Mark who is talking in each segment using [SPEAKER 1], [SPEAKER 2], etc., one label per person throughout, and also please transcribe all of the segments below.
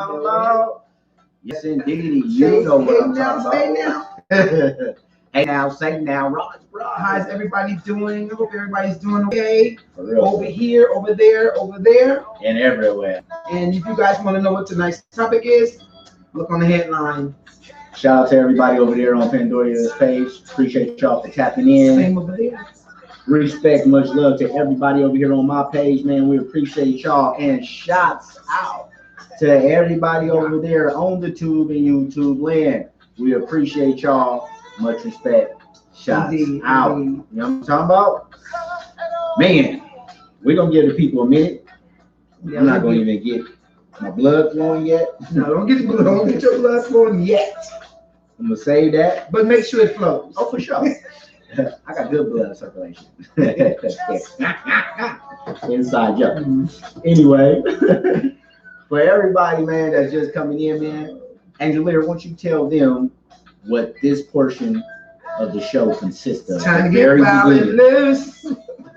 [SPEAKER 1] Hello. Yes, indeed. You know what I'm talking about. Hey now, say now, Raj.
[SPEAKER 2] How's everybody doing? I hope everybody's doing okay. Over here, over there,
[SPEAKER 1] and everywhere.
[SPEAKER 2] And if you guys want to know what tonight's topic is, look on the headline.
[SPEAKER 1] Shout out to everybody over there on Pandoria's page. Appreciate y'all for tapping in.
[SPEAKER 2] Same over there.
[SPEAKER 1] Respect, much love to everybody over here on my page, man. We appreciate y'all. And shouts out to everybody over there on the tube and YouTube land. We appreciate y'all. Much respect. Shots out. Indeed. You know what I'm talking about? Man, we're going to give the people a minute. I'm not going to even get my blood flowing yet.
[SPEAKER 2] No, don't get your blood flowing yet.
[SPEAKER 1] I'm going to save that.
[SPEAKER 2] But make sure it flows.
[SPEAKER 1] Oh, for sure. I got good blood circulation. Inside joke. Anyway, for everybody, man, that's just coming in, man, Angela, won't you tell them what this portion of the show consists of?
[SPEAKER 2] Time to get wild and loose.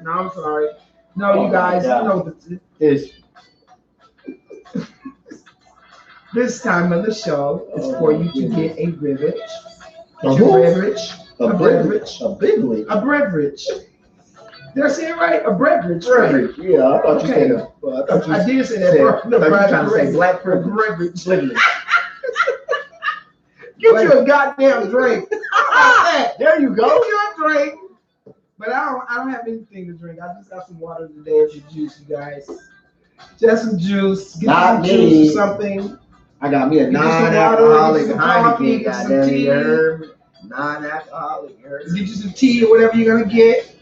[SPEAKER 2] No, I'm sorry. No, you guys, you know this time of the show is for you to get a beverage.
[SPEAKER 1] A beverage.
[SPEAKER 2] Did I say it right? A beverage.
[SPEAKER 1] Right. Yeah, I thought you said that.
[SPEAKER 2] I did say that.
[SPEAKER 1] I thought you were trying to say black beverage.
[SPEAKER 2] Get you a goddamn drink.
[SPEAKER 1] There you go.
[SPEAKER 2] Get you a drink. But I don't have anything to drink. I just got some water today and some juice, you guys. Just some juice. Get some juice or something.
[SPEAKER 1] I got me a non-alcoholic Heineken. Goddamn it. Non-alcoholic.
[SPEAKER 2] Get you some tea or whatever you're gonna get.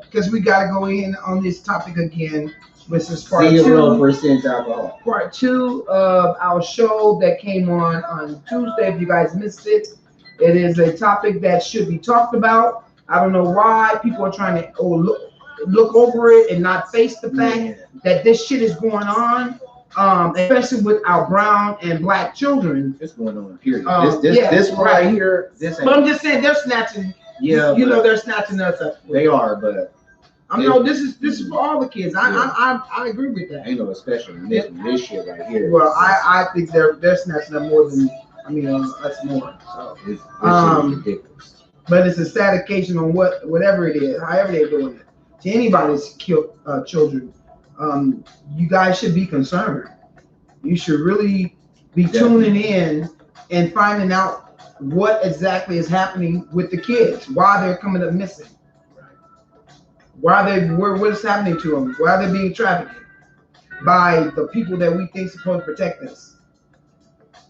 [SPEAKER 2] Because we gotta go in on this topic again. This is part
[SPEAKER 1] 0% alcohol.
[SPEAKER 2] Part 2 of our show that came on Tuesday. If you guys missed it, it is a topic that should be talked about. I don't know why people are trying to look over it and not face the fact that this shit is going on, especially with our brown and black children.
[SPEAKER 1] It's going on. Period. This right here. This.
[SPEAKER 2] But I'm just saying they're snatching.
[SPEAKER 1] Yeah,
[SPEAKER 2] you know they're snatching us up.
[SPEAKER 1] They are, but.
[SPEAKER 2] This is for all the kids. I agree with that.
[SPEAKER 1] Ain't no especially this shit right here.
[SPEAKER 2] Well, I think they're snatching up more than us more. So
[SPEAKER 1] it's ridiculous.
[SPEAKER 2] But it's a sad occasion on whatever it is, however they're doing it. To anybody's killed children, you guys should be concerned. You should really be tuning in and finding out what exactly is happening with the kids, why they're coming up missing. What is happening to them? Why are they being trafficked by the people that we think supposed to protect us?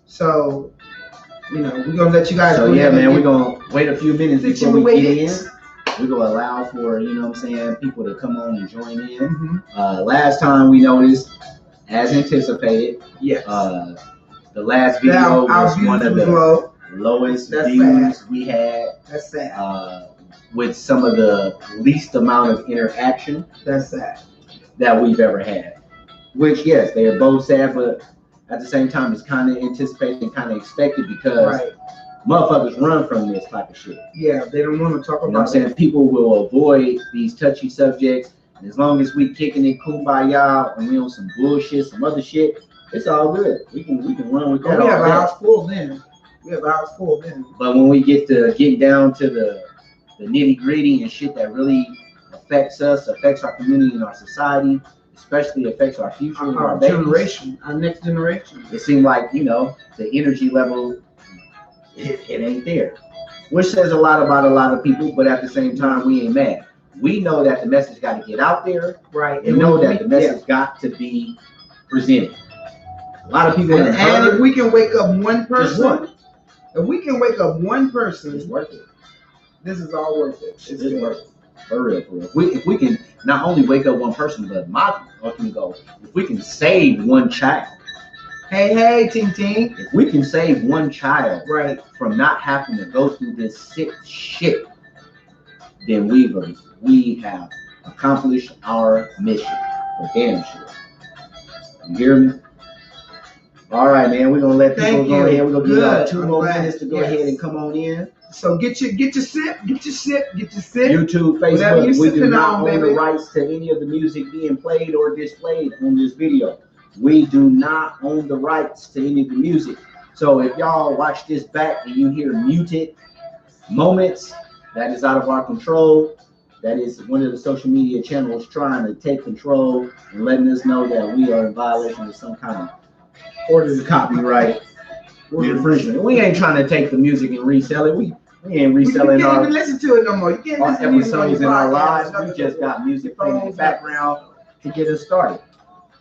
[SPEAKER 2] So, we're gonna let you guys.
[SPEAKER 1] So we're gonna wait a few minutes before we get in. We're gonna allow for people to come on and join in. Mm-hmm. Last time we noticed, as anticipated,
[SPEAKER 2] yes.
[SPEAKER 1] The last video was one of the lowest views we had.
[SPEAKER 2] That's sad.
[SPEAKER 1] With some of the least amount of interaction that we've ever had. Which, yes, they are both sad, but at the same time, it's kind of anticipated and kind of expected because motherfuckers run from this type of shit.
[SPEAKER 2] Yeah, they don't want to talk about it.
[SPEAKER 1] You know what I'm saying? People will avoid these touchy subjects. And as long as we kicking it kumbaya and we on some bullshit, some other shit, it's all good. We can run with that.
[SPEAKER 2] We have a house full then.
[SPEAKER 1] But when we get down to the nitty gritty and shit that really affects us, affects our community and our society, especially affects our future, our
[SPEAKER 2] generation, our next generation.
[SPEAKER 1] It seems like, the energy level, it ain't there. Which says a lot about a lot of people, but at the same time, we ain't mad. We know that the message got to get out there.
[SPEAKER 2] Right.
[SPEAKER 1] And know that the message got to be presented. A lot of people.
[SPEAKER 2] And if we can wake up one person, it's
[SPEAKER 1] worth it.
[SPEAKER 2] This is all worth it.
[SPEAKER 1] It's worth it. For real. If we can not only wake up one person, but if we can save one child.
[SPEAKER 2] Hey, Ting Ting.
[SPEAKER 1] If we can save one child from not having to go through this sick shit, then we have accomplished our mission. For damn sure. You hear me? All right, man. We're gonna let people go ahead. We're gonna give about 2 more minutes to go ahead and come on in.
[SPEAKER 2] So get your sip.
[SPEAKER 1] YouTube, Facebook, we do not own the rights to any of the music being played or displayed on this video. We do not own the rights to any of the music. So if y'all watch this back and you hear muted moments, that is out of our control. That is one of the social media channels trying to take control and letting us know that we are in violation of some kind of order to copyright infringement. We ain't trying to take the music and resell it. We ain't reselling
[SPEAKER 2] you can't
[SPEAKER 1] our
[SPEAKER 2] even listen to it no more. You can't
[SPEAKER 1] our
[SPEAKER 2] listen to music on
[SPEAKER 1] episodes
[SPEAKER 2] your
[SPEAKER 1] in our
[SPEAKER 2] podcast.
[SPEAKER 1] lives. We just got music playing in the background to get us started.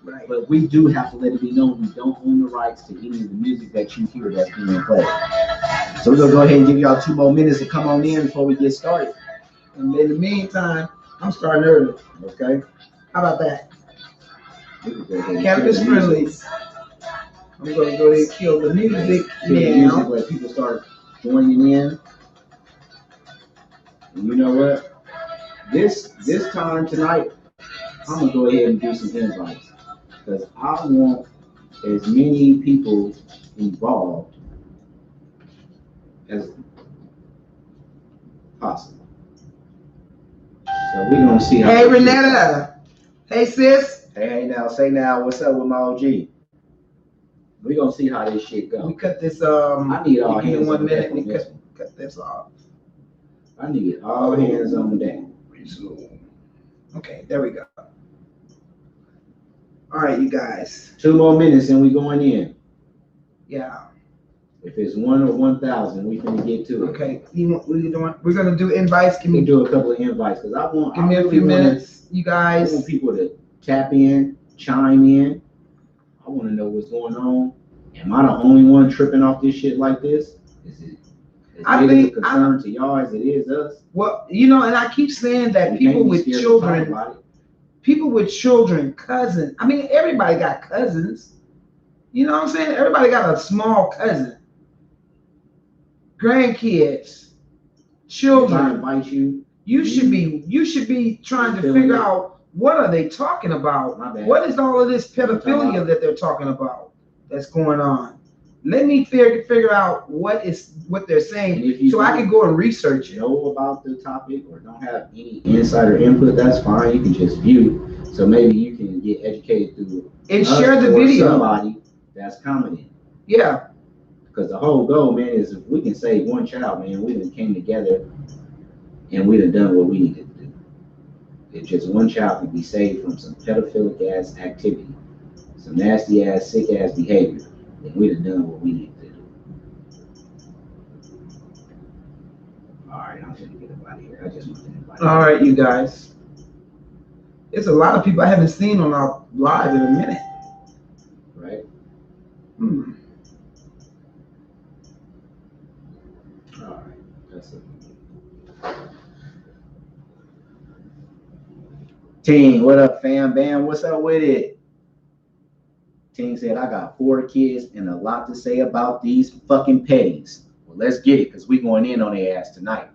[SPEAKER 2] Right.
[SPEAKER 1] But we do have to let it be known we don't own the rights to any of the music that you hear that's being played. So we're gonna go ahead and give y'all 2 more minutes to come on in before we get started.
[SPEAKER 2] And in the meantime, I'm starting early.
[SPEAKER 1] Okay?
[SPEAKER 2] How about that?
[SPEAKER 1] Cannabis
[SPEAKER 2] Cannabis friendly. I'm gonna go ahead and kill the music now.
[SPEAKER 1] Where people start joining in. And you know what? This time tonight, I'm gonna go ahead and do some invites because I want as many people involved as possible. So we're gonna see how.
[SPEAKER 2] Hey Renetta. Hey sis.
[SPEAKER 1] Hey now, say now, what's up with my OG? We're gonna see how this shit goes.
[SPEAKER 2] We cut this
[SPEAKER 1] I need all hands
[SPEAKER 2] in 1
[SPEAKER 1] on
[SPEAKER 2] minute.
[SPEAKER 1] deck.
[SPEAKER 2] We cut this off.
[SPEAKER 1] I need all hands on deck.
[SPEAKER 2] Okay, there we go. All right, you guys.
[SPEAKER 1] 2 more minutes and we going in.
[SPEAKER 2] Yeah.
[SPEAKER 1] If it's 1 or 1,000, we finna get to it.
[SPEAKER 2] Okay. We're gonna do invites.
[SPEAKER 1] Give me do a couple of invites because I want.
[SPEAKER 2] Give me a few minutes, you guys.
[SPEAKER 1] I want people to tap in, chime in. I want to know what's going on. Am I the only one tripping off this shit like this? Is it as big a concern to y'all as it is us?
[SPEAKER 2] Well, you know, and I keep saying that people with children, cousins. I mean, everybody got cousins. You know what I'm saying? Everybody got a small cousin. Grandkids, children.
[SPEAKER 1] If I invite you,
[SPEAKER 2] you should be trying to figure out what are they talking about? What is all of this pedophilia that they're talking about that's going on? Let me figure out what they're saying so I can go and research it.
[SPEAKER 1] Know about the topic or don't have any insider input, that's fine. You can just view. So maybe you can get educated through
[SPEAKER 2] and share the video.
[SPEAKER 1] Somebody that's commenting.
[SPEAKER 2] Yeah.
[SPEAKER 1] Because the whole goal, man, is if we can save one child, man, we done came together and we done what we needed to do. If just one child can be saved from some pedophilic ass activity, some nasty ass, sick ass behavior, then we done what we needed to do. All right, I'm gonna get up out of here. I just want to invite.
[SPEAKER 2] All right, you guys. There's a lot of people I haven't seen on our live in a minute.
[SPEAKER 1] Right. All right, that's it. Ting, what up, fam? Bam, what's up with it? Ting said, I got 4 kids and a lot to say about these fucking petties. Well, let's get it, because we going in on their ass tonight.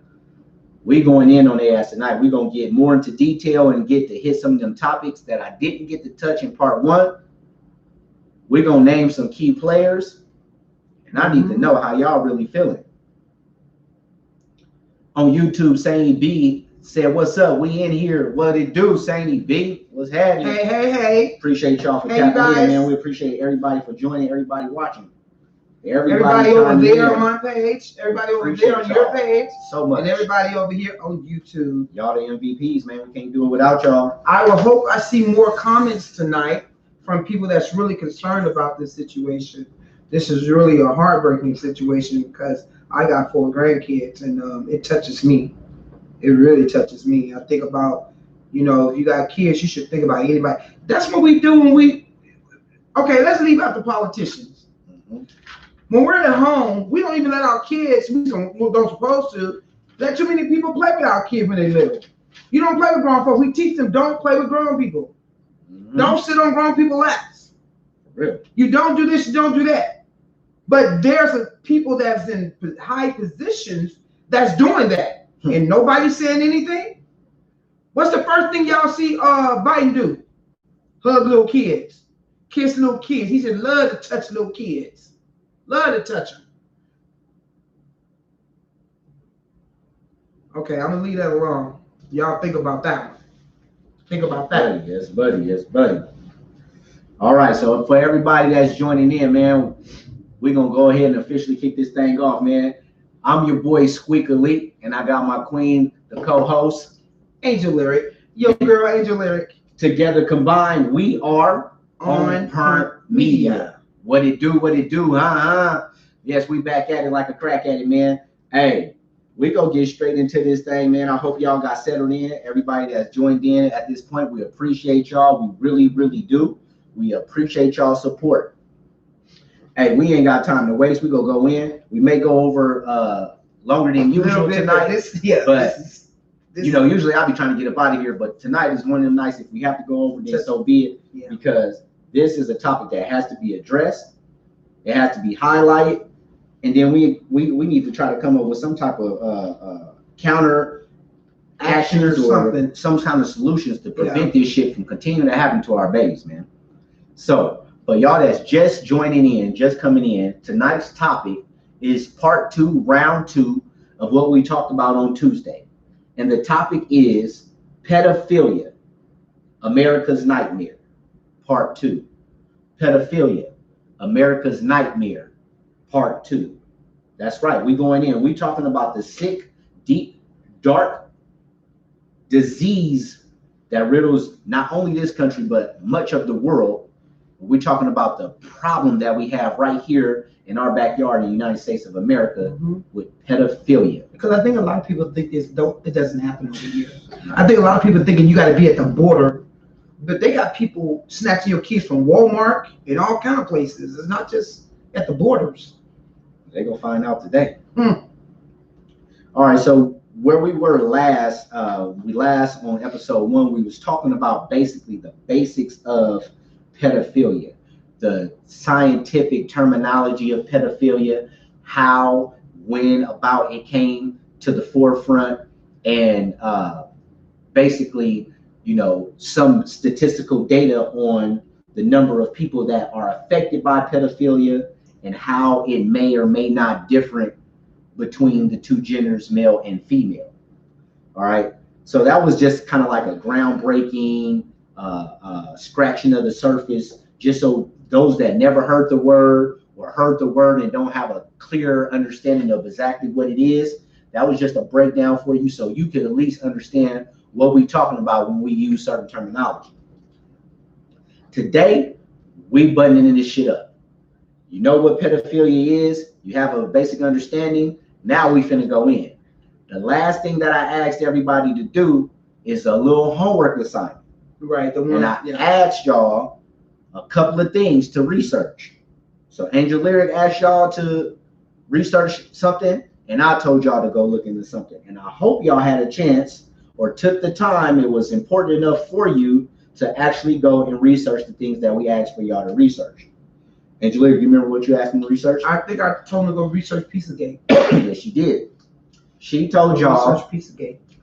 [SPEAKER 1] We're going to get more into detail and get to hit some of them topics that I didn't get to touch in part 1. We're going to name some key players, and I need to know how y'all really feeling. On YouTube, Sainy B said, what's up? We in here. What it do, Sainy B? What's happening?
[SPEAKER 2] Hey.
[SPEAKER 1] Appreciate y'all for tapping in, man. We appreciate everybody for joining, everybody watching.
[SPEAKER 2] Everybody over there on my page. Everybody over there on your page.
[SPEAKER 1] So much.
[SPEAKER 2] And everybody over here on YouTube.
[SPEAKER 1] Y'all the MVPs, man. We can't do it without y'all.
[SPEAKER 2] I will hope I see more comments tonight from people that's really concerned about this situation. This is really a heartbreaking situation because I got 4 grandkids and it touches me. It really touches me. I think about, you know, if you got kids, you should think about anybody. That's what we do when okay, let's leave out the politicians. When we're at home, we don't even let our kids, we don't supposed to, let too many people play with our kids when they little. You don't play with grown folks. We teach them, don't play with grown people. Don't sit on grown people's laps.
[SPEAKER 1] Really?
[SPEAKER 2] You don't do this, you don't do that. But there's people that's in high positions that's doing that. And nobody's saying anything. What's the first thing y'all see Biden do? Hug little kids. Kiss little kids. He said love to touch little kids. Love to touch them. Okay, I'm gonna leave that alone. Y'all think about that one. Think about that.
[SPEAKER 1] Yes, buddy. All right, so for everybody that's joining in, man, we're gonna go ahead and officially kick this thing off, man. I'm your boy Squeak Elite, and I got my queen, the co-host,
[SPEAKER 2] Angel Lyric. Yo, girl, Angel Lyric.
[SPEAKER 1] Together combined, we are On Point Media. What it do, huh? Yes, we back at it like a crack at it, man. Hey, we go get straight into this thing, man. I hope y'all got settled in. Everybody that's joined in at this point, we appreciate y'all. We really, really do. We appreciate y'all's support. Hey, we ain't got time to waste. We gonna go in. We may go over longer than usual tonight. You know, usually I'll be trying to get up out of here, but tonight is one of them nights. If we have to go over, then so be it. Yeah. Because this is a topic that has to be addressed. It has to be highlighted, and then we need to try to come up with some type of counter actions or something, some kind of solutions to prevent this shit from continuing to happen to our babies, man. So, for y'all that's just joining in, just coming in, tonight's topic is part 2, round 2 of what we talked about on Tuesday. And the topic is pedophilia, America's nightmare, part 2. Pedophilia, America's nightmare, part 2. That's right, we going in. We talking about the sick, deep, dark disease that riddles not only this country, but much of the world. We're talking about the problem that we have right here in our backyard in the United States of America with pedophilia.
[SPEAKER 2] Because I think a lot of people think it doesn't happen over here. I think a lot of people thinking you got to be at the border, but they got people snatching your kids from Walmart and all kind of places. It's not just at the borders.
[SPEAKER 1] They gonna find out today. All right, so where we were last, on episode 1, we was talking about basically the basics of pedophilia, the scientific terminology of pedophilia, how, when, about it came to the forefront, and basically, you know, some statistical data on the number of people that are affected by pedophilia and how it may or may not differ between the two genders, male and female. All right, so that was just kind of like a groundbreaking scratching of the surface, just so those that never heard the word or heard the word and don't have a clear understanding of exactly what it is, that was just a breakdown for you, so you could at least understand what we're talking about when we use certain terminology. Today, we buttoning this shit up. You know what pedophilia is, you have a basic understanding. Now we finna go in. The last thing that I asked everybody to do is a little homework assignment.
[SPEAKER 2] Right.
[SPEAKER 1] And I asked y'all a couple of things to research. So Angel Lyric asked y'all to research something, and I told y'all to go look into something. And I hope y'all had a chance or took the time. It was important enough for you to actually go and research the things that we asked for y'all to research. Angel Lyric, you remember what you asked me to research?
[SPEAKER 2] I think I told him to go research Pizzagate.
[SPEAKER 1] Yes, she did. She told y'all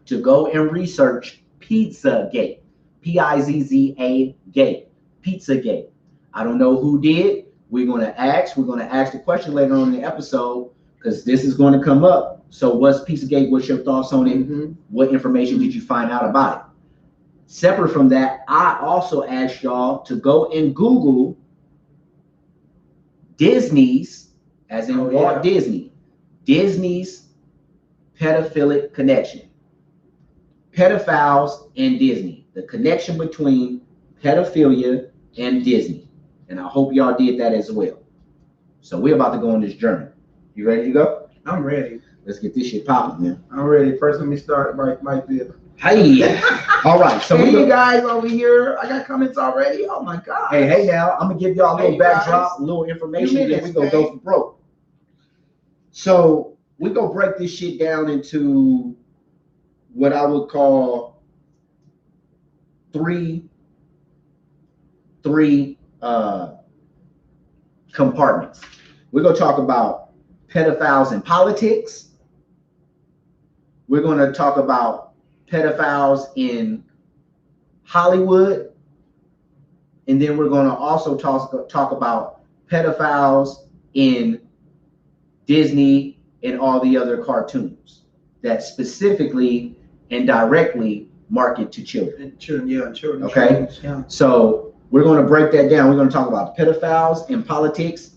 [SPEAKER 1] to go and research Pizzagate. P-I-Z-Z-A Gate. Pizzagate. I don't know who did. We're gonna ask the question later on in the episode, because this is going to come up. So what's Pizzagate? What's your thoughts on it? What information did you find out about it? Separate from that, I also asked y'all to go and Google Disney's, as in Walt Disney, Disney's pedophilic connection. Pedophiles and Disney, the connection between pedophilia and Disney. And I hope y'all did that as well. So we're about to go on this journey. You ready to go?
[SPEAKER 2] I'm ready.
[SPEAKER 1] Let's get this shit popping, man.
[SPEAKER 2] I'm ready. First, let me start like this.
[SPEAKER 1] Hey, all right. So
[SPEAKER 2] hey, you guys over here, I got comments already. Oh my God.
[SPEAKER 1] Hey, now I'm gonna give y'all a little backdrop, a little information, then we gonna go for broke. So we gonna break this shit down into what I would call three compartments. We're gonna talk about pedophiles in politics. We're gonna talk about pedophiles in Hollywood, and then we're going to also talk about pedophiles in Disney and all the other cartoons that specifically and directly market to children.
[SPEAKER 2] Children.
[SPEAKER 1] Okay.
[SPEAKER 2] Yeah.
[SPEAKER 1] So We're going to break that down. We're going to talk about pedophiles in politics,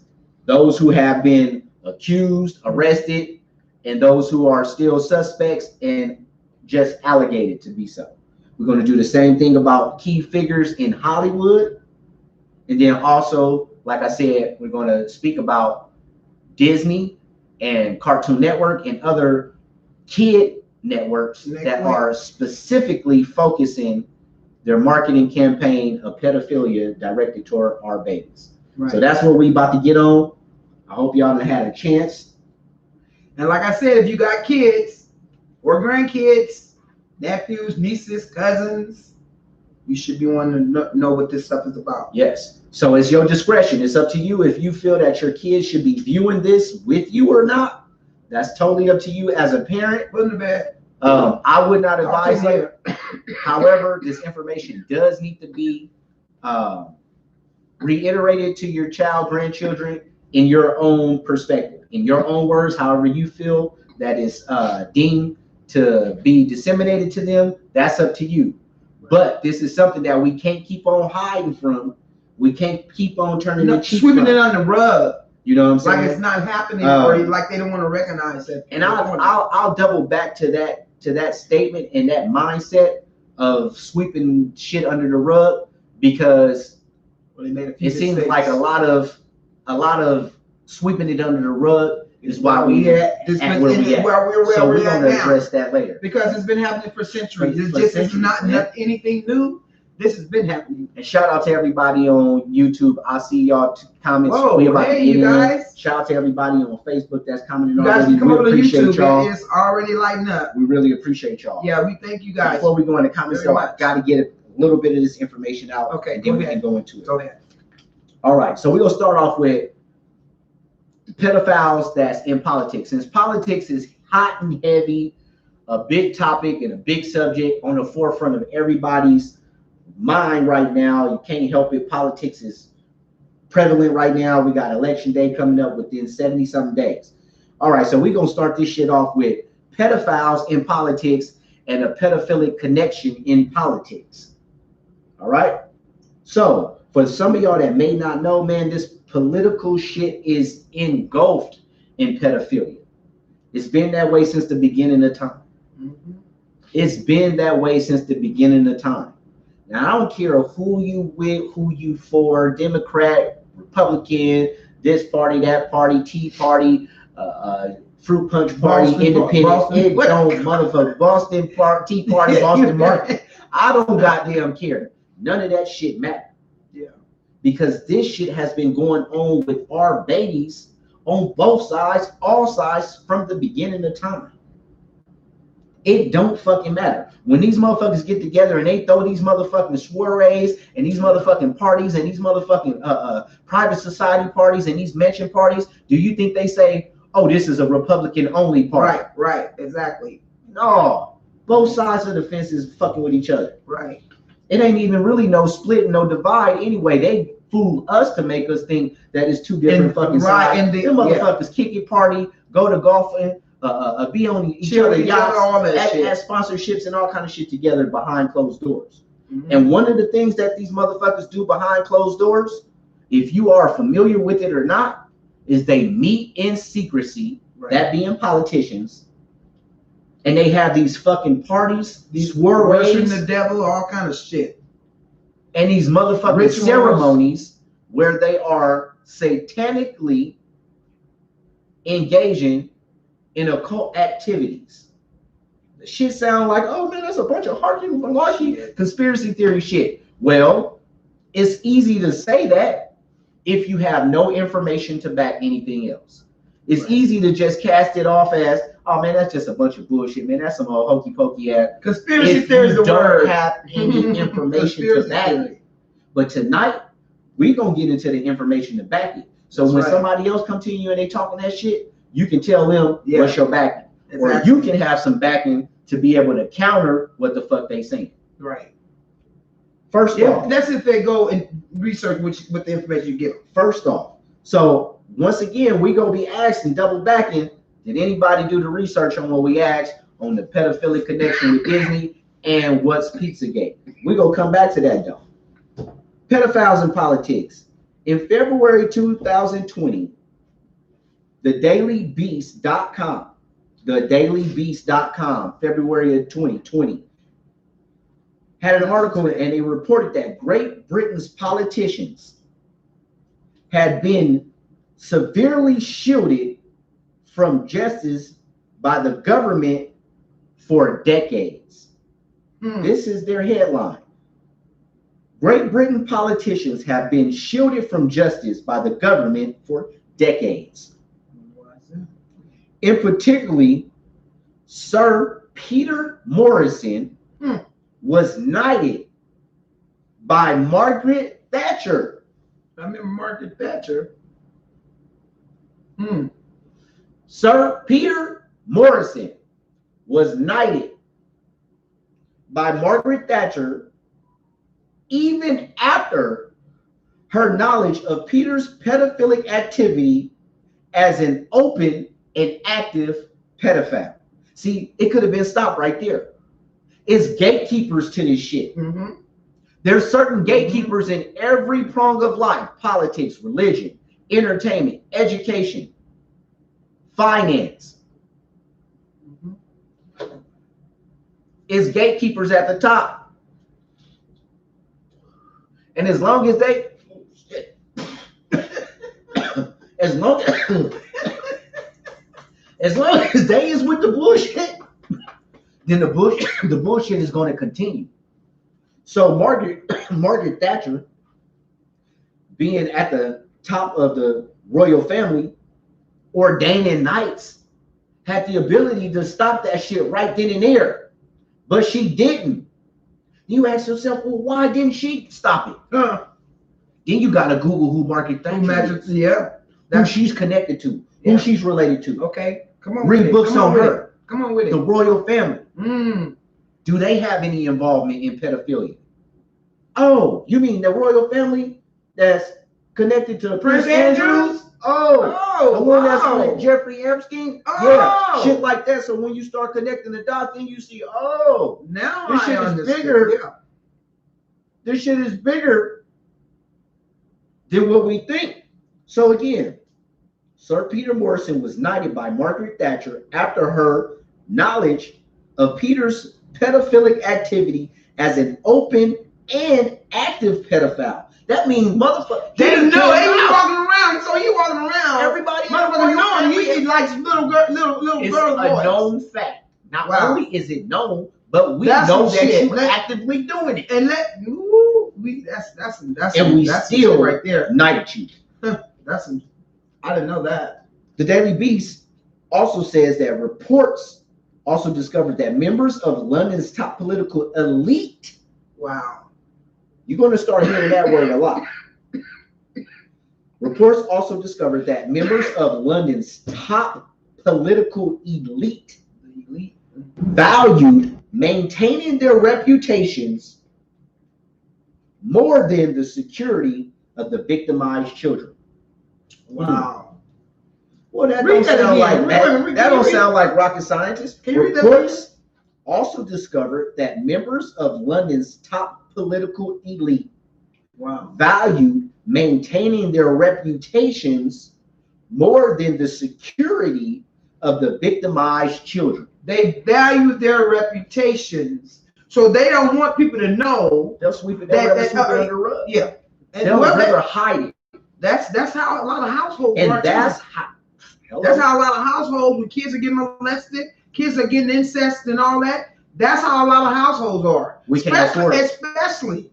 [SPEAKER 1] those who have been accused, arrested, and those who are still suspects and just alleged to be so. We're going to do the same thing about key figures in Hollywood. And then also, like I said, we're going to speak about Disney and Cartoon Network and other kid networks that are specifically focusing their marketing campaign of pedophilia directed toward our babies. Right. So that's what we about to get on. I hope y'all done had a chance.
[SPEAKER 2] And like I said, if you got kids or grandkids, nephews, nieces, cousins, you should be wanting to know what this stuff is about.
[SPEAKER 1] Yes. So it's your discretion. It's up to you if you feel that your kids should be viewing this with you or not. That's totally up to you as a parent.
[SPEAKER 2] Put in the bed.
[SPEAKER 1] I would not advise it. However, this information does need to be reiterated to your child, grandchildren in your own perspective, in your own words, however you feel that is deemed to be disseminated to them. That's up to you. But this is something that we can't keep on hiding from. We can't keep on turning the cheek
[SPEAKER 2] sweeping it on the rug.
[SPEAKER 1] You know what I'm saying?
[SPEAKER 2] Like it's not happening, or like they don't want to recognize it.
[SPEAKER 1] And I'll double back to that statement and that mindset of sweeping shit under the rug, because it seems like a lot of sweeping it under the rug is why we at where we at. So we're going to address that later,
[SPEAKER 2] because it's been happening for centuries. It's not anything new. This has been happening.
[SPEAKER 1] And shout out to everybody on YouTube. I see y'all comments.
[SPEAKER 2] Hey, you guys.
[SPEAKER 1] Shout out to everybody on Facebook that's commenting
[SPEAKER 2] you guys
[SPEAKER 1] already.
[SPEAKER 2] Come over to YouTube.
[SPEAKER 1] Y'all.
[SPEAKER 2] It's already lighting up.
[SPEAKER 1] We really appreciate y'all.
[SPEAKER 2] Yeah, we thank you guys.
[SPEAKER 1] Before we go in the comments, I got to get a little bit of this information out.
[SPEAKER 2] Okay,
[SPEAKER 1] and then we can go into it.
[SPEAKER 2] Go ahead.
[SPEAKER 1] All right, so we're going to start off with the pedophiles that's in politics. Since politics is hot and heavy, a big topic and a big subject on the forefront of everybody's mind right now. You can't help it. Politics is prevalent right now. We got election day coming up within 70-something days. All right, so we're going to start this shit off with pedophiles in politics and a pedophilic connection in politics. All right? So for some of y'all that may not know, man, this political shit is engulfed in pedophilia. It's been that way since the beginning of time. Mm-hmm. It's been that way since the beginning of time. Now, I don't care who you with, who you for, Democrat, Republican, this party, that party, Tea Party, Fruit Punch Party, Boston, Independent, Boston, don't motherfucker, Boston Tea Party, Boston Market. I don't goddamn care. None of that shit matters. Yeah. Because this shit has been going on with our babies on both sides, all sides, from the beginning of time. It don't fucking matter. When these motherfuckers get together and they throw these motherfucking soirees and these motherfucking parties and these motherfucking private society parties and these mention parties, do you think they say, oh, this is a Republican only party?
[SPEAKER 2] Right, exactly.
[SPEAKER 1] No, both sides of the fence is fucking with each other.
[SPEAKER 2] Right.
[SPEAKER 1] It ain't even really no split, no divide anyway. They fool us to make us think that it's two different fucking sides. And them motherfuckers kick it party, go to golfing, be on each other yachts, at sponsorships and all kind of shit together behind closed doors. Mm-hmm. And one of the things that these motherfuckers do behind closed doors, if you are familiar with it or not, is they meet in secrecy, that being politicians, and they have these fucking parties, these
[SPEAKER 2] worshiping the devil, all kind of shit,
[SPEAKER 1] and these motherfucking rituals, ceremonies where they are satanically engaging in occult activities. The shit sound like, oh man, that's a bunch of malarkey conspiracy theory shit. Well, it's easy to say that if you have no information to back anything else. It's easy to just cast it off as, oh man, that's just a bunch of bullshit, man. That's some old hokey pokey ass
[SPEAKER 2] conspiracy theory. You
[SPEAKER 1] don't have any information to back it. But tonight, we're gonna get into the information to back it. So when somebody else come to you and they talking that shit, you can tell them what's your backing. Exactly. Or you can have some backing to be able to counter what the fuck they saying.
[SPEAKER 2] Right.
[SPEAKER 1] First off,
[SPEAKER 2] that's if they go and research with the information you give them.
[SPEAKER 1] First off, so once again, we gonna be asking, double backing. Did anybody do the research on what we asked on the pedophilic connection with Disney and what's Pizzagate? We gonna come back to that though. Pedophiles in politics. In February 2020, thedailybeast.com, February of 2020, had an article and they reported that Great Britain's politicians had been severely shielded from justice by the government for decades. This is their headline. Great Britain politicians have been shielded from justice by the government for decades. In particularly, Sir Peter Morrison was knighted by Margaret Thatcher.
[SPEAKER 2] I remember Margaret Thatcher.
[SPEAKER 1] Sir Peter Morrison was knighted by Margaret Thatcher even after her knowledge of Peter's pedophilic activity as an open and active pedophile. See, it could have been stopped right there. It's gatekeepers to this shit. There's certain gatekeepers in every prong of life: politics, religion, entertainment, education, finance. It's gatekeepers at the top. And as long as they, as long as they is with the bullshit, then the bullshit is going to continue. So Margaret Thatcher, being at the top of the royal family, ordaining knights, had the ability to stop that shit right then and there, but she didn't. You ask yourself, well, why didn't she stop it? Then you gotta Google who Margaret Thatcher is.
[SPEAKER 2] Yeah,
[SPEAKER 1] Who she's connected to, who she's related to.
[SPEAKER 2] Okay, come on.
[SPEAKER 1] Read books on her.
[SPEAKER 2] Come on with it.
[SPEAKER 1] The royal family. Do they have any involvement in pedophilia? Oh, you mean the royal family that's connected to Prince Andrew? Oh, the one that's like Jeffrey Epstein? Yeah, shit like that. So when you start connecting the dots, then you see, oh,
[SPEAKER 2] now
[SPEAKER 1] this shit is bigger. Yeah. This shit is bigger than what we think. So again, Sir Peter Morrison was knighted by Margaret Thatcher after her knowledge of Peter's pedophilic activity as an open and active pedophile. That means motherfucker.
[SPEAKER 2] They know. Hey, you walking around. So you walking around.
[SPEAKER 1] Everybody
[SPEAKER 2] motherfucker knowing he likes little girls.
[SPEAKER 1] It's a known fact. Not only is it known, but we know that you're actively doing it.
[SPEAKER 2] And that's
[SPEAKER 1] still
[SPEAKER 2] right there.
[SPEAKER 1] Knighted you.
[SPEAKER 2] I didn't know that.
[SPEAKER 1] The Daily Beast also says that reports also discovered that members of London's top political elite.
[SPEAKER 2] Wow.
[SPEAKER 1] You're going to start hearing that word a lot. Reports also discovered that members of London's top political elite valued maintaining their reputations more than the security of the victimized children.
[SPEAKER 2] Wow.
[SPEAKER 1] Well, that don't sound like that don't sound like rocket scientists. Reports also discovered that members of London's top political elite valued maintaining their reputations more than the security of the victimized children.
[SPEAKER 2] They value their reputations, so they don't want people to know.
[SPEAKER 1] They'll sweep it under the rug.
[SPEAKER 2] Yeah,
[SPEAKER 1] and they'll never hide it.
[SPEAKER 2] That's how a lot of households
[SPEAKER 1] and
[SPEAKER 2] are.
[SPEAKER 1] That's
[SPEAKER 2] how a lot of households, when kids are getting molested, kids are getting incest and all that. That's how a lot of households are. Especially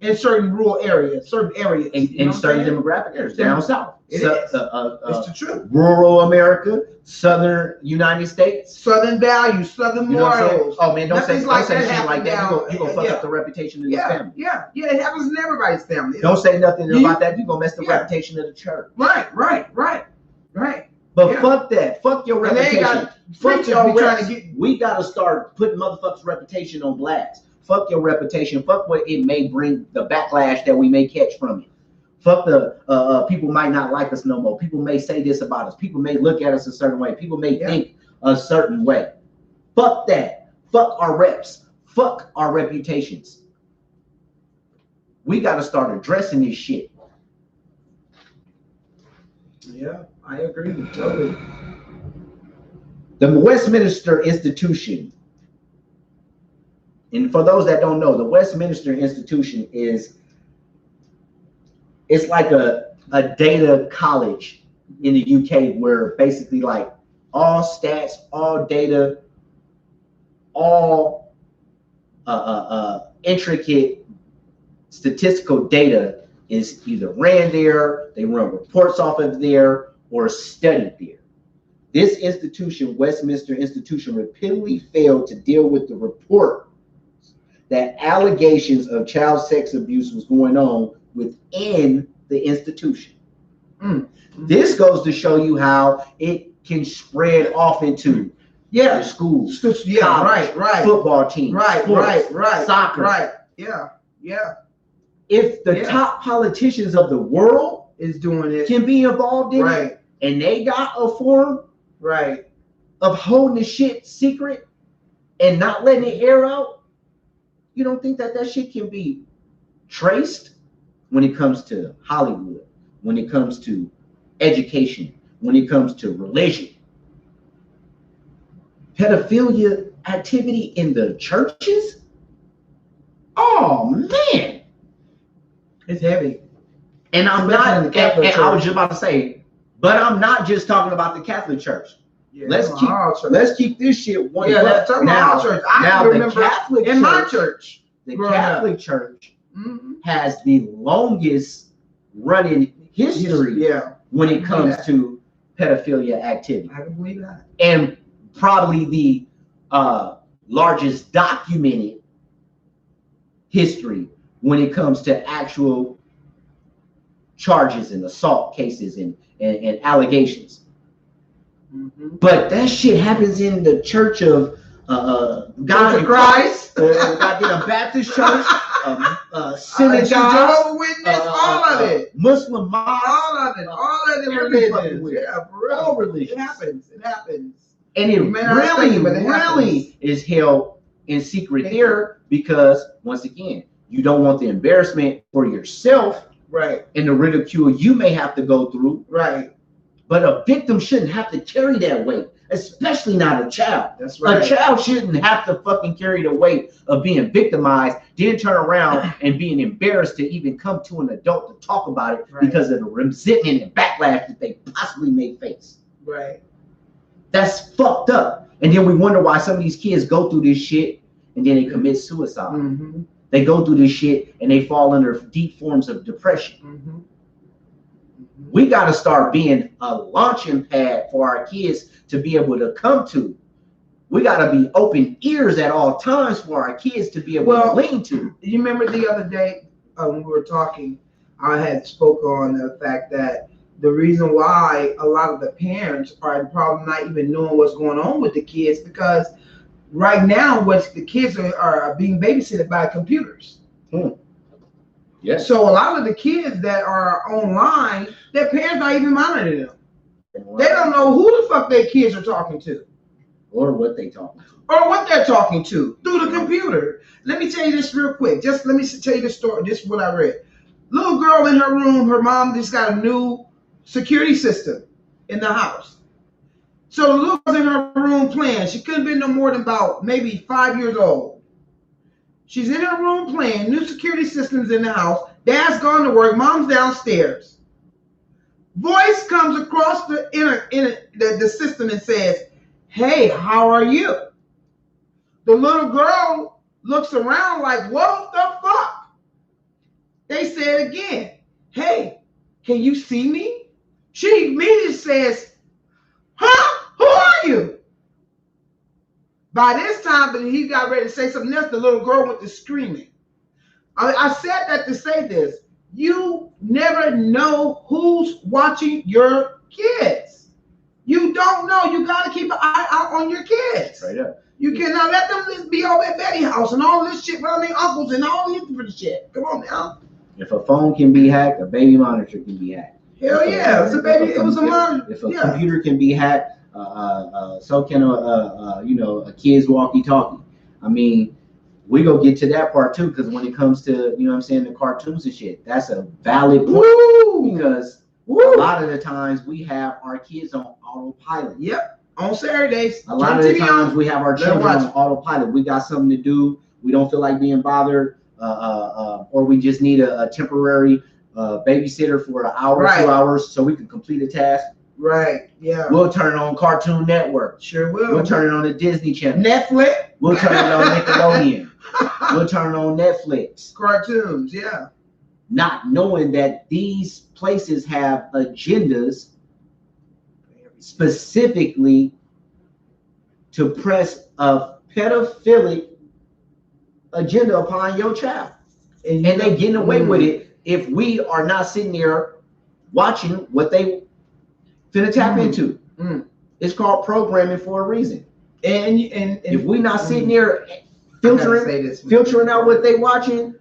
[SPEAKER 2] in certain rural areas, in
[SPEAKER 1] certain demographic areas down south.
[SPEAKER 2] It's the truth.
[SPEAKER 1] Rural America, southern United States,
[SPEAKER 2] southern values, southern morals.
[SPEAKER 1] Oh man, don't say shit like that. You gonna fuck up the reputation of your family.
[SPEAKER 2] Yeah, it happens in everybody's family.
[SPEAKER 1] Don't say nothing about that. You gonna mess the reputation of the church.
[SPEAKER 2] Right.
[SPEAKER 1] But fuck that. Fuck your reputation. Fuck your reputation. We gotta start putting motherfuckers' reputation on blast. Fuck your reputation. Fuck what it may bring, the backlash that we may catch from it. Fuck the people might not like us no more. People may say this about us. People may look at us a certain way. People may think a certain way. Fuck that. Fuck our reps. Fuck our reputations. We got to start addressing this shit.
[SPEAKER 2] Yeah, I agree totally.
[SPEAKER 1] The Westminster Institution, and for those that don't know, the Westminster Institution it's like a data college in the UK where basically like all stats, all data, all intricate statistical data is either ran there, they run reports off of there, or studied there. This institution, Westminster Institution, repeatedly failed to deal with the report that allegations of child sex abuse was going on within the institution. This goes to show you how it can spread off into the schools, college,
[SPEAKER 2] right,
[SPEAKER 1] football teams, sports,
[SPEAKER 2] right,
[SPEAKER 1] soccer,
[SPEAKER 2] yeah.
[SPEAKER 1] If the top politicians of the world
[SPEAKER 2] is doing it,
[SPEAKER 1] can be involved in it, and they got a form of holding the shit secret and not letting it air out, you don't think that shit can be traced when it comes to Hollywood, when it comes to education, when it comes to religion? Pedophilia activity in the churches? Oh man,
[SPEAKER 2] it's heavy.
[SPEAKER 1] And I'm not, and I was just about to say, but I'm not just talking about the Catholic Church. Let's keep this shit one.
[SPEAKER 2] Let's talk about our church. I remember in my church.
[SPEAKER 1] The Catholic Church has the longest running history when it comes to pedophilia activity.
[SPEAKER 2] I can believe that.
[SPEAKER 1] And probably the largest documented history when it comes to actual charges and assault cases and allegations. But that shit happens in the Church of God in Christ, goddamn Baptist Church, synagogue,
[SPEAKER 2] Jehovah's Witness, all of it,
[SPEAKER 1] Muslim mosque,
[SPEAKER 2] all of it religions. Yeah, for real.
[SPEAKER 1] All religions.
[SPEAKER 2] It happens.
[SPEAKER 1] And it really is held in secret there because, once again, you don't want the embarrassment for yourself, and the ridicule you may have to go through, But a victim shouldn't have to carry that weight, especially not a child.
[SPEAKER 2] That's right.
[SPEAKER 1] A child shouldn't have to fucking carry the weight of being victimized, then turn around and being embarrassed to even come to an adult to talk about it because of the resentment and backlash that they possibly may face. That's fucked up. And then we wonder why some of these kids go through this shit and then they commit suicide. They go through this shit and they fall under deep forms of depression. We got to start being a launching pad for our kids to be able to come to. We got to be open ears at all times for our kids to be able to lean to.
[SPEAKER 2] You remember the other day when we were talking, I had spoke on the fact that the reason why a lot of the parents are probably not even knowing what's going on with the kids, because right now the kids are being babysitted by computers.
[SPEAKER 1] Yes.
[SPEAKER 2] So a lot of the kids that are online, their parents not even monitoring them. They don't know who the fuck their kids are talking to.
[SPEAKER 1] Or what they talking to.
[SPEAKER 2] Or what they're talking to through the computer. Let me tell you this real quick. Just let me tell you the story. This is what I read. Little girl in her room, her mom just got a new security system in the house. So the little girl's in her room playing. She couldn't be no more than about maybe 5 years old. She's in her room playing, new security systems in the house. Dad's gone to work, mom's downstairs. Voice comes across the system and says, "Hey, how are you?" The little girl looks around like, what the fuck? They said again, "Hey, can you see me?" She immediately says, "Huh? Who are you?" By this time, but he got ready to say something else, the little girl went to screaming. I said that to say this. You never know who's watching your kids. You don't know. You got to keep an eye out on your kids.
[SPEAKER 1] Straight up.
[SPEAKER 2] You cannot let them just be over at Betty house and all this shit around their uncles and all this different shit. Come on now.
[SPEAKER 1] If a phone can be hacked, a baby monitor can be hacked.
[SPEAKER 2] Hell yeah. It's a baby. It was a monitor.
[SPEAKER 1] If a computer can be hacked, so can a kid's walkie-talkie. I mean, we go get to that part too, because when it comes to, you know what I'm saying, the cartoons and shit, that's a valid point.
[SPEAKER 2] Woo!
[SPEAKER 1] Because a lot of the times we have our kids on autopilot.
[SPEAKER 2] Yep. On Saturdays.
[SPEAKER 1] A lot of the times we have our children on autopilot. We got something to do. We don't feel like being bothered, or we just need a temporary babysitter for an hour, 2 hours, so we can complete a task.
[SPEAKER 2] Right. Yeah.
[SPEAKER 1] We'll turn it on Cartoon Network.
[SPEAKER 2] Sure will.
[SPEAKER 1] We'll turn it on the Disney Channel.
[SPEAKER 2] Netflix.
[SPEAKER 1] We'll turn it on Nickelodeon. We'll turn it on Netflix.
[SPEAKER 2] Cartoons, yeah.
[SPEAKER 1] Not knowing that these places have agendas specifically to press a pedophilic agenda upon your child. And they getting away with it if we are not sitting there watching what they finna tap into. It's called programming for a reason. And if we not sitting there filtering out what they watching,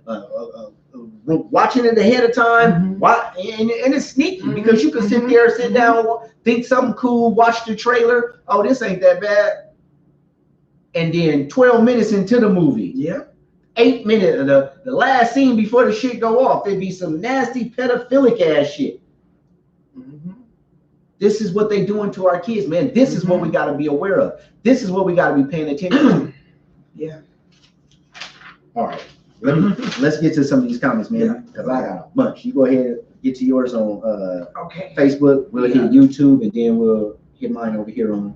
[SPEAKER 1] watching it ahead of time, and it's sneaky because you can sit down, think something cool, watch the trailer. Oh, this ain't that bad. And then 12 minutes into the movie, 8 minutes, the last scene before the shit go off, it'd be some nasty pedophilic ass shit. This is what they doing to our kids, man. This is what we got to be aware of. This is what we got to be paying attention to.
[SPEAKER 2] Yeah.
[SPEAKER 1] All right. Let's get to some of these comments, man, because I got a bunch. You go ahead and get to yours on Facebook. We'll hit YouTube, and then we'll hit mine over here on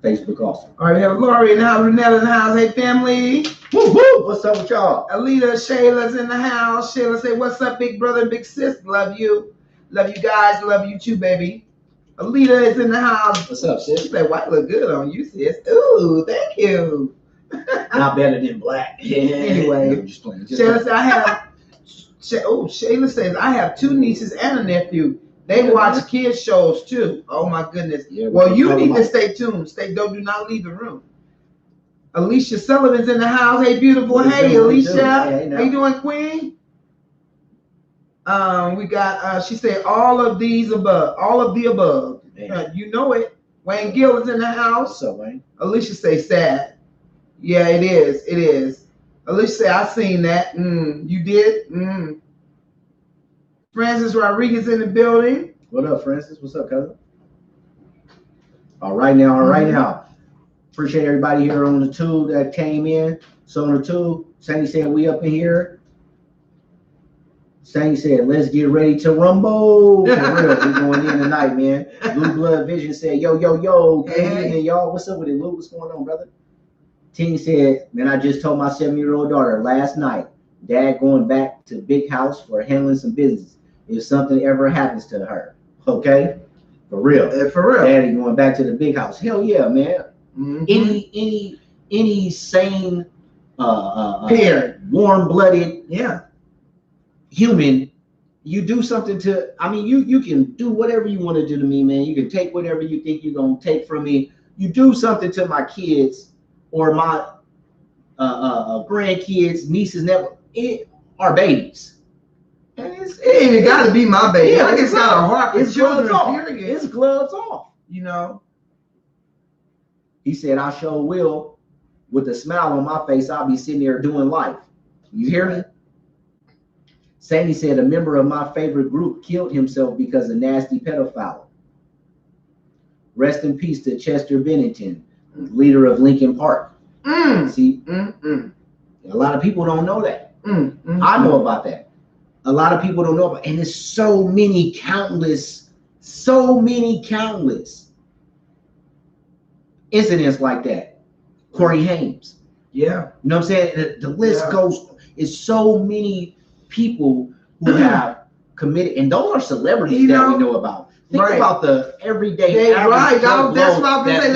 [SPEAKER 1] Facebook also.
[SPEAKER 2] All right, we have Lori in the house, Renetta in the house. Hey, family.
[SPEAKER 1] Woo, woo. What's up with y'all?
[SPEAKER 2] Alita, Shayla's in the house. Shayla say, what's up, big brother and big sis? Love you. Love you guys. Love you too, baby. Alita is in the house.
[SPEAKER 1] What's up, sis?
[SPEAKER 2] She said, white look good on you, sis. Ooh, thank you.
[SPEAKER 1] Not better than black.
[SPEAKER 2] Anyway,
[SPEAKER 1] just playing.
[SPEAKER 2] Shayla said, Shayla says, I have 2 nieces and a nephew. They watch kids shows too. Oh my goodness. Yeah, well, you need to stay tuned. Do not leave the room. Alicia Sullivan's in the house. Hey, beautiful. Hey, Alicia. Hey, how you doing, Queen? We got, she said, all of the above. You know it. Wayne Gill is in the house.
[SPEAKER 1] What's up, Wayne?
[SPEAKER 2] Alicia say sad. Yeah, it is. It is. Alicia say, I seen that. You did? Francis Rodriguez in the building.
[SPEAKER 1] What up, Francis? What's up, cousin? All right now. Appreciate everybody here on the tube that came in. So on the tube, Sandy said we up in here. Sandy said, let's get ready to rumble. For real, we going in tonight, man. Blue Blood Vision said, yo. Good evening, y'all. What's up with it, Lou? What's going on, brother? Teeny said, man, I just told my 7-year-old daughter last night, Dad going back to Big House for handling some business. If something ever happens to her, okay? For real. Daddy going back to the Big House. Hell yeah, man. Any sane,
[SPEAKER 2] parent,
[SPEAKER 1] warm-blooded, human, you do something to, I mean, you can do whatever you want to do to me, man. You can take whatever you think you're going to take from me. You do something to my kids or my grandkids, nieces, nephews, are babies.
[SPEAKER 2] And it ain't got to be my baby. I just got a heart for children, period.
[SPEAKER 1] It's gloves off.
[SPEAKER 2] You know?
[SPEAKER 1] He said, I sure will. With a smile on my face, I'll be sitting there doing life. You hear me? Sandy said, a member of my favorite group killed himself because of nasty pedophile. Rest in peace to Chester Bennington, leader of Lincoln Park. See? A lot of people don't know that. I know about that. A lot of people don't know about it. And there's so many countless incidents like that. Corey Hames.
[SPEAKER 2] Yeah.
[SPEAKER 1] You know what I'm saying? The list goes, it's so many people who have committed, and those are celebrities that we know about. Think about the everyday average.
[SPEAKER 2] That's what I was going to say.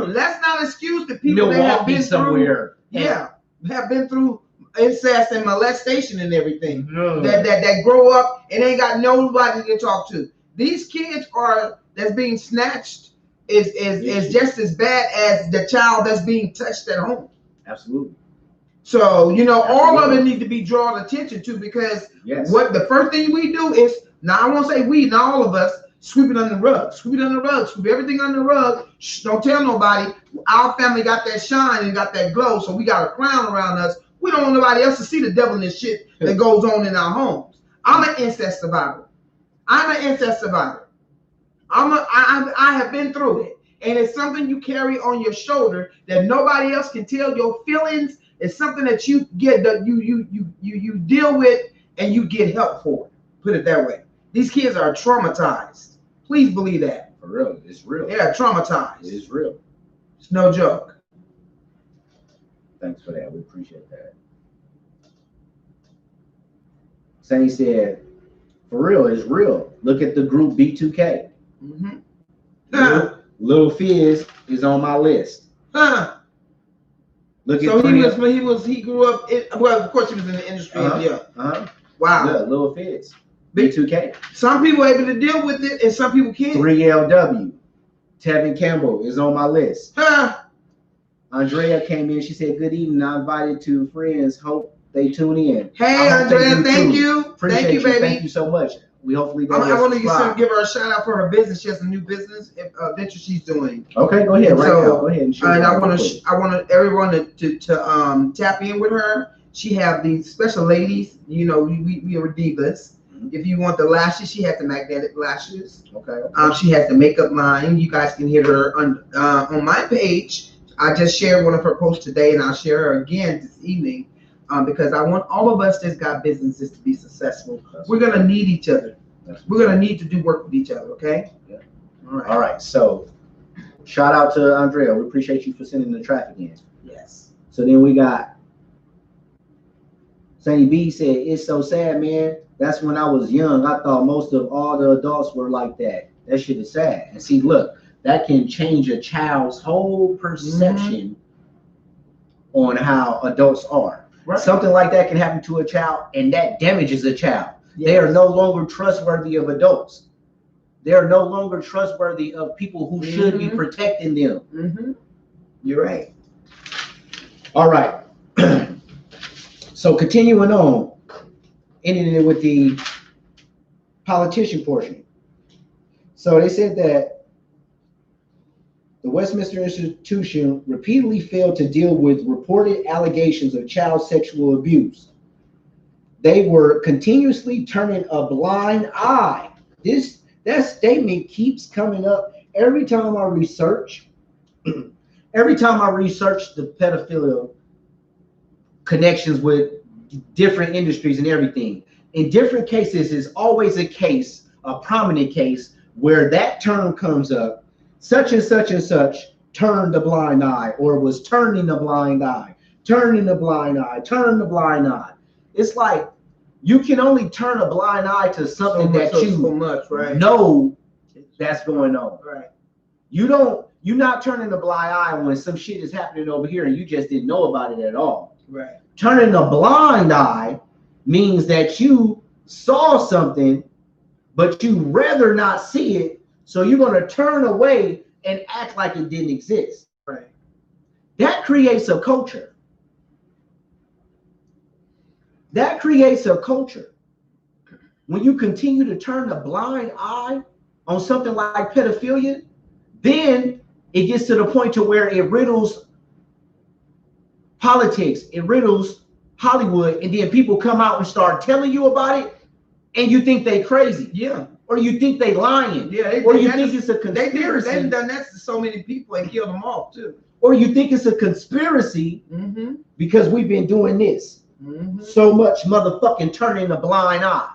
[SPEAKER 2] Let's not excuse the people that have been somewhere. Have been through incest and molestation and everything. That grow up and ain't got nobody to talk to. These kids that's being snatched is just as bad as the child that's being touched at home.
[SPEAKER 1] Absolutely.
[SPEAKER 2] So, all of it need to be drawn attention to, because what the first thing we do is, now I won't say we, not all of us, Sweep it under the rug. Sweep it under the rug. Sweep everything under the rug. Shh, don't tell nobody. Our family got that shine and got that glow, so we got a crown around us. We don't want nobody else to see the devil and this shit that goes on in our homes. I'm an incest survivor. I'm an incest survivor. I have been through it. And it's something you carry on your shoulder that nobody else can tell. Your feelings is something that you get, that you deal with, and you get help for. Put it that way. These kids are traumatized. Please believe that.
[SPEAKER 1] For real, it's real.
[SPEAKER 2] They are traumatized.
[SPEAKER 1] It's real.
[SPEAKER 2] It's no joke.
[SPEAKER 1] Thanks for that. We appreciate that. Sandy said, for real, it's real. Look at the group B2K.
[SPEAKER 2] Mm-hmm.
[SPEAKER 1] Lil Fizz is on my list. Look at
[SPEAKER 2] he grew up in, well, of course he was in the industry. Wow.
[SPEAKER 1] Yeah, Lil Fizz. B2K.
[SPEAKER 2] Some people are able to deal with it and some people can't.
[SPEAKER 1] 3LW. Tevin Campbell is on my list. Andrea came in. She said, good evening. I invited two friends. Hope they tune in.
[SPEAKER 2] Hey, Andrea, thank you.
[SPEAKER 1] Appreciate
[SPEAKER 2] thank you, baby.
[SPEAKER 1] Thank you so much. We hopefully
[SPEAKER 2] I want to give her a shout out for her business. She has a new business venture she's doing.
[SPEAKER 1] Okay, go ahead. Right now, go ahead and share.
[SPEAKER 2] And I want everyone to tap in with her. She have these special ladies. You know, we are divas. If you want the lashes, she has the magnetic lashes.
[SPEAKER 1] Okay.
[SPEAKER 2] She has the makeup line. You guys can hit her on my page. I just shared one of her posts today, and I'll share her again this evening. Because I want all of us that's got businesses to be successful. We're gonna need each other. We're gonna need to do work with each other. Okay.
[SPEAKER 1] Yeah. All right. So, shout out to Andrea. We appreciate you for sending the traffic in.
[SPEAKER 2] Yes.
[SPEAKER 1] So then we got Sandy B said, "It's so sad, man. That's when I was young. I thought most of all the adults were like that. That shit is sad." And see, look, that can change a child's whole perception on how adults are. Right. Something like that can happen to a child, and that damages a child. Yes. They are no longer trustworthy of adults. They are no longer trustworthy of people who should be protecting them.
[SPEAKER 2] You're right.
[SPEAKER 1] All right. So continuing on, ending it with the politician portion. So they said that the Westminster Institution repeatedly failed to deal with reported allegations of child sexual abuse. They were continuously turning a blind eye. That statement keeps coming up every time I research. Every time I research the pedophilia connections with different industries and everything. In different cases, is always a case, a prominent case, where that term comes up. Such and such and such turned a blind eye, or was turning a blind eye, turning a blind eye, turn the blind eye. It's like you can only turn a blind eye to something know that's going on.
[SPEAKER 2] Right.
[SPEAKER 1] You're not turning a blind eye when some shit is happening over here and you just didn't know about it at all.
[SPEAKER 2] Right.
[SPEAKER 1] Turning a blind eye means that you saw something, but you rather not see it. So you're going to turn away and act like it didn't exist.
[SPEAKER 2] Right.
[SPEAKER 1] That creates a culture. That creates a culture. When you continue to turn a blind eye on something like pedophilia, then it gets to the point to where it riddles politics, it riddles Hollywood, and then people come out and start telling you about it, and you think they crazy.
[SPEAKER 2] Yeah.
[SPEAKER 1] Or you think they lying.
[SPEAKER 2] Yeah.
[SPEAKER 1] Or you think it's a conspiracy.
[SPEAKER 2] They've done that to so many people and killed them off too.
[SPEAKER 1] Or you think it's a conspiracy because we've been doing this. So much motherfucking turning a blind eye.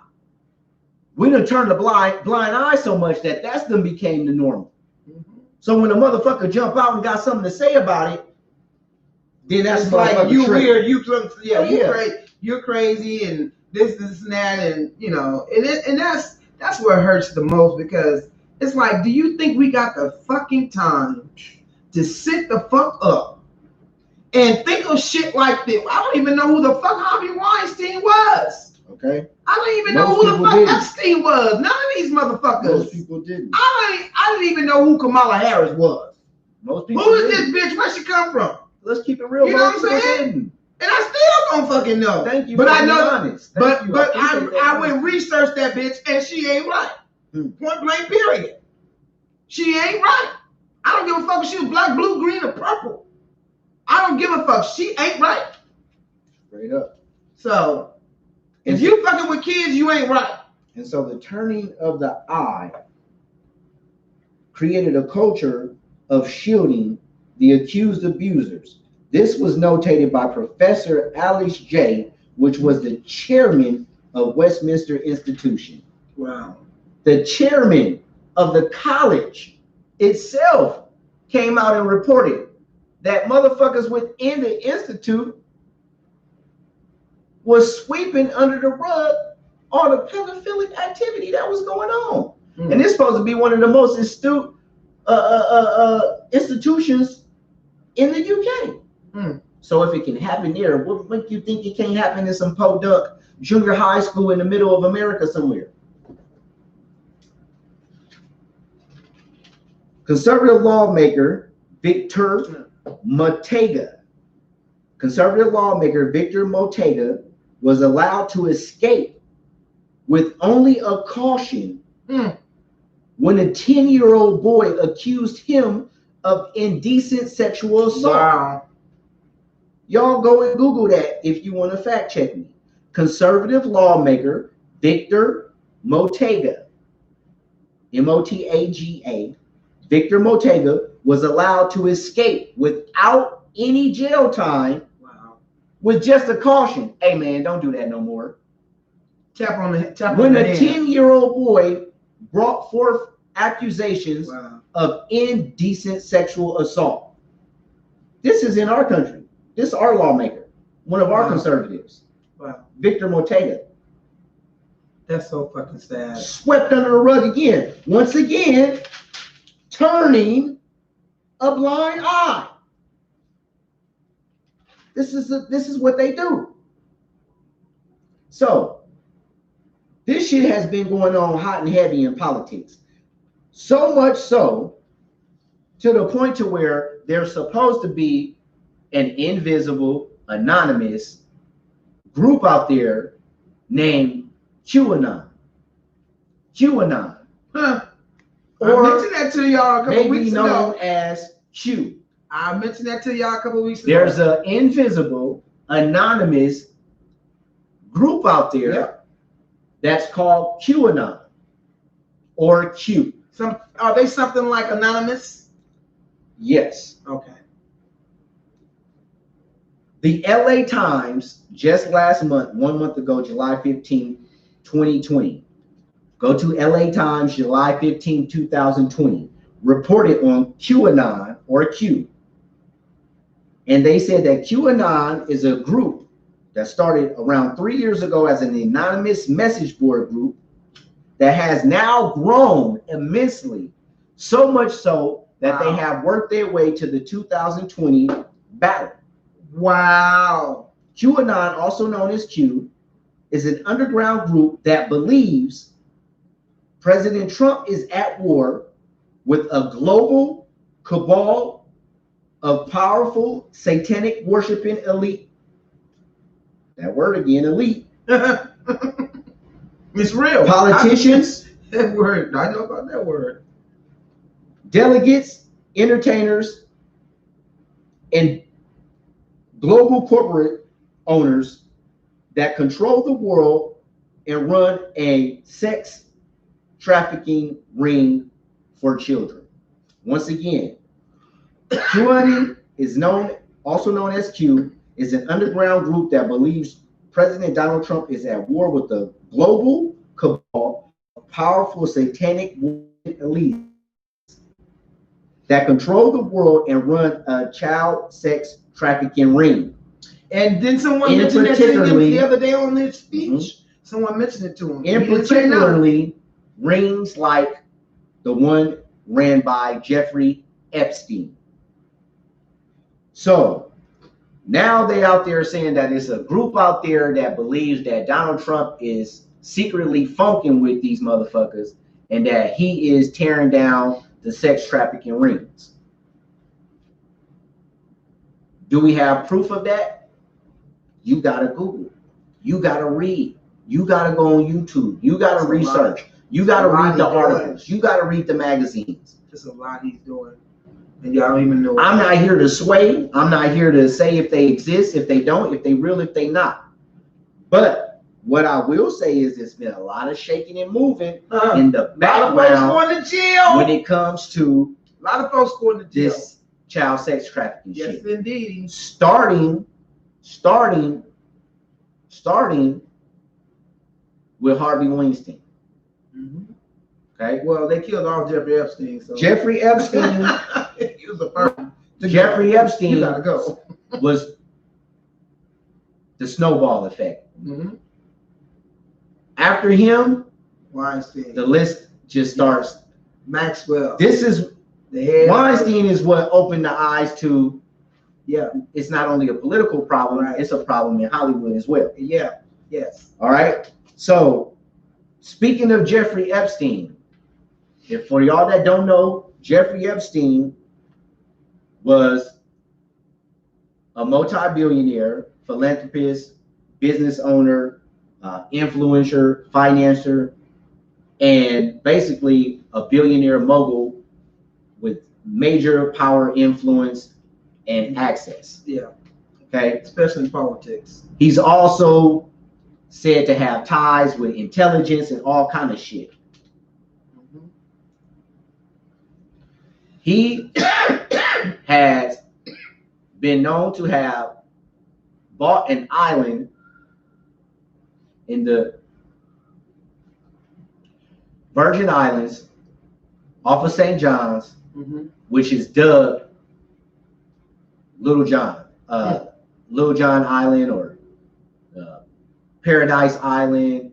[SPEAKER 1] We done turned the blind eye so much that that's done became the normal. So when a motherfucker jump out and got something to say about it, then that's
[SPEAKER 2] like you weird, you're crazy, and this and that, and you know, and that's what hurts the most, because it's like, do you think we got the fucking time to sit the fuck up and think of shit like this? I don't even know who the fuck Harvey Weinstein was.
[SPEAKER 1] Okay.
[SPEAKER 2] I don't even know who the fuck Epstein was. None of these motherfuckers.
[SPEAKER 1] Most people didn't.
[SPEAKER 2] I didn't even know who Kamala Harris was.
[SPEAKER 1] Most people
[SPEAKER 2] Who is this bitch? Where she come from?
[SPEAKER 1] Let's keep it real.
[SPEAKER 2] You know what I'm saying? And I still don't fucking know.
[SPEAKER 1] Thank you.
[SPEAKER 2] But I know.
[SPEAKER 1] Honest.
[SPEAKER 2] But I went research that bitch, and she ain't right. Point blank, period. She ain't right. I don't give a fuck if she was black, blue, green, or purple. I don't give a fuck. She ain't right.
[SPEAKER 1] Straight up.
[SPEAKER 2] So, if you fucking with kids, you ain't right.
[SPEAKER 1] And so the turning of the eye created a culture of shielding the accused abusers. This was notated by Professor Alice J., which was the chairman of Westminster Institution.
[SPEAKER 2] Wow.
[SPEAKER 1] The chairman of the college itself came out and reported that motherfuckers within the institute was sweeping under the rug all the pedophilic activity that was going on. And it's supposed to be one of the most astute institutions in the UK. So if it can happen there, what make you think it can't happen in some podunk junior high school in the middle of America somewhere? Conservative lawmaker Victor Motega was allowed to escape with only a caution when a 10-year-old boy accused him of indecent sexual assault.
[SPEAKER 2] Wow.
[SPEAKER 1] Y'all go and Google that if you want to fact check me. Conservative lawmaker Victor Motega, M-O-T-A-G-A, Victor Motega was allowed to escape without any jail time. Wow. With just a caution. Hey man, don't do that no more.
[SPEAKER 2] Tap on the tap
[SPEAKER 1] when
[SPEAKER 2] on
[SPEAKER 1] a 10-year-old boy brought forth accusations of indecent sexual assault. This is in our country. This is our lawmaker, one of our conservatives.
[SPEAKER 2] Wow.
[SPEAKER 1] Victor Motega.
[SPEAKER 2] That's so fucking sad.
[SPEAKER 1] Swept under the rug again. Once again, turning a blind eye. This is what they do. So this shit has been going on hot and heavy in politics. So much so to the point to where there's supposed to be an invisible, anonymous group out there named QAnon. QAnon.
[SPEAKER 2] Huh.
[SPEAKER 1] Or
[SPEAKER 2] I mentioned that to y'all a couple weeks ago.
[SPEAKER 1] known as Q.
[SPEAKER 2] I mentioned that to y'all a couple weeks ago.
[SPEAKER 1] There's an invisible, anonymous group out there that's called QAnon or Q.
[SPEAKER 2] Are they something like Anonymous?
[SPEAKER 1] Yes.
[SPEAKER 2] Okay.
[SPEAKER 1] The LA Times just last month, 1 month ago, July 15, 2020. Go to LA Times, July 15, 2020. Reported on QAnon or Q. And they said that QAnon is a group that started around 3 years ago as an anonymous message board group that has now grown immensely, so much so that they have worked their way to the 2020 ballot.
[SPEAKER 2] Wow.
[SPEAKER 1] QAnon, also known as Q, is an underground group that believes President Trump is at war with a global cabal of powerful satanic worshiping elite. That word again, elite.
[SPEAKER 2] It's real.
[SPEAKER 1] Politicians.
[SPEAKER 2] That word. I know about that word.
[SPEAKER 1] Delegates, entertainers, and global corporate owners that control the world and run a sex trafficking ring for children. Once again, QAnon is also known as Q, is an underground group that believes President Donald Trump is at war with the global cabal of powerful satanic elites that control the world and run a child sex trafficking ring.
[SPEAKER 2] And then someone mentioned that to him the other day on his speech. Someone mentioned it to him.
[SPEAKER 1] And particularly rings like the one ran by Jeffrey Epstein. So now they out there saying that it's a group out there that believes that Donald Trump is secretly funking with these motherfuckers and that he is tearing down the sex trafficking rings. Do we have proof of that? You gotta Google. You gotta read. You gotta go on YouTube. You gotta research. You got to read the articles. You got to read the magazines.
[SPEAKER 2] Just a lot he's doing. And y'all don't even know.
[SPEAKER 1] I'm not here to sway. I'm not here to say if they exist, if they don't, if they real, if they not. But what I will say is there's been a lot of shaking and moving in the background
[SPEAKER 2] going to jail.
[SPEAKER 1] when it comes to
[SPEAKER 2] a lot of folks going to jail.
[SPEAKER 1] This child sex trafficking shit.
[SPEAKER 2] Yes, indeed.
[SPEAKER 1] Starting with Harvey Weinstein.
[SPEAKER 2] Mm-hmm.
[SPEAKER 1] Okay.
[SPEAKER 2] Well, they killed off Jeffrey Epstein. So
[SPEAKER 1] Jeffrey Epstein.
[SPEAKER 2] He was the first.
[SPEAKER 1] Jeffrey Epstein
[SPEAKER 2] You gotta go.
[SPEAKER 1] was the snowball effect.
[SPEAKER 2] Mm-hmm.
[SPEAKER 1] After him,
[SPEAKER 2] Weinstein.
[SPEAKER 1] the list just starts.
[SPEAKER 2] Maxwell.
[SPEAKER 1] This is Weinstein is what opened the eyes to.
[SPEAKER 2] Yeah,
[SPEAKER 1] it's not only a political problem; it's a problem in Hollywood as well.
[SPEAKER 2] Yeah. Yes.
[SPEAKER 1] All right. So, speaking of Jeffrey Epstein, if for y'all that don't know, Jeffrey Epstein was a multi-billionaire, philanthropist, business owner, influencer, financier, and basically a billionaire mogul with major power, influence, and access.
[SPEAKER 2] Yeah.
[SPEAKER 1] Okay.
[SPEAKER 2] Especially in politics.
[SPEAKER 1] He's also said to have ties with intelligence and all kind of shit.
[SPEAKER 2] Mm-hmm.
[SPEAKER 1] He has been known to have bought an island in the Virgin Islands off of St. John's,
[SPEAKER 2] mm-hmm.
[SPEAKER 1] which is dubbed Little John. Little John Island or Paradise Island.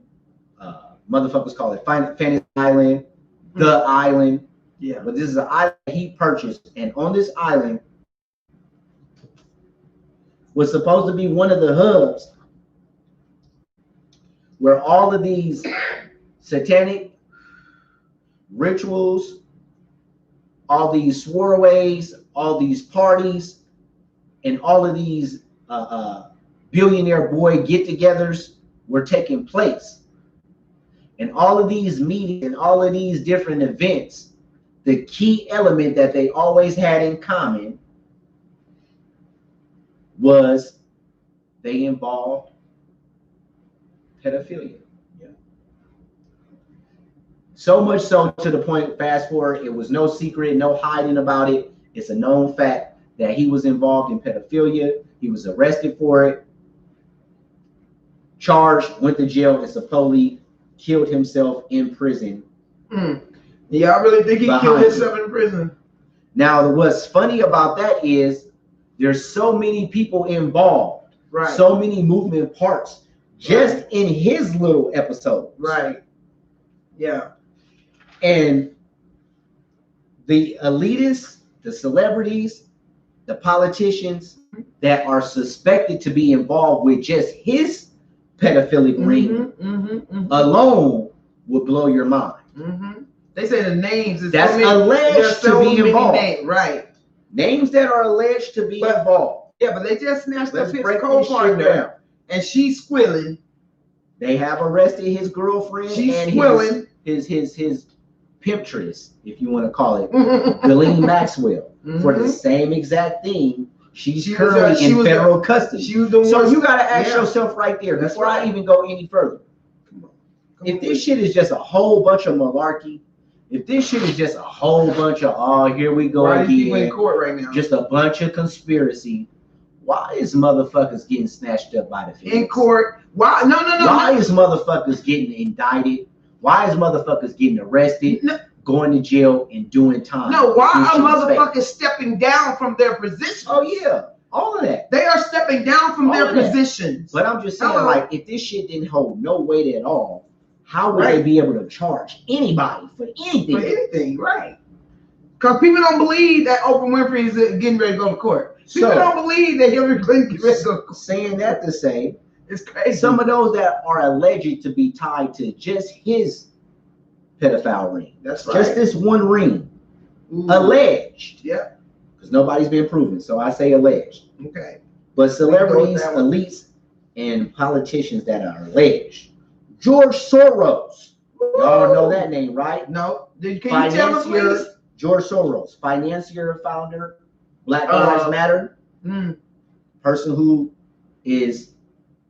[SPEAKER 1] Motherfuckers call it Fantasy Island, the island.
[SPEAKER 2] Yeah.
[SPEAKER 1] But this is an island he purchased, and on this island was supposed to be one of the hubs where all of these satanic rituals, all these swareways, all these parties, and all of these billionaire boy get-togethers were taking place. And all of these meetings and all of these different events, the key element that they always had in common was they involved pedophilia. Yeah. So much so to the point, fast forward, it was no secret, no hiding about it. It's a known fact that he was involved in pedophilia. He was arrested for it, charged, went to jail, and supposedly killed himself in prison.
[SPEAKER 2] Y'all really think he killed himself in prison?
[SPEAKER 1] Now, what's funny about that is there's so many people involved,
[SPEAKER 2] right?
[SPEAKER 1] So many moving parts just in his little episode,
[SPEAKER 2] right? Yeah.
[SPEAKER 1] And the elitists, the celebrities, the politicians that are suspected to be involved with just his pedophilic ring alone would blow your mind.
[SPEAKER 2] They say the names
[SPEAKER 1] that's alleged to be involved.
[SPEAKER 2] Right.
[SPEAKER 1] Names that are alleged to be involved.
[SPEAKER 2] Yeah, but they just snatched up his co-partner, and she's squilling.
[SPEAKER 1] They have arrested his girlfriend and his pimptress, if you want to call it, Ghislaine Maxwell, for the same exact thing. She's currently in federal custody. So you got to ask yourself right there, before I even go any further. If this shit is just a whole bunch of malarkey, if this shit is just a whole bunch of, oh, here we go again,
[SPEAKER 2] in court right now,
[SPEAKER 1] just a bunch of conspiracy, why is motherfuckers getting snatched up by the feds?
[SPEAKER 2] In court? Why? No.
[SPEAKER 1] Why is motherfuckers getting indicted? Why is motherfuckers getting arrested, going to jail, and doing time?
[SPEAKER 2] No, why are motherfuckers stepping down from their position?
[SPEAKER 1] Oh, yeah. All of that.
[SPEAKER 2] They are stepping down from their positions.
[SPEAKER 1] But I'm just saying, like, if this shit didn't hold no weight at all, how would they be able to charge anybody for anything?
[SPEAKER 2] For anything, right? Because people don't believe that Oprah Winfrey is getting ready to go to court. People don't believe that Hillary Clinton is ready to go to court.
[SPEAKER 1] Saying that to say,
[SPEAKER 2] it's crazy.
[SPEAKER 1] Some of those that are alleged to be tied to just his pedophile ring.
[SPEAKER 2] That's right.
[SPEAKER 1] Just this one ring. Alleged.
[SPEAKER 2] Yeah.
[SPEAKER 1] Because nobody's been proven. So I say alleged.
[SPEAKER 2] Okay.
[SPEAKER 1] But celebrities, elites, and politicians that are alleged. George Soros Y'all know that name, right?
[SPEAKER 2] No. Can you tell us, please?
[SPEAKER 1] George Soros, financier, founder, Black Lives Matter. Person who is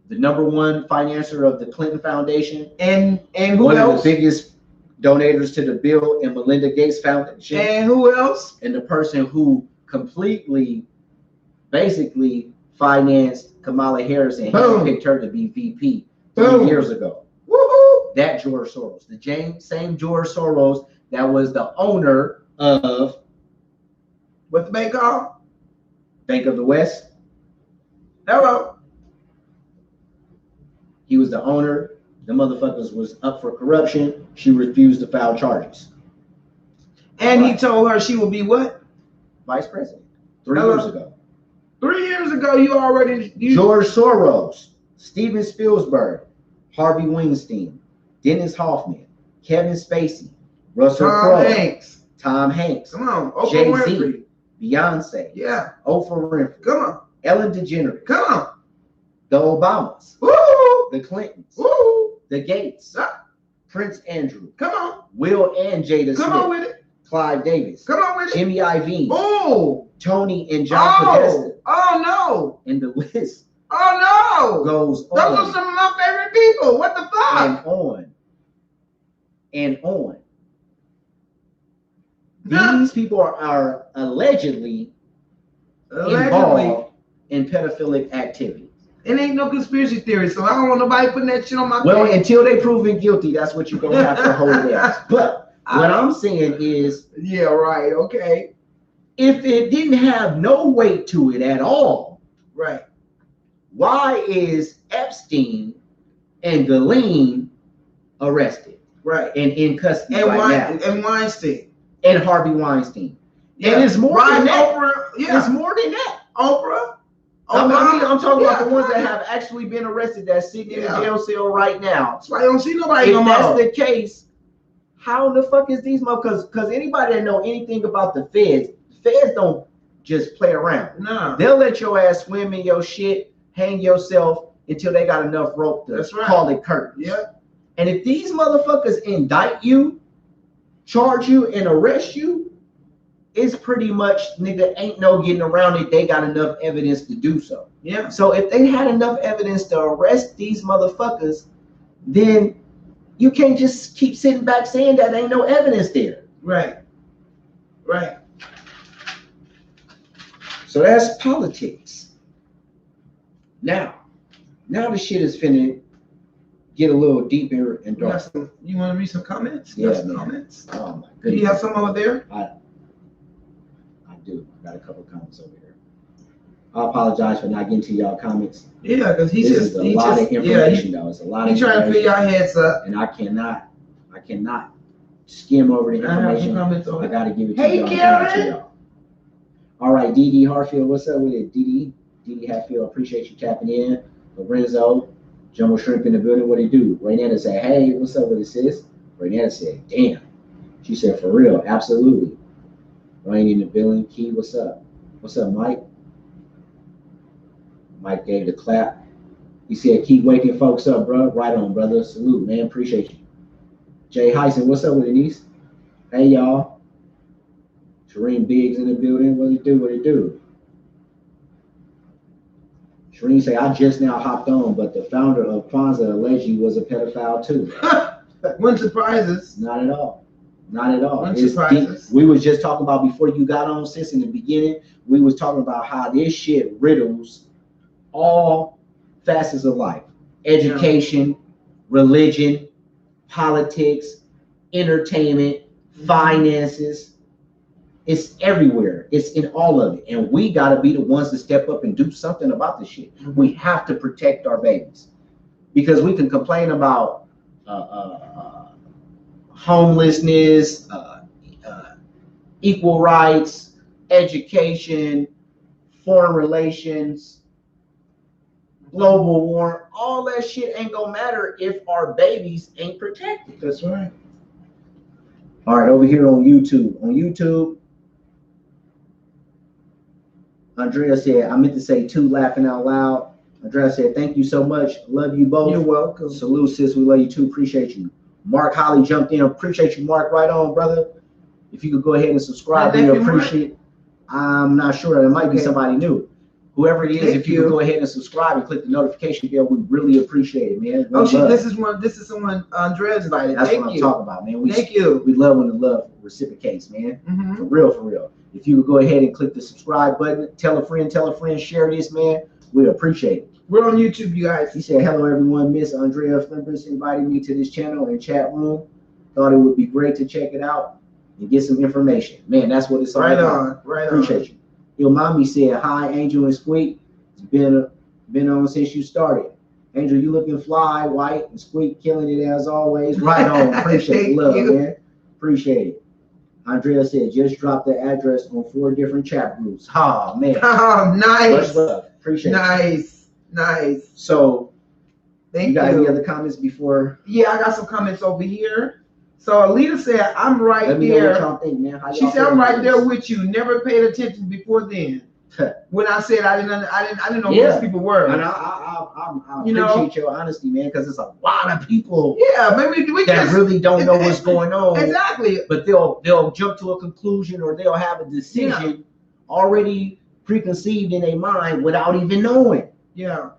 [SPEAKER 1] the #1 financier of the Clinton Foundation.
[SPEAKER 2] And who
[SPEAKER 1] one
[SPEAKER 2] else?
[SPEAKER 1] Of the biggest donators to the Bill and Melinda Gates Foundation.
[SPEAKER 2] And who else?
[SPEAKER 1] And the person who completely, basically financed Kamala Harris and picked her to be VP 3 years ago.
[SPEAKER 2] Woohoo!
[SPEAKER 1] That George Soros, the same George Soros that was the owner of
[SPEAKER 2] what's the bank called?
[SPEAKER 1] Bank of the West.
[SPEAKER 2] Hello.
[SPEAKER 1] He was the owner. The motherfuckers was up for corruption. She refused to file charges.
[SPEAKER 2] And he told her she would be what?
[SPEAKER 1] Vice president. 3 years ago.
[SPEAKER 2] 3 years ago,
[SPEAKER 1] George Soros, Steven Spielberg, Harvey Weinstein, Dennis Hoffman, Kevin Spacey, Russell Crowe, Tom Hanks.
[SPEAKER 2] Come on, Oprah
[SPEAKER 1] Jay-Z,
[SPEAKER 2] Winfrey.
[SPEAKER 1] Beyonce.
[SPEAKER 2] Yeah.
[SPEAKER 1] Oprah Winfrey.
[SPEAKER 2] Come on.
[SPEAKER 1] Ellen DeGeneres.
[SPEAKER 2] Come on.
[SPEAKER 1] The Obamas.
[SPEAKER 2] Woo!
[SPEAKER 1] The Clintons.
[SPEAKER 2] Woo!
[SPEAKER 1] The Gates. Prince Andrew.
[SPEAKER 2] Come on.
[SPEAKER 1] Will and Jada Smith.
[SPEAKER 2] Come on with it.
[SPEAKER 1] Clive Davis.
[SPEAKER 2] Come on with it.
[SPEAKER 1] Jimmy Iovine.
[SPEAKER 2] Oh.
[SPEAKER 1] Tony and John Podesta.
[SPEAKER 2] Oh no.
[SPEAKER 1] And the list
[SPEAKER 2] goes on. Those are some of my favorite people. What the fuck?
[SPEAKER 1] And on. And on. These people are allegedly involved in pedophilic activity.
[SPEAKER 2] It ain't no conspiracy theory, so I don't want nobody putting that shit on my
[SPEAKER 1] Well,
[SPEAKER 2] page.
[SPEAKER 1] until they proven guilty, that's what you're gonna have to hold down. But what I'm saying is,
[SPEAKER 2] yeah, right, okay.
[SPEAKER 1] If it didn't have no weight to it at all,
[SPEAKER 2] right?
[SPEAKER 1] Why is Epstein and Ghislaine arrested?
[SPEAKER 2] Right,
[SPEAKER 1] and in custody
[SPEAKER 2] and
[SPEAKER 1] right now?
[SPEAKER 2] And Weinstein
[SPEAKER 1] and Harvey Weinstein.
[SPEAKER 2] Yeah.
[SPEAKER 1] And it's more than that.
[SPEAKER 2] Oprah, yeah.
[SPEAKER 1] It's more than that.
[SPEAKER 2] Oprah.
[SPEAKER 1] I'm talking about the ones that have actually been arrested that's sitting in a jail cell right now.
[SPEAKER 2] That's why I don't see nobody no
[SPEAKER 1] more. If that's the case, how the fuck is these motherfuckers? Because anybody that know anything about the feds don't just play around.
[SPEAKER 2] No.
[SPEAKER 1] They'll let your ass swim in your shit, hang yourself until they got enough rope to call it curtains.
[SPEAKER 2] Yeah.
[SPEAKER 1] And if these motherfuckers indict you, charge you, and arrest you, it's pretty much, nigga, ain't no getting around it. They got enough evidence to do so.
[SPEAKER 2] Yeah.
[SPEAKER 1] So if they had enough evidence to arrest these motherfuckers, then you can't just keep sitting back saying that ain't no evidence there.
[SPEAKER 2] Right. Right.
[SPEAKER 1] So that's politics. Now the shit is finna get a little deeper and darker.
[SPEAKER 2] You want to read some comments?
[SPEAKER 1] Yeah,
[SPEAKER 2] some comments.
[SPEAKER 1] Oh my goodness.
[SPEAKER 2] Do you have some over there?
[SPEAKER 1] I do. I got a couple of comments over here. I apologize for not getting to y'all comments.
[SPEAKER 2] Yeah, because
[SPEAKER 1] this is a lot of information, though. It's a lot of information.
[SPEAKER 2] He's trying to fill your heads up.
[SPEAKER 1] And I cannot skim over the information. I got to give it to y'all.
[SPEAKER 2] Karen.
[SPEAKER 1] All right, Dee Hartfield, what's up with it? Dee Hatfield, appreciate you tapping in. Lorenzo, Jumbo Shrimp in the building, what he do? Raynetta said, hey, what's up with it, sis? Raynetta said, damn. She said, for real, absolutely. Wayne in the building. Key, what's up? What's up, Mike? Mike gave the clap. He said, keep waking folks up, bro. Right on, brother. Salute, man. Appreciate you. Jay Heisen, what's up with it, niece? Hey, y'all. Shereen Biggs in the building. What it do? Shereen say, I just now hopped on, but the founder of Kwanzaa allegedly was a pedophile too.
[SPEAKER 2] Wouldn't surprise us.
[SPEAKER 1] Not at all. Not at all.
[SPEAKER 2] We
[SPEAKER 1] was just talking about before you got on, sis, in the beginning, we was talking about how this shit riddles all facets of life. Education, religion, politics, entertainment, finances. It's everywhere. It's in all of it. And we got to be the ones to step up and do something about this shit. Mm-hmm. We have to protect our babies. Because we can complain about homelessness, equal rights, education, foreign relations, global warming. All that shit ain't gonna matter if our babies ain't protected.
[SPEAKER 2] That's right.
[SPEAKER 1] All right, over here on YouTube. Andrea said, I meant to say two, laughing out loud. Andrea said, thank you so much. Love you both.
[SPEAKER 2] You're welcome.
[SPEAKER 1] Salute, sis. We love you too. Appreciate you. Mark Holly jumped in. Appreciate you, Mark. Right on, brother. If you could go ahead and subscribe,
[SPEAKER 2] Hey,
[SPEAKER 1] we
[SPEAKER 2] thank you,
[SPEAKER 1] appreciate it. I'm not sure. There might be
[SPEAKER 2] Okay.
[SPEAKER 1] somebody new. Whoever it is,
[SPEAKER 2] Thank
[SPEAKER 1] if you could go ahead and subscribe and click the notification bell, we really appreciate it, man.
[SPEAKER 2] Oh,
[SPEAKER 1] One love.
[SPEAKER 2] this is someone Andrea invited.
[SPEAKER 1] That's
[SPEAKER 2] Thank
[SPEAKER 1] what I'm
[SPEAKER 2] you.
[SPEAKER 1] talking about, man.
[SPEAKER 2] Thank you.
[SPEAKER 1] We love when the love reciprocates, man.
[SPEAKER 2] Mm-hmm.
[SPEAKER 1] For real, for real. If you would go ahead and click the subscribe button, tell a friend, share this, man. We appreciate it.
[SPEAKER 2] We're on YouTube, you guys.
[SPEAKER 1] He said, hello, everyone. Miss Andrea Flimpers invited me to this channel and chat room. Thought it would be great to check it out and get some information. Man, that's what it's all about.
[SPEAKER 2] Right
[SPEAKER 1] Appreciate you. Your mommy said, hi, Angel and Squeak. It's been on since you started. Angel, you looking fly, white, and Squeak killing it as always. Right on. Appreciate the love, man. Appreciate it. Andrea said, just drop the address on 4 different chat groups. Oh, man.
[SPEAKER 2] Oh, nice.
[SPEAKER 1] Much love. Appreciate it.
[SPEAKER 2] Nice.
[SPEAKER 1] So,
[SPEAKER 2] Thank
[SPEAKER 1] you got any other comments before?
[SPEAKER 2] Yeah, I got some comments over here. So Alita said, I'm right
[SPEAKER 1] Let me
[SPEAKER 2] there.
[SPEAKER 1] know what y'all think, man. How
[SPEAKER 2] She
[SPEAKER 1] y'all
[SPEAKER 2] said, I'm
[SPEAKER 1] feel
[SPEAKER 2] right
[SPEAKER 1] about
[SPEAKER 2] there
[SPEAKER 1] this?
[SPEAKER 2] with you. Never paid attention before then. When I said I didn't know who
[SPEAKER 1] Yeah.
[SPEAKER 2] these people were.
[SPEAKER 1] And I
[SPEAKER 2] You know?
[SPEAKER 1] appreciate your honesty, man, because there's a lot of people
[SPEAKER 2] Yeah, maybe we
[SPEAKER 1] that
[SPEAKER 2] just
[SPEAKER 1] really don't know what's going on.
[SPEAKER 2] exactly.
[SPEAKER 1] But they'll jump to a conclusion or they'll have a decision already preconceived in their mind without even knowing.
[SPEAKER 2] Yeah.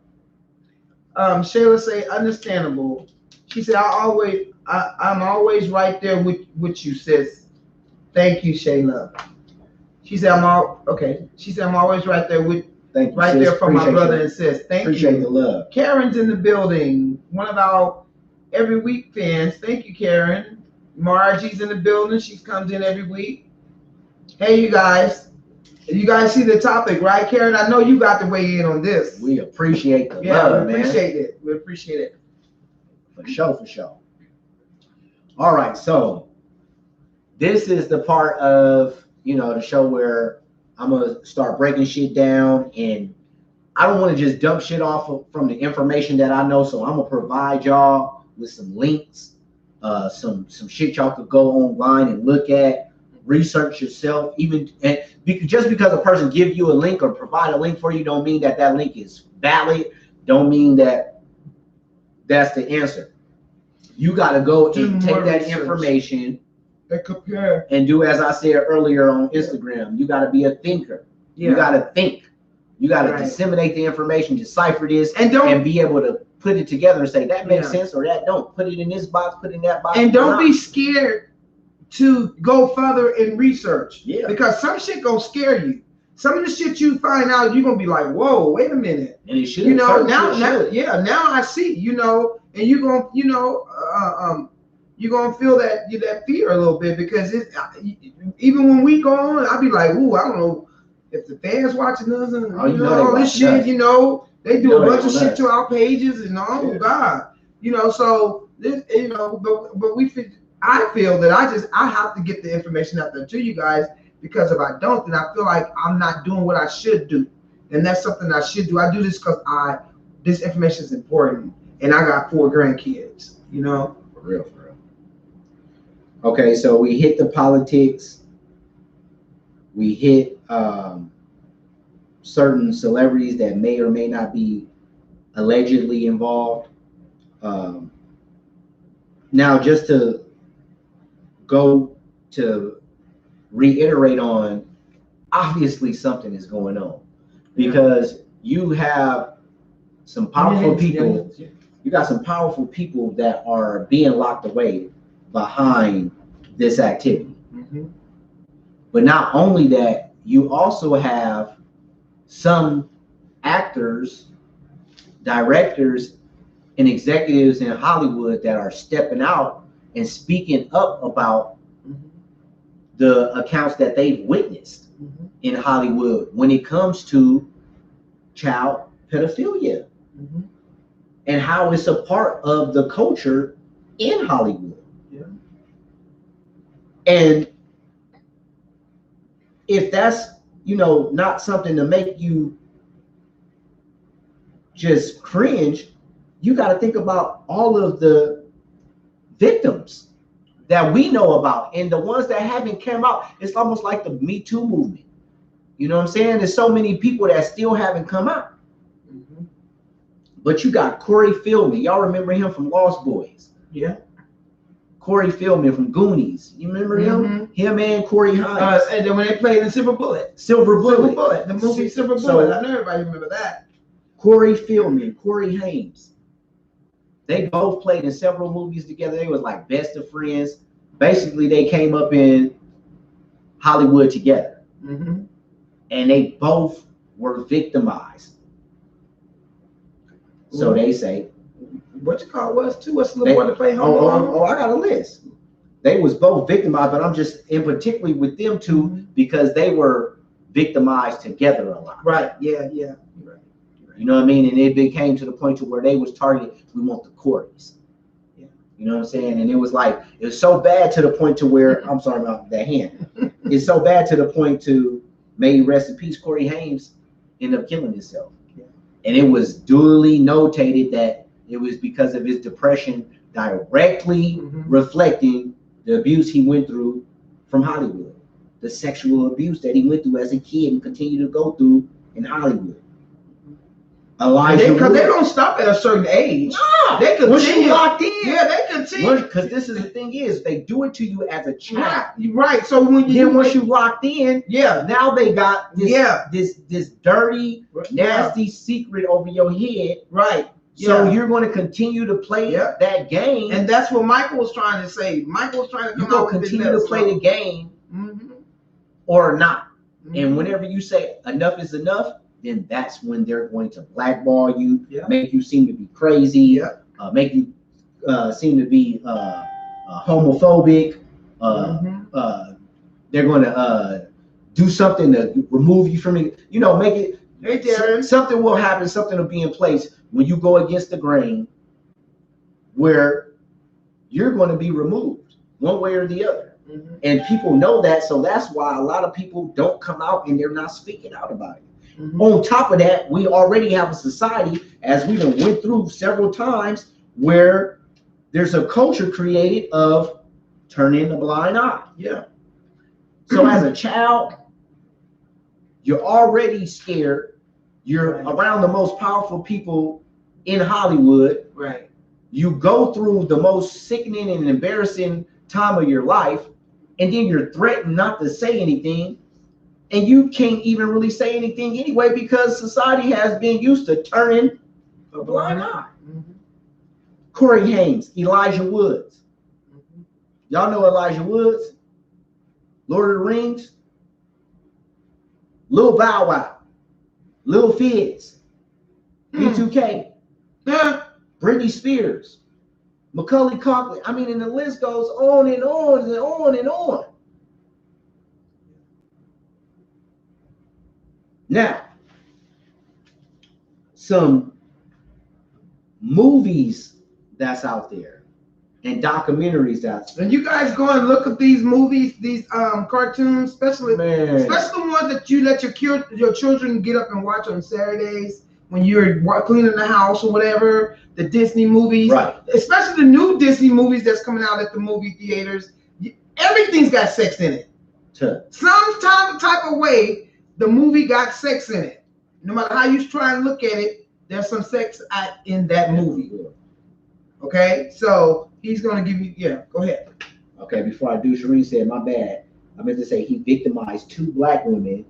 [SPEAKER 2] Shayla say, understandable. She said, I'm always right there with you, sis. Thank you, Shayla. She said, She said, I'm always right there with
[SPEAKER 1] Thank you,
[SPEAKER 2] right
[SPEAKER 1] sis.
[SPEAKER 2] there for my
[SPEAKER 1] Appreciate
[SPEAKER 2] brother
[SPEAKER 1] you.
[SPEAKER 2] and sis. Thank
[SPEAKER 1] Appreciate
[SPEAKER 2] you.
[SPEAKER 1] the love.
[SPEAKER 2] Karen's in the building. One of our every week fans. Thank you, Karen. Margie's in the building. She comes in every week. Hey, you guys. You guys see the topic, right, Karen? I know you got to weigh in on this.
[SPEAKER 1] We appreciate the
[SPEAKER 2] Yeah,
[SPEAKER 1] love,
[SPEAKER 2] we
[SPEAKER 1] man.
[SPEAKER 2] appreciate it. We appreciate it.
[SPEAKER 1] For sure. All right, so this is the part of, the show where I'm going to start breaking shit down, and I don't want to just dump shit off from the information that I know, so I'm going to provide y'all with some links, some shit y'all could go online and look at, research yourself, just because a person give you a link or provide a link for you don't mean that link is valid, don't mean that that's the answer. You got to go and take that information
[SPEAKER 2] and compare
[SPEAKER 1] and do as I said earlier on Instagram. You got to be a thinker.
[SPEAKER 2] Yeah.
[SPEAKER 1] You got to think. You got to
[SPEAKER 2] Right.
[SPEAKER 1] disseminate the information, decipher this,
[SPEAKER 2] and
[SPEAKER 1] be able to put it together and say that makes sense or that don't. Put it in this box, put it in that box.
[SPEAKER 2] And don't be scared to go further in research.
[SPEAKER 1] Yeah.
[SPEAKER 2] Because some shit gonna scare you. Some of the shit you find out, you're gonna be like, whoa, wait a minute.
[SPEAKER 1] And it should.
[SPEAKER 2] Now I see, and you're gonna, you're gonna feel that fear a little bit because even when we go on, I'll be like, ooh, I don't know if the fans watching us and all this shit, they do a bunch of shit to our pages and God, so this, but I feel that I have to get the information out there to you guys, because if I don't, then I feel like I'm not doing what I should do. And that's something I should do. I do this because this information is important, and I got 4 grandkids, For
[SPEAKER 1] real. Okay, so we hit the politics. We hit certain celebrities that may or may not be allegedly involved. Now, just to go to reiterate on, obviously something is going on, because you have some powerful people. You got some powerful people that are being locked away behind this activity.
[SPEAKER 2] Mm-hmm.
[SPEAKER 1] But not only that, you also have some actors, directors, and executives in Hollywood that are stepping out and speaking up about the accounts that they've witnessed in Hollywood when it comes to child pedophilia and how it's a part of the culture in Hollywood.
[SPEAKER 2] Yeah.
[SPEAKER 1] And if that's, not something to make you just cringe, you got to think about all of the victims that we know about and the ones that haven't come out. It's almost like the Me Too movement. You know what I'm saying? There's so many people that still haven't come out. But you got Corey Feldman. Y'all remember him from Lost Boys?
[SPEAKER 2] Yeah.
[SPEAKER 1] Corey Feldman from Goonies. You remember him? Him and Corey Haim.
[SPEAKER 2] And then when they played in Silver Bullet.
[SPEAKER 1] Silver Bullet.
[SPEAKER 2] The movie Silver Bullet.
[SPEAKER 1] So,
[SPEAKER 2] I know everybody remember that.
[SPEAKER 1] Corey Feldman, Corey Haim. They both played in several movies together. They was like best of friends. Basically, they came up in Hollywood together. And they both were victimized. So they say.
[SPEAKER 2] What you call was too? What's the little boy to play Home Alone?
[SPEAKER 1] Oh, I got a list. They was both victimized, but I'm just in particularly with them two because they were victimized together a lot.
[SPEAKER 2] Right. Yeah. Right.
[SPEAKER 1] You know what I mean? And it became to the point to where they was targeted. We want the Coreys. Yeah. You know what I'm saying? And it was like it was so bad to the point to where I'm sorry about that hand. It's so bad to the point to may rest in peace. Corey Haim ended up killing himself, and it was duly notated that it was because of his depression, directly reflecting the abuse he went through from Hollywood, the sexual abuse that he went through as a kid and continued to go through in Hollywood.
[SPEAKER 2] Because they don't stop at a certain age.
[SPEAKER 1] No,
[SPEAKER 2] they continue.
[SPEAKER 1] Once you locked in,
[SPEAKER 2] yeah, they continue.
[SPEAKER 1] Because this is the thing is, they do it to you as a child.
[SPEAKER 2] Right. So when
[SPEAKER 1] once you locked in, now they got this dirty, nasty secret over your head.
[SPEAKER 2] Right.
[SPEAKER 1] So you're going to continue to play that game,
[SPEAKER 2] and that's what Michael was trying to say. Michael was trying to come out with
[SPEAKER 1] continue to play the game, or not. And whenever you say enough is enough, then that's when they're going to blackball you, make you seem to be crazy, make you seem to be homophobic. They're going to do something to remove you from it. You know, make it. Something will happen. Something will be in place when you go against the grain, where you're going to be removed one way or the other. And people know that, so that's why a lot of people don't come out and they're not speaking out about it. On top of that, we already have a society, as we done went through several times, where there's a culture created of turning a blind eye. So as a child, you're already scared. You're around the most powerful people in Hollywood.
[SPEAKER 2] Right.
[SPEAKER 1] You go through the most sickening and embarrassing time of your life, and then you're threatened not to say anything. And you can't even really say anything anyway because society has been used to turning a blind eye. Corey Haim, Elijah Woods. Y'all know Elijah Woods? Lord of the Rings? Lil Bow Wow. Lil Fizz. B2K. Britney Spears. Macaulay Culkin. I mean, and the list goes on and on and on and on. Now, some movies that's out there and documentaries that's
[SPEAKER 2] and you guys go and look at these movies, these cartoons, especially the ones that you let your children get up and watch on Saturdays when you're cleaning the house or whatever. The Disney movies, especially the new Disney movies that's coming out at the movie theaters. Everything's got sex in it. Some type of way. The movie got sex in it. No matter how you try and look at it, there's some sex in that movie. Okay, so he's gonna give you. Go ahead.
[SPEAKER 1] Okay, before I do, Shireen said my bad. I meant to say he victimized 2 black women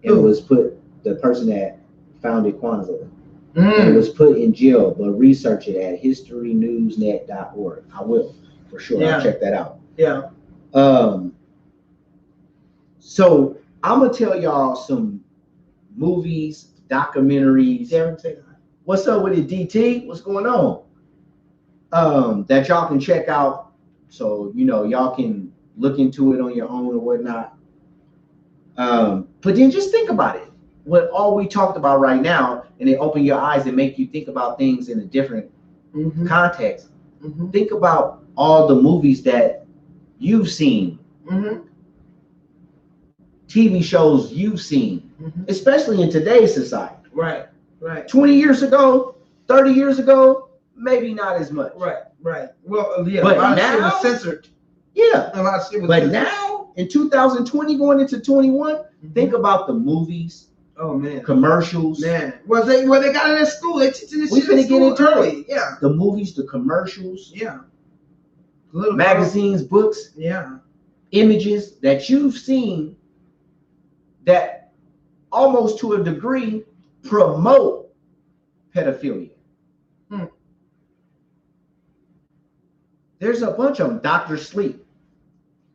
[SPEAKER 1] and was put the person that founded Kwanzaa and was put in jail. But research it at historynewsnet.org. I will for sure. I'll check that out. So I'm gonna tell y'all some movies, documentaries. What's up with it, DT? What's going on? That y'all can check out, so you know y'all can look into it on your own or whatnot. But then just think about it. What all we talked about right now, and it open your eyes and make you think about things in a different context. Think about all the movies that you've seen. TV shows you've seen, especially in today's society.
[SPEAKER 2] Right.
[SPEAKER 1] 20 years ago, 30 years ago, maybe not as much.
[SPEAKER 2] Right. Well, yeah,
[SPEAKER 1] but
[SPEAKER 2] a lot
[SPEAKER 1] now,
[SPEAKER 2] of shit was censored.
[SPEAKER 1] A lot of shit was censored. Now, in 2020, going into 21, think about the movies.
[SPEAKER 2] Oh man,
[SPEAKER 1] commercials.
[SPEAKER 2] Man, well they got it at school. They teaching this shit
[SPEAKER 1] in school
[SPEAKER 2] early.
[SPEAKER 1] The movies, the commercials. magazines, books, images that you've seen that almost to a degree promote pedophilia. There's a bunch of them. Dr. Sleep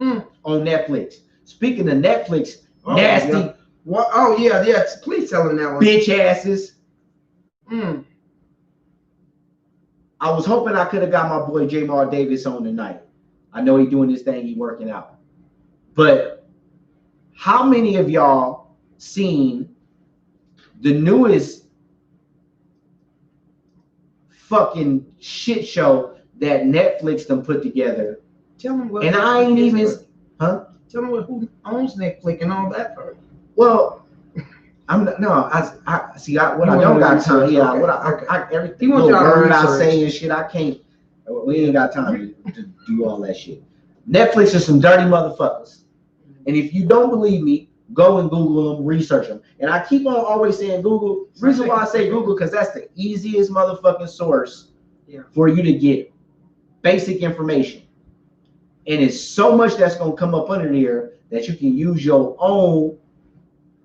[SPEAKER 1] on Netflix. Speaking of Netflix, nasty.
[SPEAKER 2] Yeah. What? Oh yeah. Please tell them that one.
[SPEAKER 1] Bitch asses. I was hoping I could have got my boy Jamar Davis on tonight. I know he's doing this thing, he's working out. But how many of y'all seen the newest fucking shit show that Netflix done put together?
[SPEAKER 2] Tell them what.
[SPEAKER 1] And I ain't even, huh?
[SPEAKER 2] Tell them who owns Netflix and all that part.
[SPEAKER 1] Well, I see. What I don't got time. Yeah,
[SPEAKER 2] okay.
[SPEAKER 1] What I everything little word I say and shit. I can't. We ain't got time to do all that shit. Netflix is some dirty motherfuckers. And if you don't believe me, go and Google them, research them. And I keep on always saying Google. The reason why I say Google because that's the easiest motherfucking source for you to get basic information. And it's so much that's gonna come up under there that you can use your own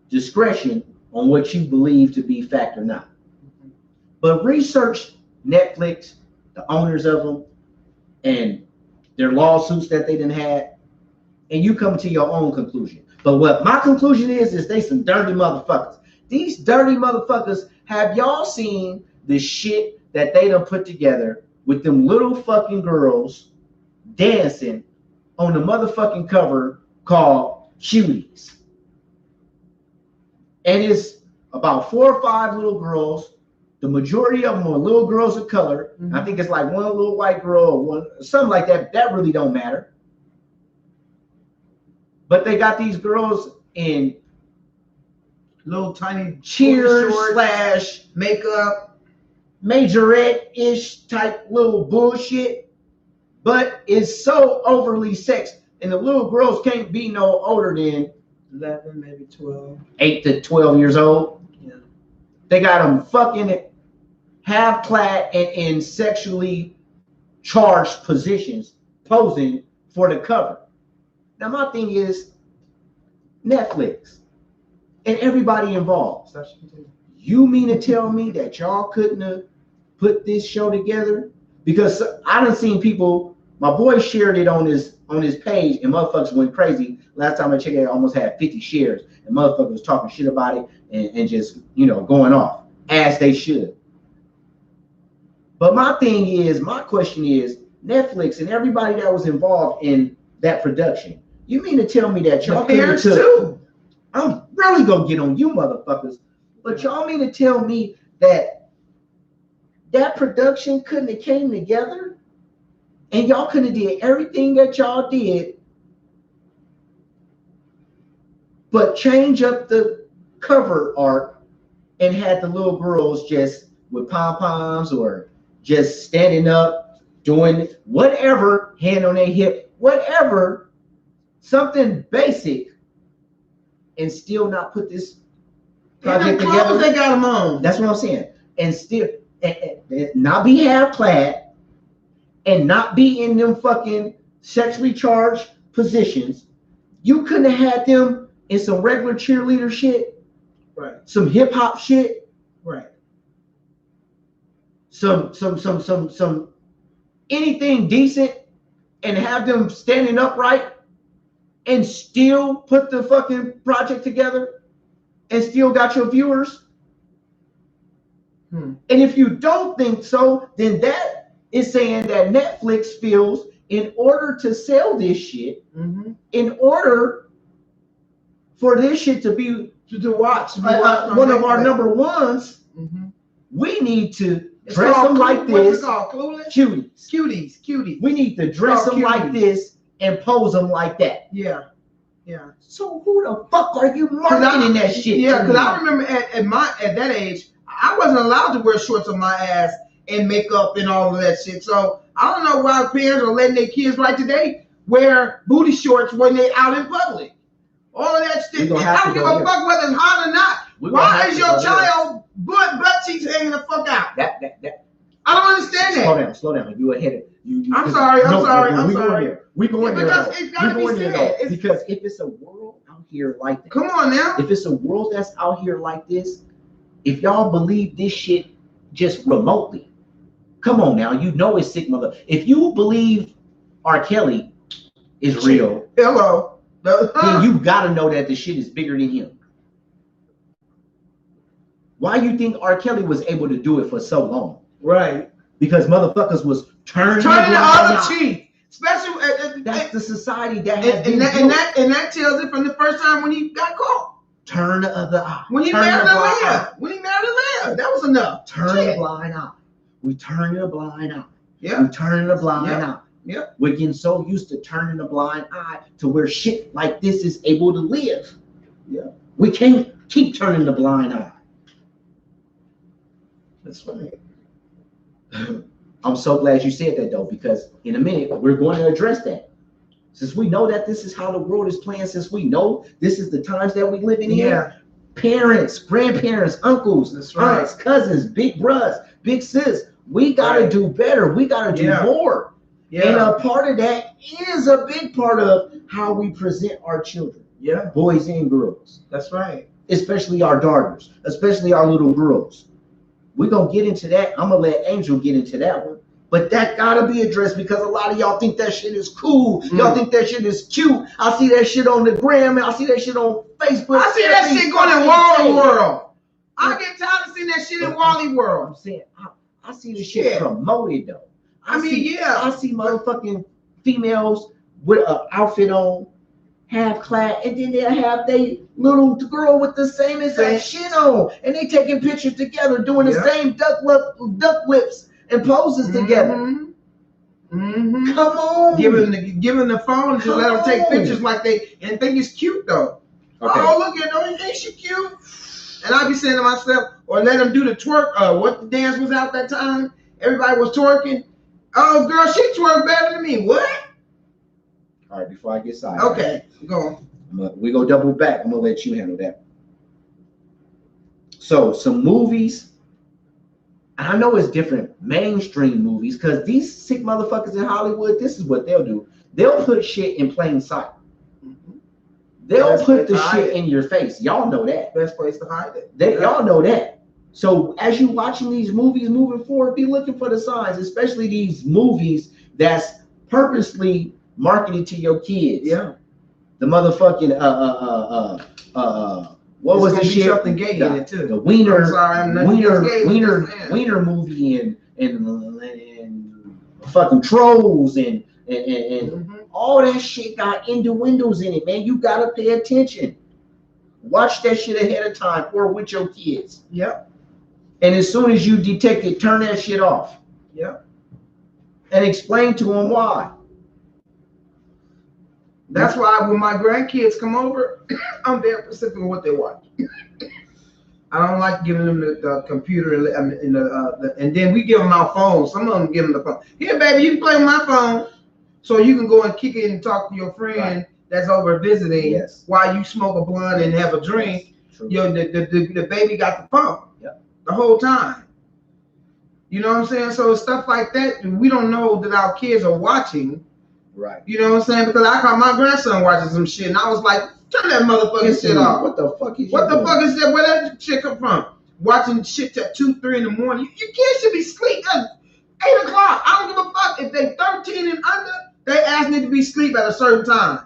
[SPEAKER 1] discretion on what you believe to be fact or not. But research Netflix, the owners of them, and their lawsuits that they done had, and you come to your own conclusion. But what my conclusion is they some dirty motherfuckers. These dirty motherfuckers, have y'all seen the shit that they done put together with them little fucking girls dancing on the motherfucking cover called Cuties? And it's about 4 or 5 little girls. The majority of them are little girls of color. I think it's like one little white girl or one, something like that. That really don't matter. But they got these girls in
[SPEAKER 2] little tiny
[SPEAKER 1] cheers /
[SPEAKER 2] makeup,
[SPEAKER 1] majorette-ish type little bullshit. But it's so overly sexed. And the little girls can't be no older than
[SPEAKER 2] 11, maybe 12.
[SPEAKER 1] 8 to 12 years old.
[SPEAKER 2] Yeah.
[SPEAKER 1] They got them fucking half-clad and in sexually charged positions, posing for the cover. Now, my thing is, Netflix and everybody involved. You mean to tell me that y'all couldn't have put this show together? Because I done seen people, my boy shared it on his page, and motherfuckers went crazy. Last time I checked it, I almost had 50 shares, and motherfuckers was talking shit about it and just, going off, as they should. But my question is, Netflix and everybody that was involved in that production, you mean to tell me that y'all
[SPEAKER 2] parents too?
[SPEAKER 1] I'm really gonna get on you motherfuckers, but y'all mean to tell me that production couldn't have came together and y'all couldn't have did everything that y'all did but change up the cover art and had the little girls just with pom-poms or just standing up, doing whatever, hand on their hip, whatever, something basic, and still not put this project together?
[SPEAKER 2] They got them on.
[SPEAKER 1] That's what I'm saying. And still and not be half-clad and not be in them fucking sexually charged positions. You couldn't have had them in some regular cheerleader shit,
[SPEAKER 2] right? Some
[SPEAKER 1] hip hop shit,
[SPEAKER 2] right?
[SPEAKER 1] Some anything decent, and have them standing upright, and still put the fucking project together, and still got your viewers. And if you don't think so, then that is saying that Netflix feels in order to sell this shit, in order for this shit to be one of our number ones, we need to dress them like this. Cuties. We need to dress them like this and pose them like that.
[SPEAKER 2] Yeah.
[SPEAKER 1] So who the fuck are you marketing that shit?
[SPEAKER 2] Yeah, because I remember at that age, I wasn't allowed to wear shorts on my ass and makeup and all of that shit. So I don't know why parents are letting their kids like today wear booty shorts when they out in public. All of that shit. I don't give a fuck whether it's hot or not. Why is your child butt cheeks hanging the fuck out? I don't understand that.
[SPEAKER 1] Slow down. You ahead of
[SPEAKER 2] I'm sorry.
[SPEAKER 1] We going there.
[SPEAKER 2] Because it's gotta be said.
[SPEAKER 1] Because if it's a world out here like that,
[SPEAKER 2] come on now.
[SPEAKER 1] if it's a world that's out here like this, if y'all believe this shit just remotely, come on now, you know it's sick mother. If you believe R. Kelly is real,
[SPEAKER 2] hello,
[SPEAKER 1] then you gotta know that the shit is bigger than him. Why you think R. Kelly was able to do it for so long?
[SPEAKER 2] Right.
[SPEAKER 1] Because motherfuckers was turning
[SPEAKER 2] the other cheek. Especially
[SPEAKER 1] that's the society that
[SPEAKER 2] has been built. And that tells it from the first time when he got caught.
[SPEAKER 1] Turn the other eye.
[SPEAKER 2] When he married Leah. That was enough.
[SPEAKER 1] Turn the blind eye. We turn the blind eye.
[SPEAKER 2] Yeah.
[SPEAKER 1] We turn the blind eye.
[SPEAKER 2] Yeah.
[SPEAKER 1] We're getting so used to turning the blind eye to where shit like this is able to live.
[SPEAKER 2] Yeah.
[SPEAKER 1] We can't keep turning the blind eye.
[SPEAKER 2] That's right.
[SPEAKER 1] I'm so glad you said that though, because in a minute we're going to address that. Since we know that this is how the world is playing, since we know this is the times that we live in here, parents, grandparents, uncles, aunts, cousins, big brothers, big sis, we gotta do better. We gotta do more. Yeah. And a part of that is a big part of how we present our children.
[SPEAKER 2] Yeah.
[SPEAKER 1] Boys and girls.
[SPEAKER 2] That's right.
[SPEAKER 1] Especially our daughters, especially our little girls. We're going to get into that. I'm going to let Angel get into that one. But that got to be addressed because a lot of y'all think that shit is cool. Y'all think that shit is cute. I see that shit on the gram and I see that shit on Facebook.
[SPEAKER 2] I see that shit going in Wally World. I get tired of seeing that shit in Wally World.
[SPEAKER 1] I'm saying, I see the shit promoted though. I see motherfucking females with an outfit on, half clad, and then they'll have they little girl with the same exact shit on, and they taking pictures together, doing the same duck lips and poses together.
[SPEAKER 2] Mm-hmm.
[SPEAKER 1] Come on,
[SPEAKER 2] giving the phone, just let them take pictures like they and think it's cute though. Okay. Oh, look at her, ain't she cute? And I be saying to myself, or let them do the twerk. What the dance was out that time? Everybody was twerking. Oh, girl, she twerk better than me. What?
[SPEAKER 1] All right, before I get sidetracked.
[SPEAKER 2] Okay, go on.
[SPEAKER 1] We go double back. I'm gonna let you handle that. So some movies. I know it's different mainstream movies because these sick motherfuckers in Hollywood. This is what they'll do. They'll put shit in plain sight. They'll put the shit in your face. Y'all know that.
[SPEAKER 2] Best place to hide it.
[SPEAKER 1] Y'all know that. So as you watching these movies moving forward, be looking for the signs, especially these movies that's purposely marketed to your kids.
[SPEAKER 2] Yeah.
[SPEAKER 1] The motherfucking what was the shit?
[SPEAKER 2] Something gay in it too.
[SPEAKER 1] The Wiener movie and fucking Trolls and all that shit got innuendos in it, man. You gotta pay attention. Watch that shit ahead of time or with your kids.
[SPEAKER 2] Yep.
[SPEAKER 1] And as soon as you detect it, turn that shit off.
[SPEAKER 2] Yep.
[SPEAKER 1] And explain to them why.
[SPEAKER 2] That's why when my grandkids come over, I'm very specific on what they watch. I don't like giving them the computer and then we give them our phone. Some of them give them the phone. Here, baby, you can play with my phone, so you can go and kick it and talk to your friend that's over visiting while you smoke a blunt and have a drink. The baby got the phone the whole time. You know what I'm saying? So stuff like that, we don't know that our kids are watching.
[SPEAKER 1] Right.
[SPEAKER 2] You know what I'm saying? Because I caught my grandson watching some shit, and I was like, "Turn that motherfucking shit off."
[SPEAKER 1] What the fuck is?
[SPEAKER 2] What the fuck is that? Where that shit come from? Watching shit till 2, 3 in the morning. Your kids should be asleep at 8 o'clock. I don't give a fuck if they 13 and under. They ass need to be asleep at a certain time.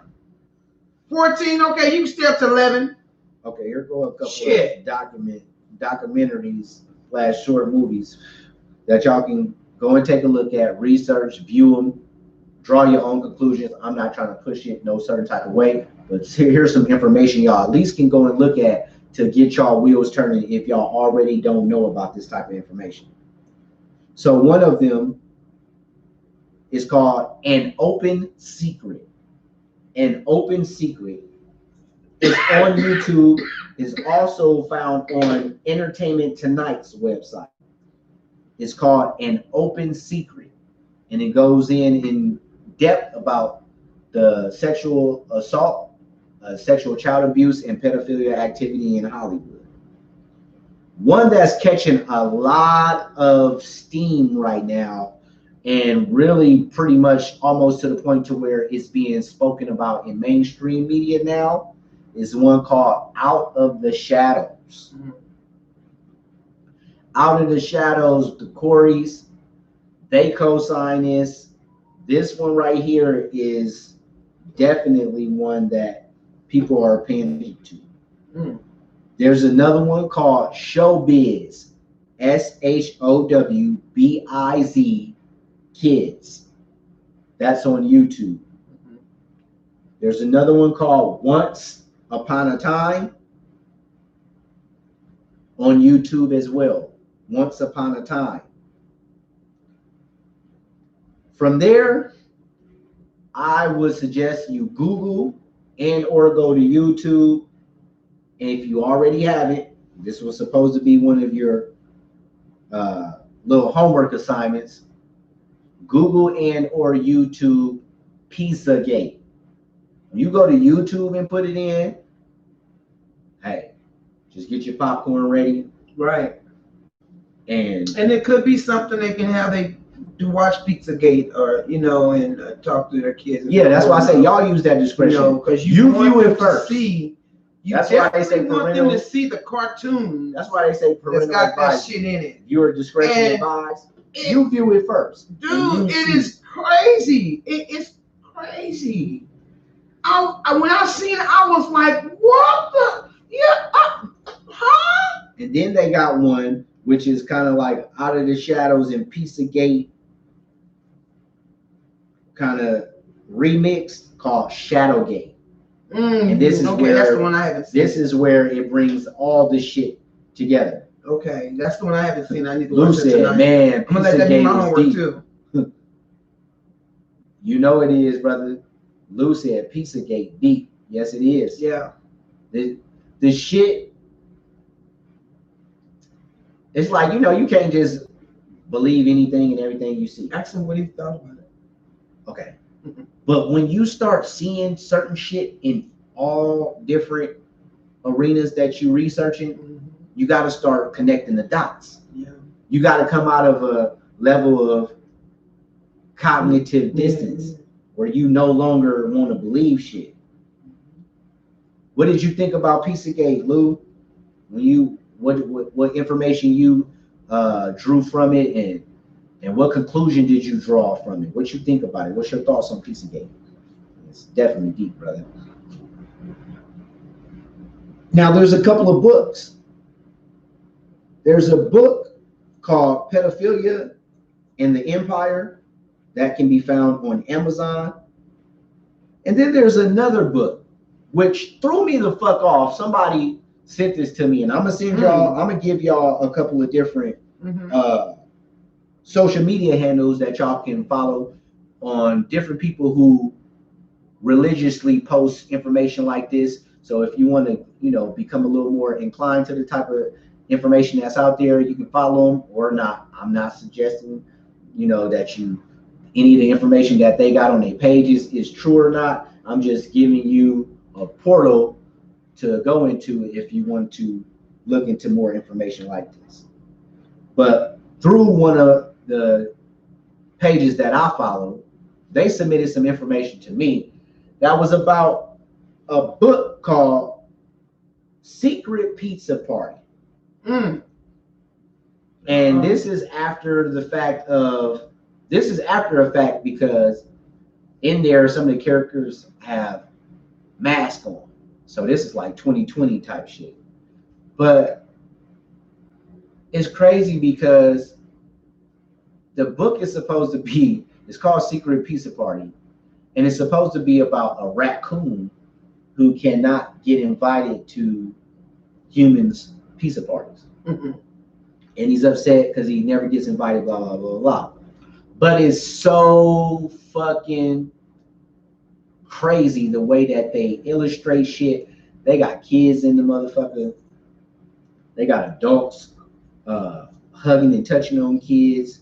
[SPEAKER 2] 14, okay, you can stay up to 11.
[SPEAKER 1] Okay, here go a couple of documentaries / short movies that y'all can go and take a look at, research, view them. Draw your own conclusions. I'm not trying to push it no certain type of way, but here's some information y'all at least can go and look at to get y'all wheels turning if y'all already don't know about this type of information. So one of them is called An Open Secret. An Open Secret is on YouTube, is also found on Entertainment Tonight's website. It's called An Open Secret, and it goes in depth about the sexual assault, sexual child abuse, and pedophilia activity in Hollywood. One that's catching a lot of steam right now and really pretty much almost to the point to where it's being spoken about in mainstream media now, is one called Out of the Shadows.
[SPEAKER 2] Mm-hmm.
[SPEAKER 1] Out of the Shadows, the Coreys, they co-sign this. This one right here is definitely one that people are paying attention to.
[SPEAKER 2] Mm.
[SPEAKER 1] There's another one called Showbiz, SHOWBIZ Kids. That's on YouTube.
[SPEAKER 2] Mm-hmm.
[SPEAKER 1] There's another one called Once Upon a Time on YouTube as well. Once Upon a Time. From there, I would suggest you Google and or go to YouTube. And if you already have it, this was supposed to be one of your little homework assignments. Google and or YouTube Pizzagate. When you go to YouTube and put it in, hey, just get your popcorn ready.
[SPEAKER 2] Right.
[SPEAKER 1] And
[SPEAKER 2] it could be something they can have to watch Pizzagate, or and talk to their kids.
[SPEAKER 1] Yeah, that's why I say y'all use that discretion.
[SPEAKER 2] Because
[SPEAKER 1] you view it
[SPEAKER 2] to
[SPEAKER 1] first.
[SPEAKER 2] That's why they say want them to see the cartoon.
[SPEAKER 1] That's why they say parental
[SPEAKER 2] got
[SPEAKER 1] advice.
[SPEAKER 2] That shit in it.
[SPEAKER 1] Viewer discretion advised. You view it first,
[SPEAKER 2] dude. It is crazy. It's crazy. When I seen it, I was like, "What the? Yeah, huh?"
[SPEAKER 1] And then they got one which is kind of like Out of the Shadows and Pizzagate kind of remixed, called Shadowgate. And this is where
[SPEAKER 2] that's the one I haven't seen.
[SPEAKER 1] This is where it brings all this shit together.
[SPEAKER 2] Okay, that's the one I haven't seen. I need to
[SPEAKER 1] Lou
[SPEAKER 2] watch it tonight.
[SPEAKER 1] said, "Man,
[SPEAKER 2] I'm gonna let that be my homework too."
[SPEAKER 1] You know it is, brother. Lou said, "Pizzagate deep." Yes, it is.
[SPEAKER 2] Yeah.
[SPEAKER 1] The shit. It's like, you can't just believe anything and everything you see.
[SPEAKER 2] Ask him what he thought about it.
[SPEAKER 1] Okay. But when you start seeing certain shit in all different arenas that you researching, you got to start connecting the dots.
[SPEAKER 2] Yeah.
[SPEAKER 1] You got to come out of a level of cognitive distance where you no longer want to believe shit. What did you think about Pizzagate, Lou? When you what information you drew from it, and what conclusion did you draw from it? What you think about it? What's your thoughts on Pizzagate? It's definitely deep, brother. Now, there's a couple of books. There's a book called Pedophilia in the Empire that can be found on Amazon. And then there's another book which threw me the fuck off. Somebody sent this to me, and I'm gonna give y'all a couple of different social media handles that y'all can follow on different people who religiously post information like this. So if you want to, become a little more inclined to the type of information that's out there, you can follow them or not. I'm not suggesting, that any of the information that they got on their pages is true or not. I'm just giving you a portal to go into if you want to look into more information like this. But through one of the pages that I follow, they submitted some information to me that was about a book called Secret Pizza Party. And this is after a fact because in there some of the characters have masks on. So this is like 2020 type shit. But it's crazy because the book is supposed to be, it's called Secret Pizza Party, and it's supposed to be about a raccoon who cannot get invited to humans' pizza parties. And he's upset because he never gets invited, blah, blah, blah, blah. But it's so fucking crazy the way that they illustrate shit. They got kids in the motherfucker. They got adults hugging and touching on kids.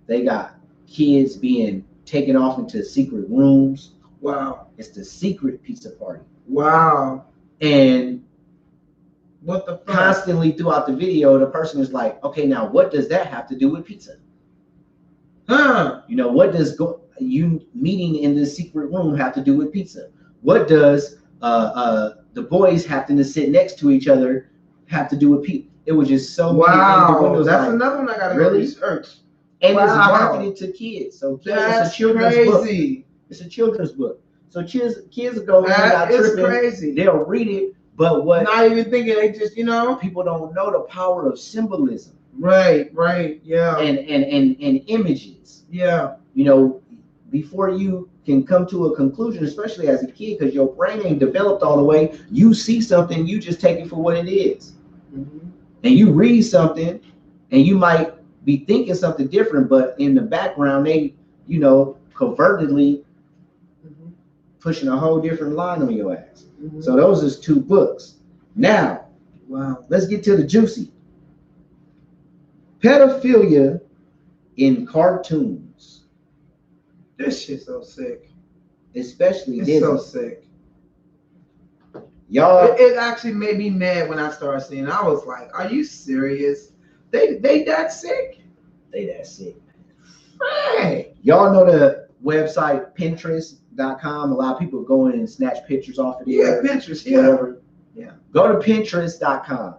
[SPEAKER 1] They got kids being taken off into secret rooms.
[SPEAKER 2] Wow.
[SPEAKER 1] It's the Secret Pizza Party.
[SPEAKER 2] Wow.
[SPEAKER 1] And
[SPEAKER 2] what the fuck?
[SPEAKER 1] Constantly throughout the video, the person is like, okay, now what does that have to do with pizza? You know, what does you meeting in the secret room have to do with pizza? What does the boys having to sit next to each other have to do with pizza? It was just so many things.
[SPEAKER 2] That's another one I gotta go research.
[SPEAKER 1] And it's marketed to kids, so
[SPEAKER 2] That's
[SPEAKER 1] it's a children's
[SPEAKER 2] crazy.
[SPEAKER 1] book. It's a children's book, so kids go in,
[SPEAKER 2] That is crazy.
[SPEAKER 1] They'll read it, but what?
[SPEAKER 2] Not even thinking, they just
[SPEAKER 1] people don't know the power of symbolism.
[SPEAKER 2] Right, yeah.
[SPEAKER 1] And images.
[SPEAKER 2] Yeah.
[SPEAKER 1] You know, before you can come to a conclusion, especially as a kid, because your brain ain't developed all the way, you see something, you just take it for what it is.
[SPEAKER 2] Mm-hmm.
[SPEAKER 1] And you read something, and you might be thinking something different, but in the background, they, covertedly pushing a whole different line on your ass. Mm-hmm. So those is 2 books. Now, let's get to the juicy. Pedophilia in cartoons.
[SPEAKER 2] This shit's so sick.
[SPEAKER 1] Especially
[SPEAKER 2] it's
[SPEAKER 1] Disney.
[SPEAKER 2] So sick.
[SPEAKER 1] Y'all,
[SPEAKER 2] it actually made me mad when I started seeing it. I was like, are you serious? They that sick?
[SPEAKER 1] They that sick. Right. Y'all know the website Pinterest.com. A lot of people go in and snatch pictures off of there.
[SPEAKER 2] Yeah, Pinterest, whatever.
[SPEAKER 1] Yeah. Go to Pinterest.com.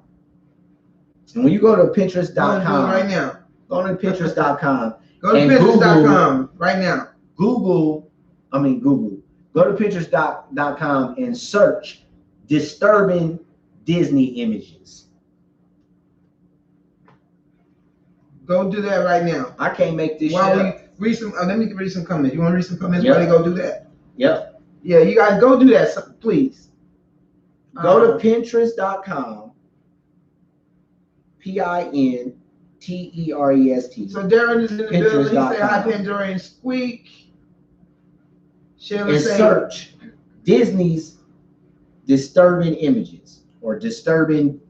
[SPEAKER 1] And when you go to Pinterest.com
[SPEAKER 2] right now.
[SPEAKER 1] Go to Pinterest.com.
[SPEAKER 2] Go to Pinterest.com right now.
[SPEAKER 1] Go to Pinterest.com and search disturbing Disney images.
[SPEAKER 2] Go do that right now.
[SPEAKER 1] I can't make this shit
[SPEAKER 2] up.
[SPEAKER 1] Read
[SPEAKER 2] some, let me read some comments. You want to read some comments? Yep. While they go do that?
[SPEAKER 1] Yep.
[SPEAKER 2] Yeah, you guys go do that, please.
[SPEAKER 1] Go to Pinterest.com. Pinterest.
[SPEAKER 2] So Darren is in the building. He said hi, Pandora and Squeak.
[SPEAKER 1] And search Disney's disturbing images or disturbing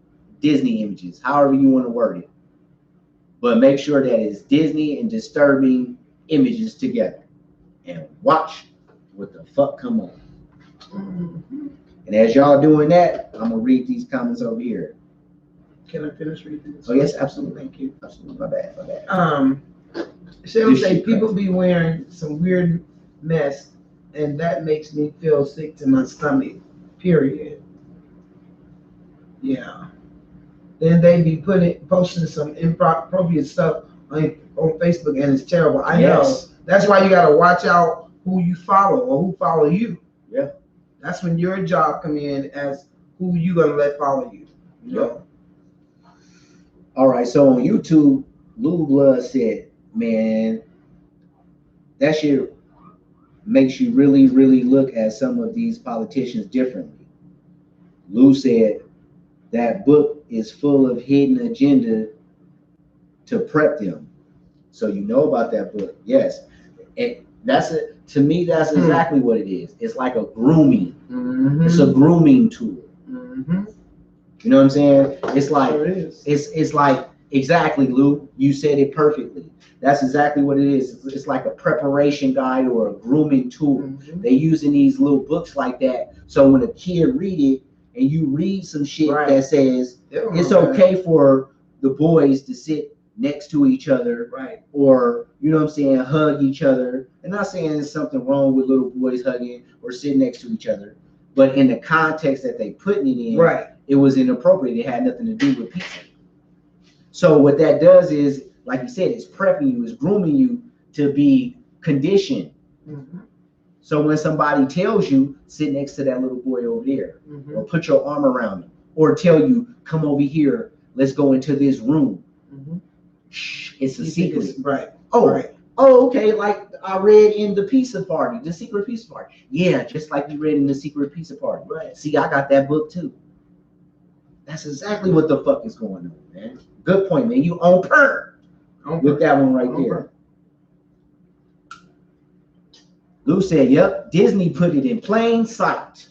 [SPEAKER 1] Disney images, however you want to word it. But make sure that it's Disney and disturbing images together. And watch what the fuck come up. Mm-hmm. And as y'all doing that, I'm going to read these comments over here.
[SPEAKER 2] Can I finish reading this?
[SPEAKER 1] Oh, yes, absolutely.
[SPEAKER 2] Thank you.
[SPEAKER 1] Absolutely. My bad.
[SPEAKER 2] She'll say people be wearing some weird mess, and that makes me feel sick to my stomach, period. Yeah. Then they be posting some inappropriate stuff on Facebook, and it's terrible. I know. That's why you got to watch out who you follow or who follow you.
[SPEAKER 1] Yeah.
[SPEAKER 2] That's when your job come in as who you going to let follow you. You know?
[SPEAKER 1] All right, so on YouTube, Lou Blood said, man, that shit makes you really, really look at some of these politicians differently. Lou said that book is full of hidden agenda to prep them. So you know about that book. Yes. And to me, that's exactly what it is. It's like a grooming. Mm-hmm. It's a grooming tool. Mm-hmm. You know what I'm saying? It's like it's like exactly, Lou. You said it perfectly. That's exactly what it is. It's like a preparation guide or a grooming tool. Mm-hmm. They using these little books like that. So when a kid read it and you read some shit that says it's okay for the boys to sit next to each other, or you know what I'm saying, hug each other. I'm not saying there's something wrong with little boys hugging or sitting next to each other, but in the context that they putting it in, it was inappropriate. It had nothing to do with pizza. So what that does is, like you said, it's prepping you, it's grooming you to be conditioned. Mm-hmm. So when somebody tells you, sit next to that little boy over there, or put your arm around him, or tell you, come over here, let's go into this room. Mm-hmm. Shh, it's a secret. Oh, okay, like I read in the pizza party, the secret pizza party. Yeah, just like you read in the secret pizza party. Right. See, I got that book too. That's exactly what the fuck is going on, man. Good point, man. You on per with that one right there. Lou said, yep, Disney put it in plain sight.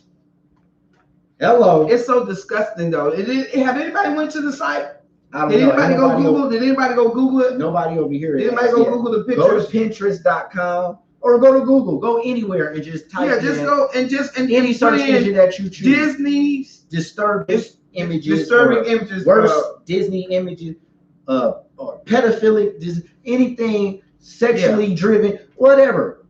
[SPEAKER 1] Hello.
[SPEAKER 2] It's so disgusting, though. Have anybody went to the site?
[SPEAKER 1] Did anybody
[SPEAKER 2] go Google? Did anybody go Google it?
[SPEAKER 1] Nobody over here.
[SPEAKER 2] Did anybody go Google the pictures?
[SPEAKER 1] Go to Pinterest.com or go to Google. Go anywhere and just type in.
[SPEAKER 2] Just go and
[SPEAKER 1] any search engine that you choose.
[SPEAKER 2] Disney's
[SPEAKER 1] disturbing images.
[SPEAKER 2] Disturbing images.
[SPEAKER 1] Worse, Disney images. Or pedophilic. Anything sexually driven, whatever,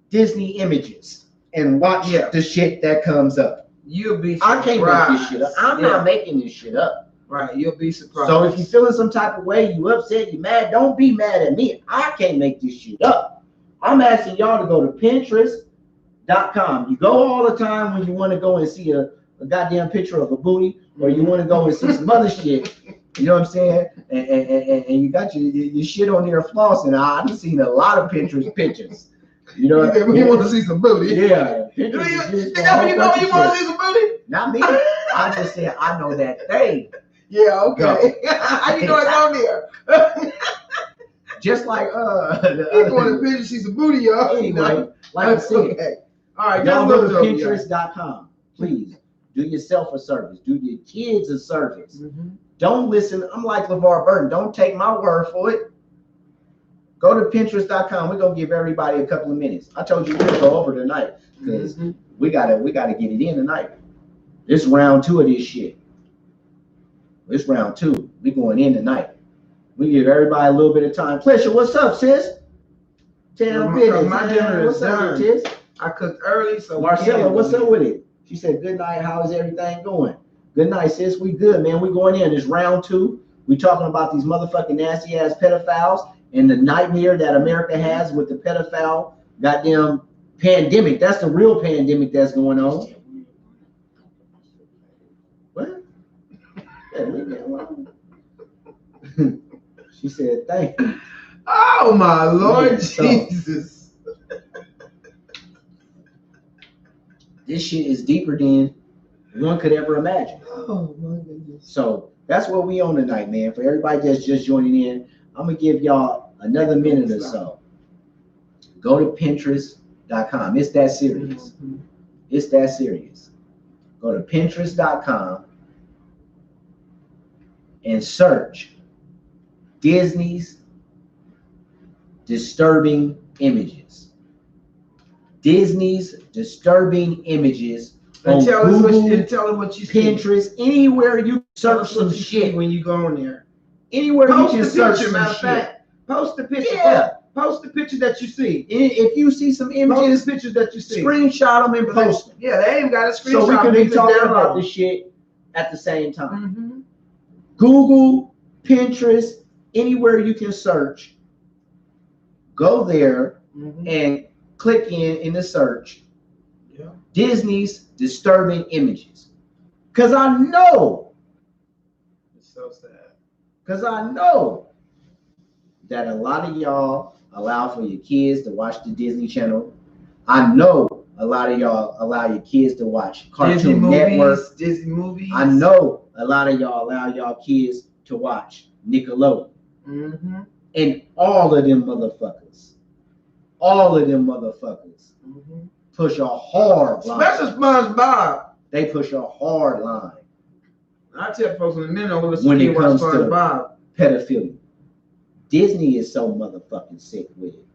[SPEAKER 1] Disney images, and watch the shit that comes up.
[SPEAKER 2] You'll be
[SPEAKER 1] I
[SPEAKER 2] surprised.
[SPEAKER 1] can't make this shit up. I'm not making this shit up.
[SPEAKER 2] Right, you'll be surprised.
[SPEAKER 1] So if you're feeling some type of way, you upset, you mad, don't be mad at me. I can't make this shit up. I'm asking y'all to go to Pinterest.com. You go all the time when you want to go and see a goddamn picture of a booty, or you want to go and see some other shit. You know what I'm saying? And you got your shit on there flossing. I've seen a lot of Pinterest pictures. You know,
[SPEAKER 2] you want to see some booty?
[SPEAKER 1] Yeah.
[SPEAKER 2] You know you want to see some booty?
[SPEAKER 1] Not me. I just said I know that thing.
[SPEAKER 2] Yeah, okay. How you know it's on there?
[SPEAKER 1] Just like
[SPEAKER 2] you want to picture see some booty, y'all.
[SPEAKER 1] Anyway, like I said,
[SPEAKER 2] okay. All right,
[SPEAKER 1] y'all go to Pinterest.com. Please do yourself a service. Do your kids a service.
[SPEAKER 2] Mm-hmm.
[SPEAKER 1] Don't listen. I'm like LeVar Burton. Don't take my word for it. Go to Pinterest.com. We're gonna give everybody a couple of minutes. I told you we'll go over tonight because we gotta get it in tonight. This round 2 of this shit. It's round 2. We going in tonight. We give everybody a little bit of time. Pleasure, what's up, sis? Tell business.
[SPEAKER 2] My dinner is done.
[SPEAKER 1] Sis?
[SPEAKER 2] I cooked early, so
[SPEAKER 1] Marcella, what's up with it? She said, good night. How is everything going? Good night, sis. We good, man. We going in. It's round 2. We talking about these motherfucking nasty ass pedophiles and the nightmare that America has with the pedophile goddamn pandemic. That's the real pandemic that's going on. What? Yeah, leave me alone. She said, thank you.
[SPEAKER 2] Oh my Lord Jesus.
[SPEAKER 1] This shit is deeper than one could ever imagine.
[SPEAKER 2] Oh my goodness.
[SPEAKER 1] So that's what we on tonight, man. For everybody that's just joining in, I'm gonna give y'all another minute or so. Go to Pinterest.com. It's that serious. It's that serious. Go to Pinterest.com and search Disney's disturbing images. Disney's disturbing images.
[SPEAKER 2] And tell
[SPEAKER 1] Google,
[SPEAKER 2] us what you see.
[SPEAKER 1] Pinterest, anywhere you search some shit.
[SPEAKER 2] When you go on there.
[SPEAKER 1] Anywhere
[SPEAKER 2] Post
[SPEAKER 1] you can
[SPEAKER 2] the
[SPEAKER 1] search
[SPEAKER 2] picture,
[SPEAKER 1] some
[SPEAKER 2] matter of
[SPEAKER 1] shit.
[SPEAKER 2] fact. Post the picture.
[SPEAKER 1] Yeah.
[SPEAKER 2] Post the picture that you see.
[SPEAKER 1] If you see some
[SPEAKER 2] Post
[SPEAKER 1] images,
[SPEAKER 2] the pictures that you see.
[SPEAKER 1] screenshot them and post them.
[SPEAKER 2] Yeah, they ain't got a screenshot.
[SPEAKER 1] So we can be talking about
[SPEAKER 2] the
[SPEAKER 1] this shit at the same time.
[SPEAKER 2] Mm-hmm.
[SPEAKER 1] Google, Pinterest, anywhere you can search. Go there and click in the search.
[SPEAKER 2] Yeah.
[SPEAKER 1] Disney's disturbing images. Because I know.
[SPEAKER 2] It's so sad.
[SPEAKER 1] Because I know that a lot of y'all allow for your kids to watch the Disney Channel. I know a lot of y'all allow your kids to watch Cartoon Network.
[SPEAKER 2] Disney movies.
[SPEAKER 1] I know a lot of y'all allow y'all kids to watch Nickelodeon.
[SPEAKER 2] Mm-hmm.
[SPEAKER 1] And all of them motherfuckers. All of them motherfuckers push a hard line.
[SPEAKER 2] Especially SpongeBob.
[SPEAKER 1] They push a hard line.
[SPEAKER 2] I tell folks in a minute
[SPEAKER 1] when it comes to
[SPEAKER 2] SpongeBob.
[SPEAKER 1] Pedophilia. Disney is so motherfucking sick with it.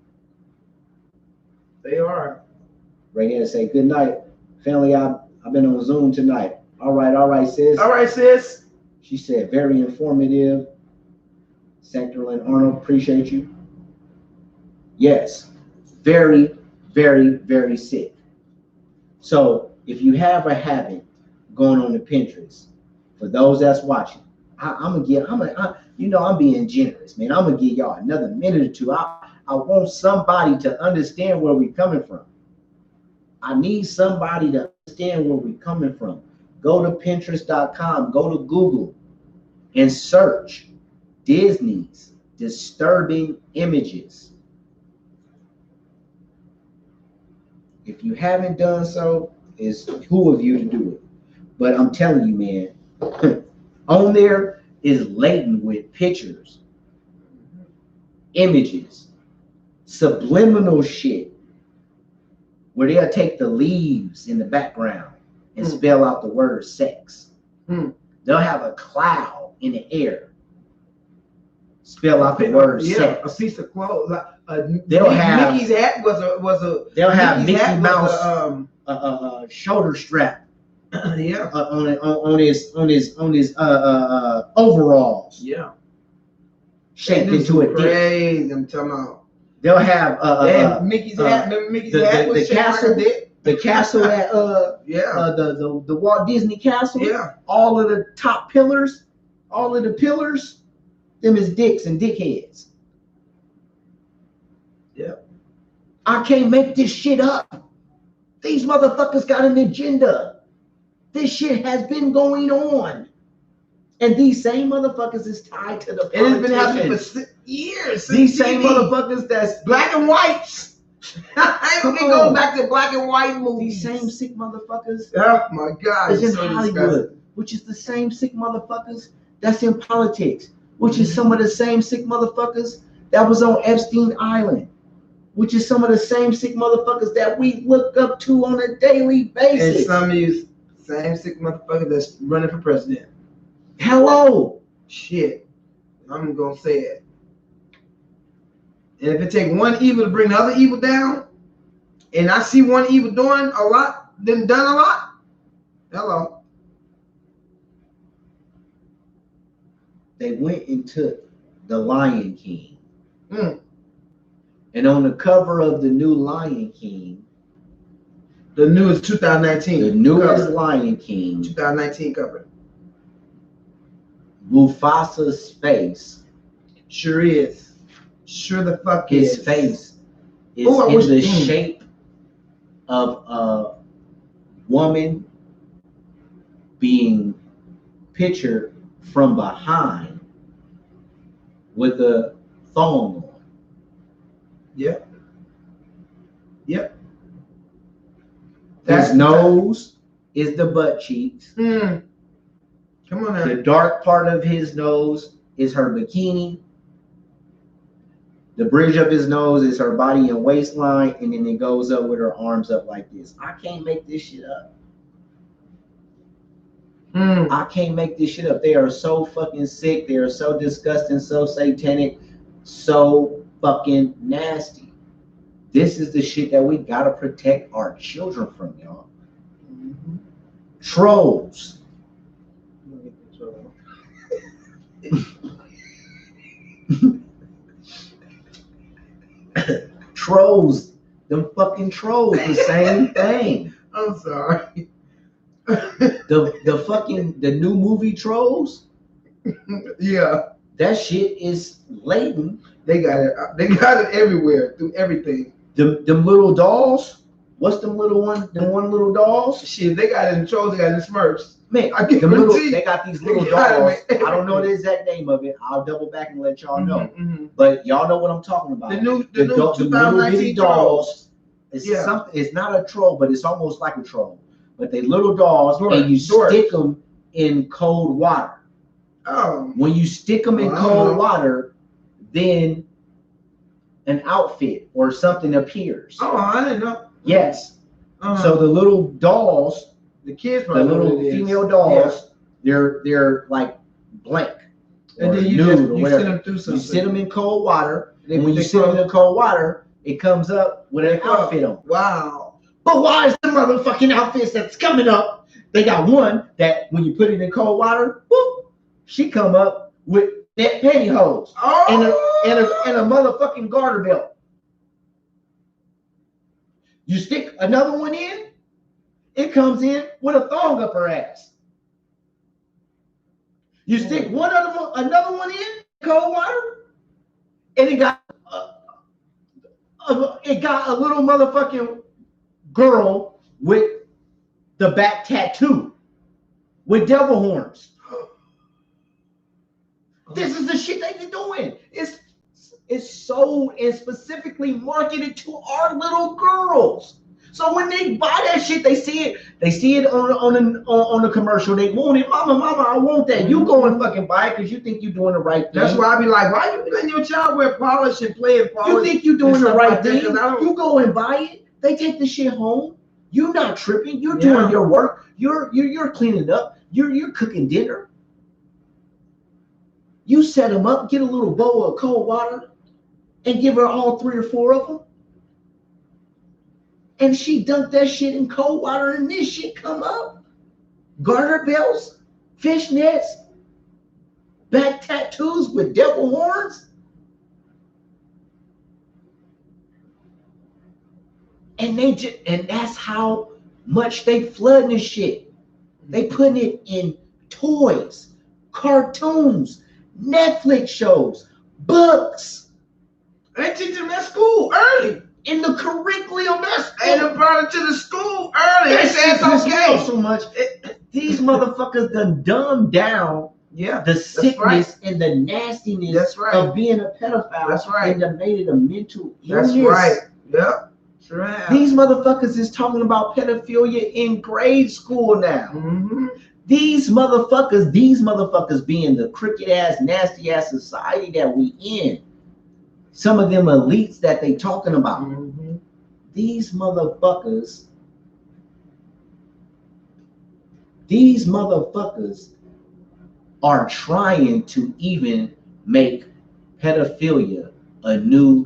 [SPEAKER 2] They are.
[SPEAKER 1] Right here to say good night. Family, I've been on Zoom tonight. All right, sis.
[SPEAKER 2] All right, sis.
[SPEAKER 1] She said very informative. Sectorlin Arnold, appreciate you. Yes. Very, very, very sick. So if you have a habit going on to Pinterest, for those that's watching, I'm being generous, man. I'm gonna give y'all another minute or two. I want somebody to understand where we're coming from. I need somebody to understand where we're coming from. Go to Pinterest.com, go to Google, and search Disney's disturbing images. If you haven't done so, it's who of you to do it. But I'm telling you, man, on there is laden with pictures, images, subliminal shit, where they'll take the leaves in the background and spell out the word sex. They'll have a cloud in the air, spell out the word sex.
[SPEAKER 2] A piece of clothes.
[SPEAKER 1] They'll have
[SPEAKER 2] Mickey's hat was a.
[SPEAKER 1] They'll have
[SPEAKER 2] Mickey's
[SPEAKER 1] Mickey Mouse shoulder strap.
[SPEAKER 2] Yeah.
[SPEAKER 1] On his overalls.
[SPEAKER 2] Yeah.
[SPEAKER 1] Shaped into a dick.
[SPEAKER 2] Crazy, I'm talking about.
[SPEAKER 1] They'll have
[SPEAKER 2] and Mickey's hat. Remember Mickey's hat was
[SPEAKER 1] the castle. The castle at
[SPEAKER 2] yeah.
[SPEAKER 1] The Walt Disney Castle.
[SPEAKER 2] Yeah.
[SPEAKER 1] All of the top pillars, all of the pillars, them is dicks and dickheads.
[SPEAKER 2] Yeah.
[SPEAKER 1] I can't make this shit up. These motherfuckers got an agenda. This shit has been going on. And these same motherfuckers is tied to the
[SPEAKER 2] politicians. And it's been happening for years.
[SPEAKER 1] These same motherfuckers that's
[SPEAKER 2] black and whites. We can go back to black and white movies.
[SPEAKER 1] These same sick motherfuckers.
[SPEAKER 2] Oh my God.
[SPEAKER 1] Is in Hollywood, which is the same sick motherfuckers that's in politics, which is some of the same sick motherfuckers that was on Epstein Island, which is some of the same sick motherfuckers that we look up to on a daily basis.
[SPEAKER 2] And some of these same sick motherfuckers that's running for president.
[SPEAKER 1] Hello.
[SPEAKER 2] Shit. I'm gonna say it. And if it take one evil to bring the other evil down, and I see one evil doing a lot, then done a lot, hello.
[SPEAKER 1] They went and took the Lion King. And on the cover of the new Lion King,
[SPEAKER 2] the newest 2019,
[SPEAKER 1] the newest cover. Lion King,
[SPEAKER 2] 2019 cover.
[SPEAKER 1] Mufasa's face.
[SPEAKER 2] Sure is. Sure the fuck is.
[SPEAKER 1] His face is in the shape of a woman being pictured from behind with a thong on.
[SPEAKER 2] Yep. Yep.
[SPEAKER 1] His nose is the butt cheeks.
[SPEAKER 2] Come on now.
[SPEAKER 1] The dark part of his nose is her bikini. The bridge of his nose is her body and waistline, and then it goes up with her arms up like this. I can't make this shit up. I can't make this shit up. They are so fucking sick. They are so disgusting, so satanic, so fucking nasty. This is the shit that we gotta protect our children from, y'all. Trolls. Trolls, them fucking trolls, the same thing.
[SPEAKER 2] I'm sorry.
[SPEAKER 1] The new movie Trolls.
[SPEAKER 2] Yeah,
[SPEAKER 1] that shit is latent.
[SPEAKER 2] They got it. They got it everywhere through everything.
[SPEAKER 1] Them little dolls. What's them little one? Them one little dolls.
[SPEAKER 2] Shit, they got it in Trolls. They got it in Smurfs.
[SPEAKER 1] Man, they got these little dolls. I don't know the exact name of it. I'll double back and let y'all know. But y'all know what I'm talking about.
[SPEAKER 2] The new 2019
[SPEAKER 1] dolls. It's something. It's not a troll, but it's almost like a troll. But they little dolls, and you stick them in cold water.
[SPEAKER 2] Oh.
[SPEAKER 1] When you stick them in cold water, then an outfit or something appears.
[SPEAKER 2] Oh, I didn't know.
[SPEAKER 1] Yes. So the little dolls,
[SPEAKER 2] the kids,
[SPEAKER 1] the little female dolls, they're like blank.
[SPEAKER 2] And then you sit them through something.
[SPEAKER 1] You sit them in cold water, and when you sit them in cold water, it comes up with an outfit on.
[SPEAKER 2] Wow.
[SPEAKER 1] But why is the motherfucking outfits that's coming up? They got one that when you put it in cold water, whoop, she come up with that pantyhose and a motherfucking garter belt. You stick another one in, it comes in with a thong up her ass. You stick another one in cold water, and it got a little motherfucking girl with the back tattoo with devil horns. This is the shit they be doing. It's sold and specifically marketed to our little girls. So when they buy that shit, they see it on the commercial. They want it, mama, I want that. You go and fucking buy it because you think you're doing the right thing.
[SPEAKER 2] That's why I be like, why you letting your child wear polish and play and polish?
[SPEAKER 1] You think you're doing the right thing? You go and buy it. They take the shit home. You're not tripping. You're doing your work. You're cleaning up. You're cooking dinner. You set them up, get a little bowl of cold water, and give her all 3 or 4 of them. And she dunked that shit in cold water, and this shit come up. Garter belts, fishnets, back tattoos with devil horns. And that's how much they flooding this shit. They putting it in toys, cartoons, Netflix shows, books.
[SPEAKER 2] They teach them at school early.
[SPEAKER 1] In the curriculum,
[SPEAKER 2] They done brought it to the school early. They say it's okay.
[SPEAKER 1] So much. These motherfuckers done dumbed down the sickness and the nastiness of being a pedophile.
[SPEAKER 2] That's right.
[SPEAKER 1] And done made it a mental illness.
[SPEAKER 2] That's right. Yep. Sure have.
[SPEAKER 1] These motherfuckers is talking about pedophilia in grade school now.
[SPEAKER 2] Mm-hmm.
[SPEAKER 1] These motherfuckers being the crooked ass, nasty ass society that we in. Some of them elites that they talking about.
[SPEAKER 2] Mm-hmm.
[SPEAKER 1] These motherfuckers are trying to even make pedophilia a norm,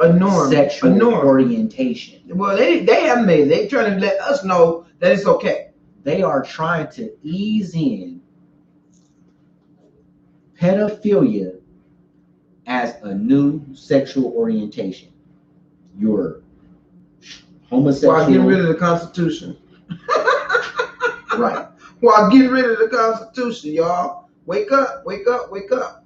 [SPEAKER 1] sexual orientation.
[SPEAKER 2] Well, they have made it. They trying to let us know that it's okay.
[SPEAKER 1] They are trying to ease in pedophilia as a new sexual orientation. You're homosexual.
[SPEAKER 2] While getting rid of the Constitution.
[SPEAKER 1] Right.
[SPEAKER 2] While getting rid of the Constitution, y'all. Wake up, wake up, wake up.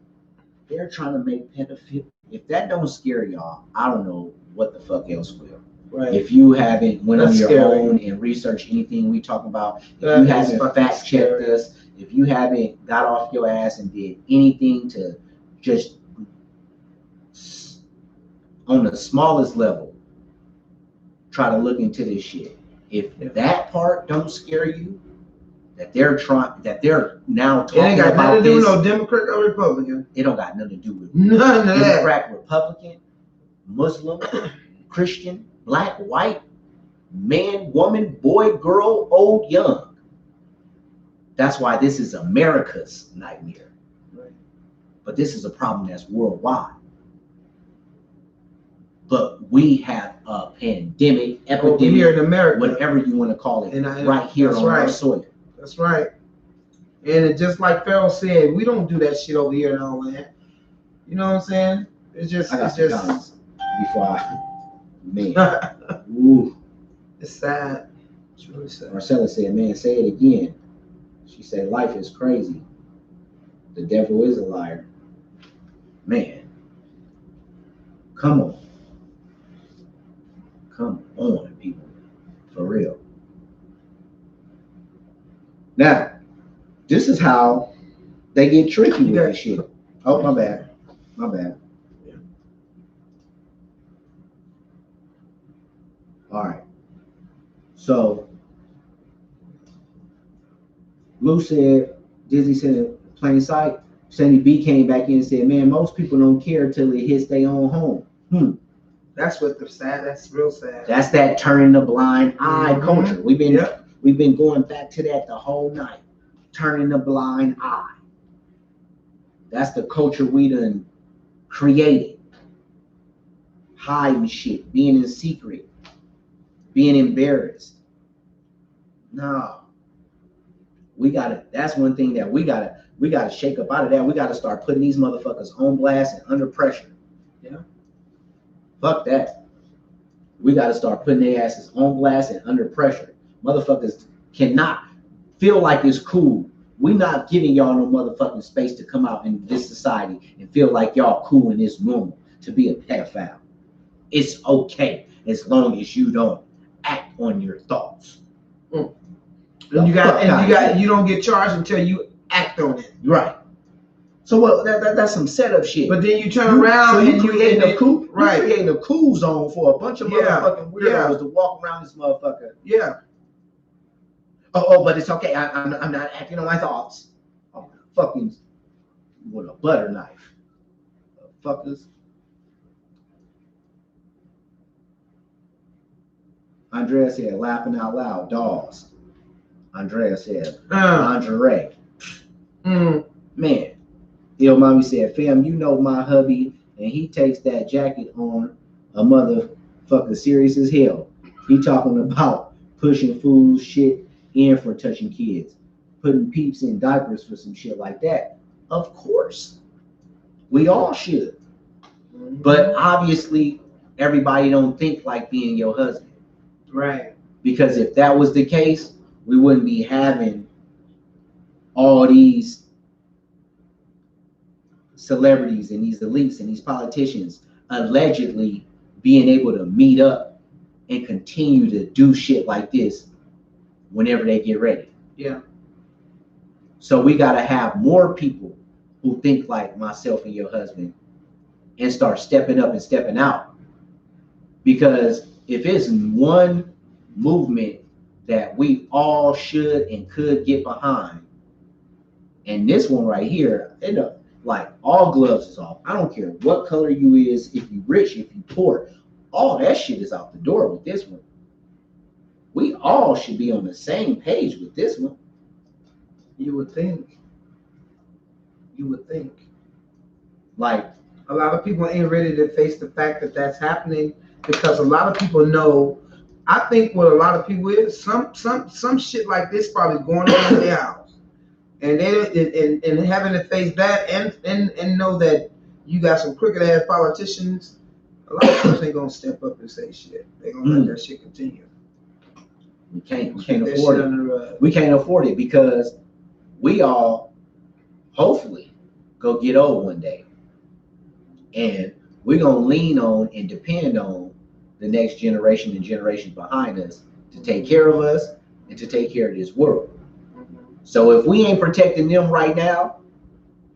[SPEAKER 1] They're trying to make pedophilia. If that don't scare y'all, I don't know what the fuck else will.
[SPEAKER 2] Right.
[SPEAKER 1] If you haven't went on your own and researched anything we talk about, if you haven't fact checked us, if you haven't got off your ass and did anything to just on the smallest level try to look into this shit. If that part don't scare you, that they're now talking
[SPEAKER 2] it ain't got
[SPEAKER 1] about
[SPEAKER 2] nothing to do
[SPEAKER 1] this,
[SPEAKER 2] with no Democrat or Republican.
[SPEAKER 1] it don't got nothing to do with
[SPEAKER 2] none of that.
[SPEAKER 1] Democrat, Republican, Muslim, Christian, black, white, man, woman, boy, girl, old, young. That's why this is America's nightmare.
[SPEAKER 2] Right.
[SPEAKER 1] But this is a problem that's worldwide. But we have a pandemic, epidemic,
[SPEAKER 2] here in America,
[SPEAKER 1] whatever you want to call it, right here on our soil.
[SPEAKER 2] That's right. And it, just like Pharaoh said, we don't do that shit over here in our land. You know what I'm saying? It's just,
[SPEAKER 1] before ooh.
[SPEAKER 2] It's sad. It's really sad.
[SPEAKER 1] Marcella said, man, say it again. She said, life is crazy. The devil is a liar. Man, come on. Come on, people. For real. Now, this is how they get tricky with this shit. Oh, my bad. My bad. Yeah. All right. So, Lou said, Dizzy said, plain sight. Sandy B came back in and said, man, most people don't care until it hits their own home.
[SPEAKER 2] That's what the sad. That's real sad.
[SPEAKER 1] That's that turning the blind eye culture. We've been going back to that the whole night. Turning the blind eye. That's the culture we done created. Hiding shit, being in secret, being embarrassed. No. That's one thing that we gotta shake up out of that. We gotta start putting these motherfuckers on blast and under pressure. Yeah. Fuck that. We gotta start putting their asses on blast and under pressure. Motherfuckers cannot feel like it's cool. We not giving y'all no motherfucking space to come out in this society and feel like y'all cool and it's normal to be a pedophile. It's okay as long as you don't act on your thoughts.
[SPEAKER 2] And you don't get charged until you act on it.
[SPEAKER 1] Right. So what? That's some setup shit.
[SPEAKER 2] But then you turn around
[SPEAKER 1] and you creating a cool,
[SPEAKER 2] right?
[SPEAKER 1] Creating a cool zone for a bunch of motherfucking weirdos to walk around this motherfucker.
[SPEAKER 2] Yeah.
[SPEAKER 1] Oh, but it's okay. I'm not acting on my thoughts. I'm fucking with a butter knife. Fuckers. Andrea said, laughing out loud, dolls. Andrea said, lingerie. Man. Yo, mommy said, fam, you know my hubby, and he takes that jacket on a motherfucker serious as hell. He talking about pushing food shit in for touching kids, putting peeps in diapers for some shit like that. Of course. We all should. But obviously, everybody don't think like being your husband.
[SPEAKER 2] Right.
[SPEAKER 1] Because if that was the case, we wouldn't be having all these celebrities and these elites and these politicians allegedly being able to meet up and continue to do shit like this whenever they get ready.
[SPEAKER 2] Yeah.
[SPEAKER 1] So we got to have more people who think like myself and your husband and start stepping up and stepping out. Because if it's one movement that we all should and could get behind, and this one right here, like all gloves is off. I don't care what color you is, if you rich, if you poor, all that shit is out the door with this one. We all should be on the same page with this one.
[SPEAKER 2] You would think. You would think.
[SPEAKER 1] Like,
[SPEAKER 2] a lot of people ain't ready to face the fact that that's happening, because a lot of people know. I think what a lot of people is some shit like this probably going on in their house, and they and having to face that and know that you got some crooked ass politicians. A lot of folks ain't gonna step up and say shit. They gonna let that shit continue.
[SPEAKER 1] We can't afford it. We can't afford it because we all hopefully go get old one day, and we're gonna lean on and depend on the next generation and generations behind us to take care of us and to take care of this world. So if we ain't protecting them right now,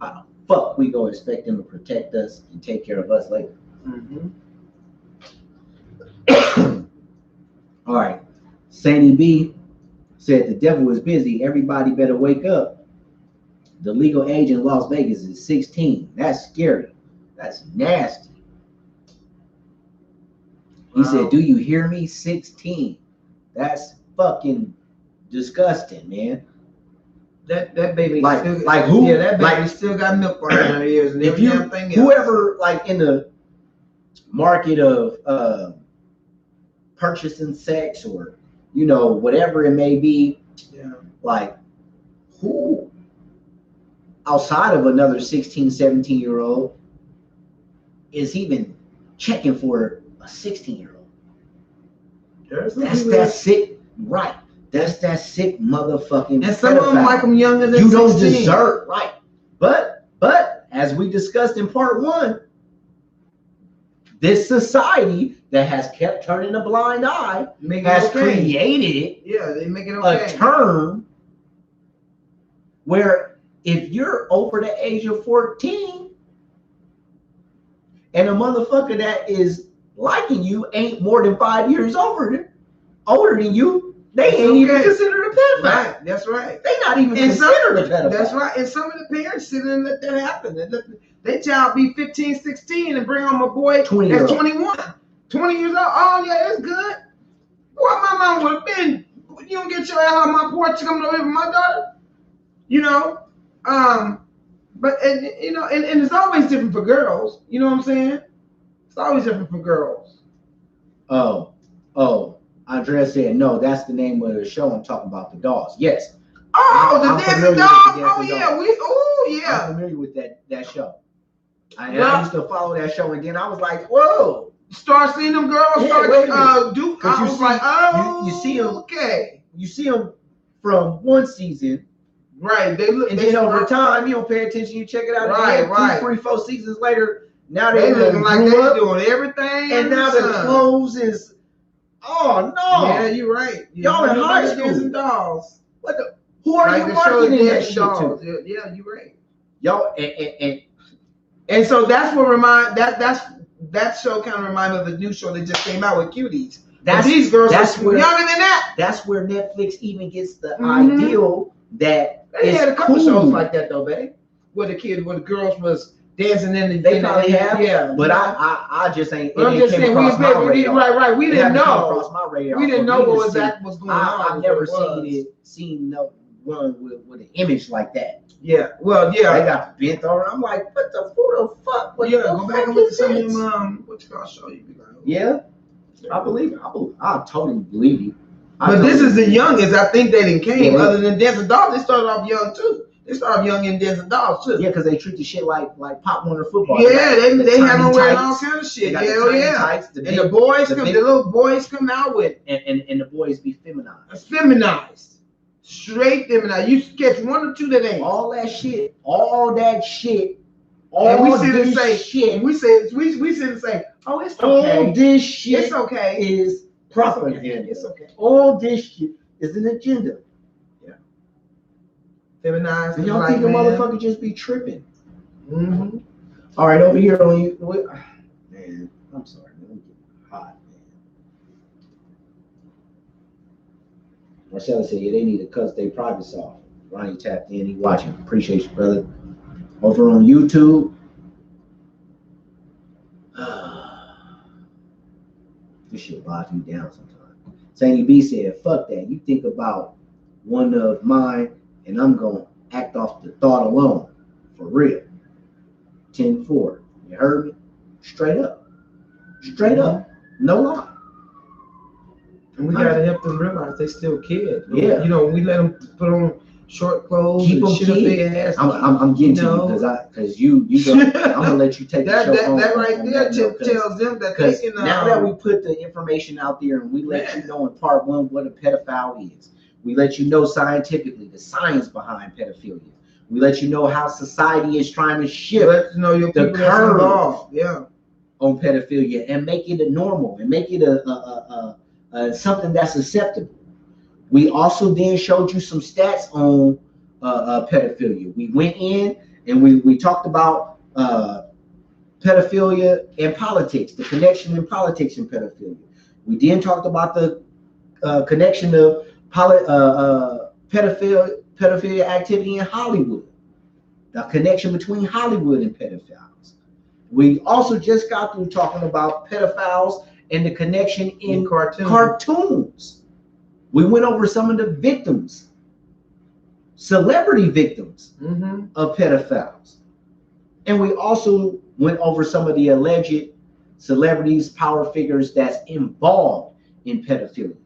[SPEAKER 1] how the fuck we gonna expect them to protect us and take care of us later? All right. Sandy B said the devil is busy. Everybody better wake up. The legal age in Las Vegas is 16. That's scary. That's nasty. He said, do you hear me? 16. That's fucking disgusting, man.
[SPEAKER 2] That baby
[SPEAKER 1] like
[SPEAKER 2] still,
[SPEAKER 1] like who?
[SPEAKER 2] Yeah, that baby
[SPEAKER 1] like,
[SPEAKER 2] still got milk on her ears and
[SPEAKER 1] if you
[SPEAKER 2] everything else.
[SPEAKER 1] Whoever like in the market of purchasing sex or whatever it may be, like who outside of another 16, 17-year-old is even checking for a 16-year-old? That's that sick, right? That's that sick motherfucking.
[SPEAKER 2] And some of them like them younger than 16.
[SPEAKER 1] You don't deserve, right? But as we discussed in part 1, this society that has kept turning a blind eye has created
[SPEAKER 2] they make it okay.
[SPEAKER 1] a term where if you're over the age of 14 and a motherfucker that is liking you ain't more than 5 years older than you, they ain't even considered a pedophile.
[SPEAKER 2] Right, that's right.
[SPEAKER 1] They not even considered a pedophile.
[SPEAKER 2] That's right. And some of the parents sit and let that happen. They child be 15, 16 and bring home a boy that's 21. 20 years old. Oh, yeah, that's good. Boy, my mom would have been, you don't get your ass on my porch to come over with my daughter. But, and it's always different for girls. You know what I'm saying? It's always different for girls.
[SPEAKER 1] Oh. Andrea said, no, that's the name of the show. I'm talking about the dolls. Yes.
[SPEAKER 2] Oh, the dancing dolls. Oh, yeah.
[SPEAKER 1] I'm familiar with that show. I used to follow that show, and then I was like, whoa.
[SPEAKER 2] Start seeing them girls
[SPEAKER 1] do. You see them.
[SPEAKER 2] Okay.
[SPEAKER 1] You see them from one season.
[SPEAKER 2] Right.
[SPEAKER 1] Then over time, you don't pay attention. You check it out. Right. 2, 3, 4 seasons later, now they
[SPEAKER 2] looking like they're doing everything.
[SPEAKER 1] And now the clothes is. Oh no!
[SPEAKER 2] Yeah, you're right.
[SPEAKER 1] Y'all in high school.
[SPEAKER 2] Dancing dolls.
[SPEAKER 1] What the? Who are you marketing that shit
[SPEAKER 2] to? Yeah, you're right.
[SPEAKER 1] Y'all
[SPEAKER 2] and so that's what that show kind of reminded me of the new show that just came out with Cuties. These girls are younger than that.
[SPEAKER 1] That's where Netflix even gets the ideal that
[SPEAKER 2] they had a couple shows like that though, babe. Where the girls was dancing
[SPEAKER 1] they probably have, yeah. But I just ain't.
[SPEAKER 2] But I'm just saying, right. We didn't know.
[SPEAKER 1] My radar.
[SPEAKER 2] We didn't know what exactly was going on.
[SPEAKER 1] I've never seen no one with an image like that.
[SPEAKER 2] Yeah. Well, yeah.
[SPEAKER 1] They got bent over. I'm like, who the fuck?
[SPEAKER 2] Go back and look at some of them. What you gonna show you?
[SPEAKER 1] Yeah. I believe it. I totally believe you.
[SPEAKER 2] But this is the youngest I think they didn't came. Other than Dancing Dolls, they started off young too. They start off young and then adults too.
[SPEAKER 1] Yeah, because they treat the shit like Pop Warner football.
[SPEAKER 2] Yeah, they have them wearing
[SPEAKER 1] tights.
[SPEAKER 2] all kind of shit.
[SPEAKER 1] They got
[SPEAKER 2] Hell
[SPEAKER 1] the
[SPEAKER 2] yeah.
[SPEAKER 1] tights, the
[SPEAKER 2] And the little boys come out with
[SPEAKER 1] and the boys be feminized.
[SPEAKER 2] Feminized. Straight feminized. You catch one or two that ain't.
[SPEAKER 1] All that shit. All
[SPEAKER 2] And we sit and say
[SPEAKER 1] shit.
[SPEAKER 2] we sit and say, oh, it's okay.
[SPEAKER 1] All this shit
[SPEAKER 2] It's okay.
[SPEAKER 1] is propaganda.
[SPEAKER 2] It's okay.
[SPEAKER 1] All this shit is an agenda.
[SPEAKER 2] Feminized.
[SPEAKER 1] And y'all think a motherfucker just be tripping.
[SPEAKER 2] Mm-hmm.
[SPEAKER 1] All right, over here on you. Man, I'm sorry, man. I'm getting hot, man. Marcella said, yeah, they need to cut their privacy off. Ronnie tapped in. He watching. Appreciate you, brother. Over on YouTube. This shit bogs me down sometimes. Sandy B said, fuck that. You think about one of mine, and I'm going to act off the thought alone. For real. 10-4. You heard me? Straight up. Straight up. No lie.
[SPEAKER 2] And we got to help them realize they still kids.
[SPEAKER 1] Yeah.
[SPEAKER 2] You know, we let them put on short clothes
[SPEAKER 1] Keep
[SPEAKER 2] and shit up their ass.
[SPEAKER 1] I'm getting to you because you I'm gonna let you take the show home.
[SPEAKER 2] That right there tells them that they can.
[SPEAKER 1] Now that we put the information out there and we let you know in part one what a pedophile is, we let you know scientifically the science behind pedophilia. We let you know how society is trying to shift the curve on pedophilia and make it a normal and make it a something that's acceptable. We also then showed you some stats on pedophilia. We went in and we talked about pedophilia and politics, the connection in politics and pedophilia. We then talked about the connection of pedophilia activity in Hollywood, the connection between Hollywood and pedophiles. We also just got through talking about pedophiles and the connection in cartoons. We went over some of the victims, celebrity victims of pedophiles. And we also went over some of the alleged celebrities, power figures that's involved in pedophilia.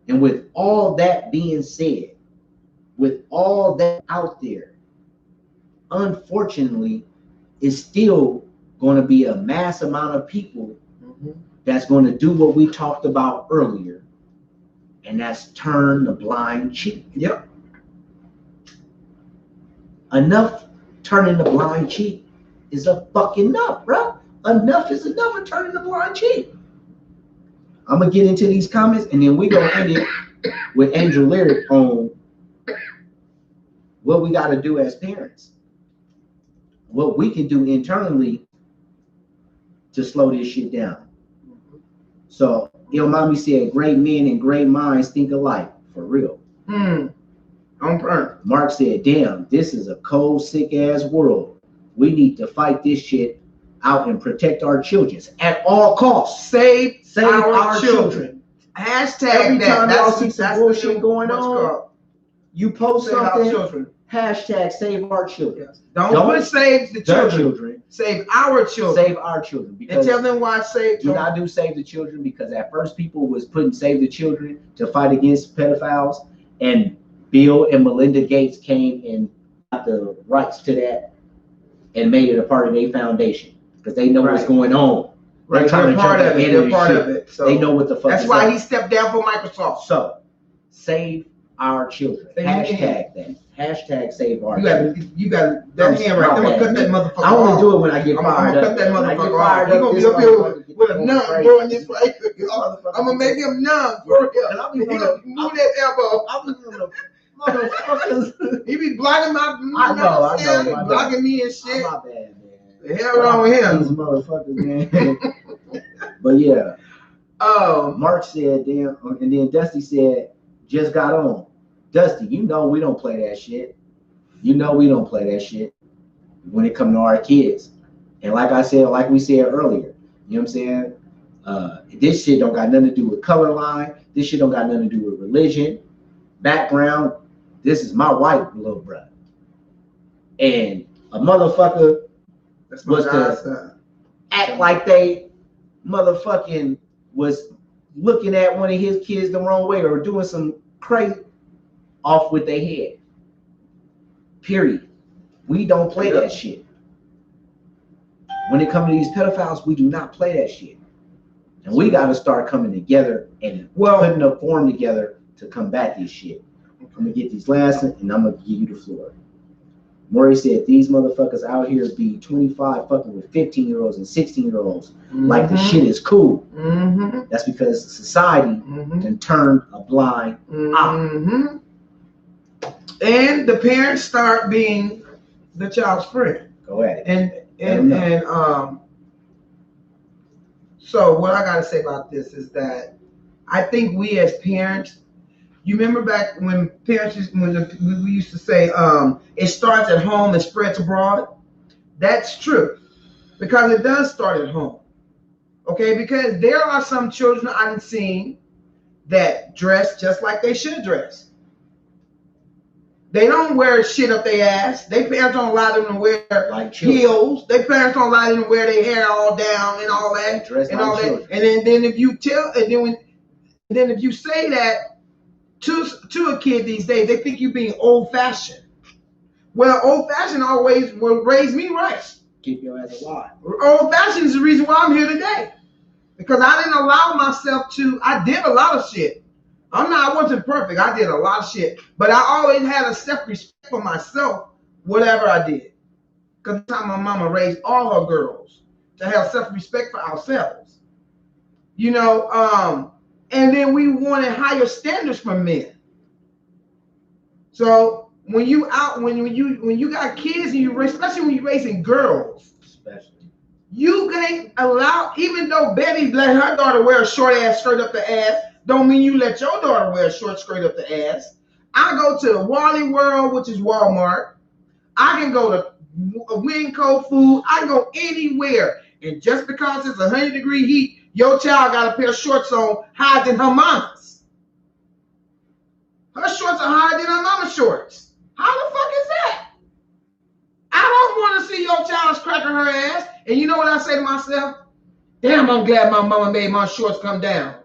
[SPEAKER 1] And with all that being said, with all that out there, unfortunately, it's still going to be a mass amount of people that's going to do what we talked about earlier, and that's turn the blind cheek.
[SPEAKER 2] Yep.
[SPEAKER 1] Enough turning the blind cheek is a fucking enough, bro. Enough is enough of turning the blind cheek. I'm going to get into these comments, and then we're going to end it with Angel Lyric on what we got to do as parents, what we can do internally to slow this shit down. So, Mommy said, great men and great minds think alike, for real. Mark said, damn, this is a cold, sick ass world. We need to fight this shit out and protect our children at all costs.
[SPEAKER 2] Save our children. Hashtag
[SPEAKER 1] every time
[SPEAKER 2] that.
[SPEAKER 1] Y'all see some bullshit going on, you post
[SPEAKER 2] save
[SPEAKER 1] something, hashtag save our children.
[SPEAKER 2] Yes. Don't put save the
[SPEAKER 1] children.
[SPEAKER 2] Save our children.
[SPEAKER 1] Save our children.
[SPEAKER 2] And tell them why save.
[SPEAKER 1] Do not do save the children, because at first people was putting save the children to fight against pedophiles, and Bill and Melinda Gates came and got the rights to that and made it a part of their foundation because they know what's going on.
[SPEAKER 2] Right, they're part of it. They're part of it. So
[SPEAKER 1] they know what the fuck.
[SPEAKER 2] That's why he stepped down from Microsoft.
[SPEAKER 1] So save our children. Hashtag that. Hashtag save our children.
[SPEAKER 2] You got that hand right. I'm gonna cut that motherfucker.
[SPEAKER 1] I want to do it when I get fired up.
[SPEAKER 2] I'm gonna cut that motherfucker off. You're gonna be up here with a numb, bro, in this place. I'm gonna make him numb, bro. And I'll be move that elbow.
[SPEAKER 1] I'm looking at the motherfuckers.
[SPEAKER 2] He be blocking my.
[SPEAKER 1] I know.
[SPEAKER 2] Blocking me and shit.
[SPEAKER 1] My bad, man.
[SPEAKER 2] The hell wrong with him?
[SPEAKER 1] These motherfuckers, man. But yeah. Mark said, damn, and then Dusty said, just got on. Dusty, you know we don't play that shit. You know we don't play that shit when it comes to our kids. And like I said, like we said earlier, you know what I'm saying? This shit don't got nothing to do with color line. This shit don't got nothing to do with religion, background. This is my white little brother. And a motherfucker was to act like they motherfucking was looking at one of his kids the wrong way or doing some crazy off with their head. Period. We don't play that shit. When it comes to these pedophiles, we do not play that shit. And we got to start coming together and putting a form together to combat this shit. I'm going to get these last, and I'm going to give you the floor. Maury said these motherfuckers out here be 25 fucking with 15-year-olds and 16-year-olds like the shit is cool. That's because society can turn a blind eye.
[SPEAKER 2] And the parents start being the child's friend.
[SPEAKER 1] Go at it.
[SPEAKER 2] And so what I gotta say about this is that I think we as parents, you remember back when parents we used to say it starts at home and spreads abroad. That's true, because it does start at home. Okay, because there are some children I've seen that dress just like they should dress. They don't wear shit up their ass. Their parents don't allow them to wear like heels. Their parents don't allow them to wear their hair all down and all that. And all that. And then if you tell, and then if you say that to a kid these days, they think you being old fashioned. Well, old fashioned always will raise me right.
[SPEAKER 1] Keep your ass alive.
[SPEAKER 2] Old fashioned is the reason why I'm here today, because I didn't allow myself to. I did a lot of shit. I wasn't perfect. I did a lot of shit, but I always had a self-respect for myself, whatever I did. Because that's how my mama raised all her girls, to have self-respect for ourselves. You know, and then we wanted higher standards from men. So when you got kids and you raise, especially when you're raising girls, you can't allow, even though Betty let her daughter wear a short ass skirt up the ass, don't mean you let your daughter wear a short skirt up the ass. I go to the Wally World, which is Walmart. I can go to Winco Food. I can go anywhere. And just because it's 100-degree heat, your child got a pair of shorts on higher than her mama's. Her shorts are higher than her mama's shorts. How the fuck is that? I don't want to see your child cracking her ass. And you know what I say to myself? Damn, I'm glad my mama made my shorts come down.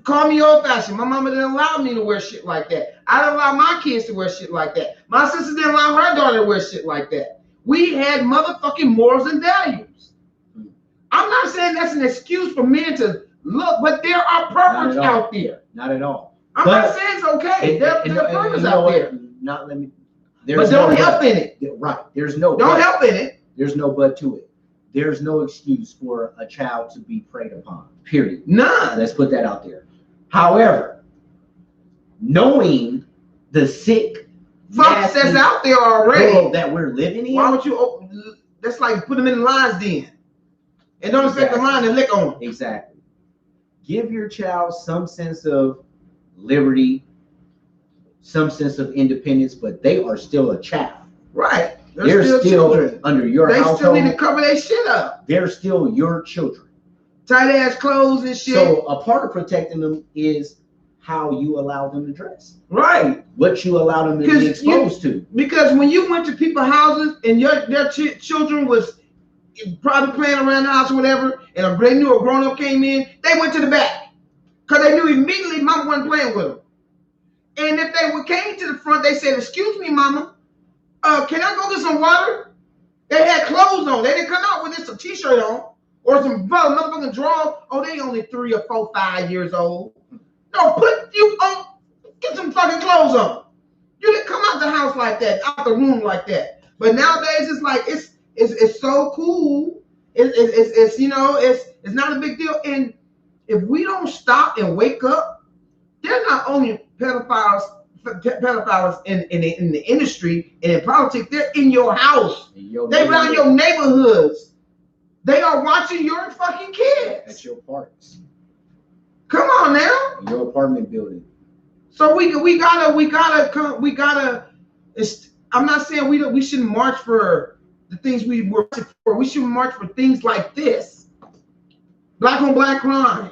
[SPEAKER 2] Call me old fashioned. My mama didn't allow me to wear shit like that. I didn't allow my kids to wear shit like that. My sister didn't allow her daughter to wear shit like that. We had motherfucking morals and values. I'm not saying that's an excuse for men to look, but there are perverts out there.
[SPEAKER 1] Not at all.
[SPEAKER 2] I'm not saying it's okay. There are perverts out there.
[SPEAKER 1] But
[SPEAKER 2] don't help in it.
[SPEAKER 1] Right.
[SPEAKER 2] Don't help in it.
[SPEAKER 1] There's no but to it. There's no excuse for a child to be preyed upon. Period.
[SPEAKER 2] None.
[SPEAKER 1] Let's put that out there. However, knowing the sick
[SPEAKER 2] fuck that's out there already
[SPEAKER 1] world that we're living in,
[SPEAKER 2] why would you? That's like put them in the lines then, and don't expect the line to lick on them.
[SPEAKER 1] Exactly. Give your child some sense of liberty, some sense of independence, but they are still a child.
[SPEAKER 2] Right.
[SPEAKER 1] They're still children under your household.
[SPEAKER 2] They still need to cover their shit up.
[SPEAKER 1] They're still your children.
[SPEAKER 2] Tight ass clothes and shit.
[SPEAKER 1] So a part of protecting them is how you allow them to dress.
[SPEAKER 2] Right.
[SPEAKER 1] What you allow them to be exposed to.
[SPEAKER 2] Because when you went to people's houses and their children was probably playing around the house or whatever, and they knew a grown-up came in, they went to the back. Because they knew immediately mama wasn't playing with them. And if they came to the front, they said, "Excuse me, mama. Can I go get some water?" They had clothes on. They didn't come out with just a t-shirt on or some motherfucking drawers. Oh, they only 3 or 4, 5 years old. No, put you on. Get some fucking clothes on. You didn't come out the house like that, out the room like that. But nowadays it's like it's so cool. It's you know it's not a big deal. And if we don't stop and wake up, they're not only pedophiles in the industry and in politics, they're in your house. They're around your neighborhoods. They are watching your fucking kids.
[SPEAKER 1] At your parks.
[SPEAKER 2] Come on now.
[SPEAKER 1] In your apartment building.
[SPEAKER 2] So we gotta. I'm not saying we shouldn't march for the things we were for. We should march for things like this. Black on black crime.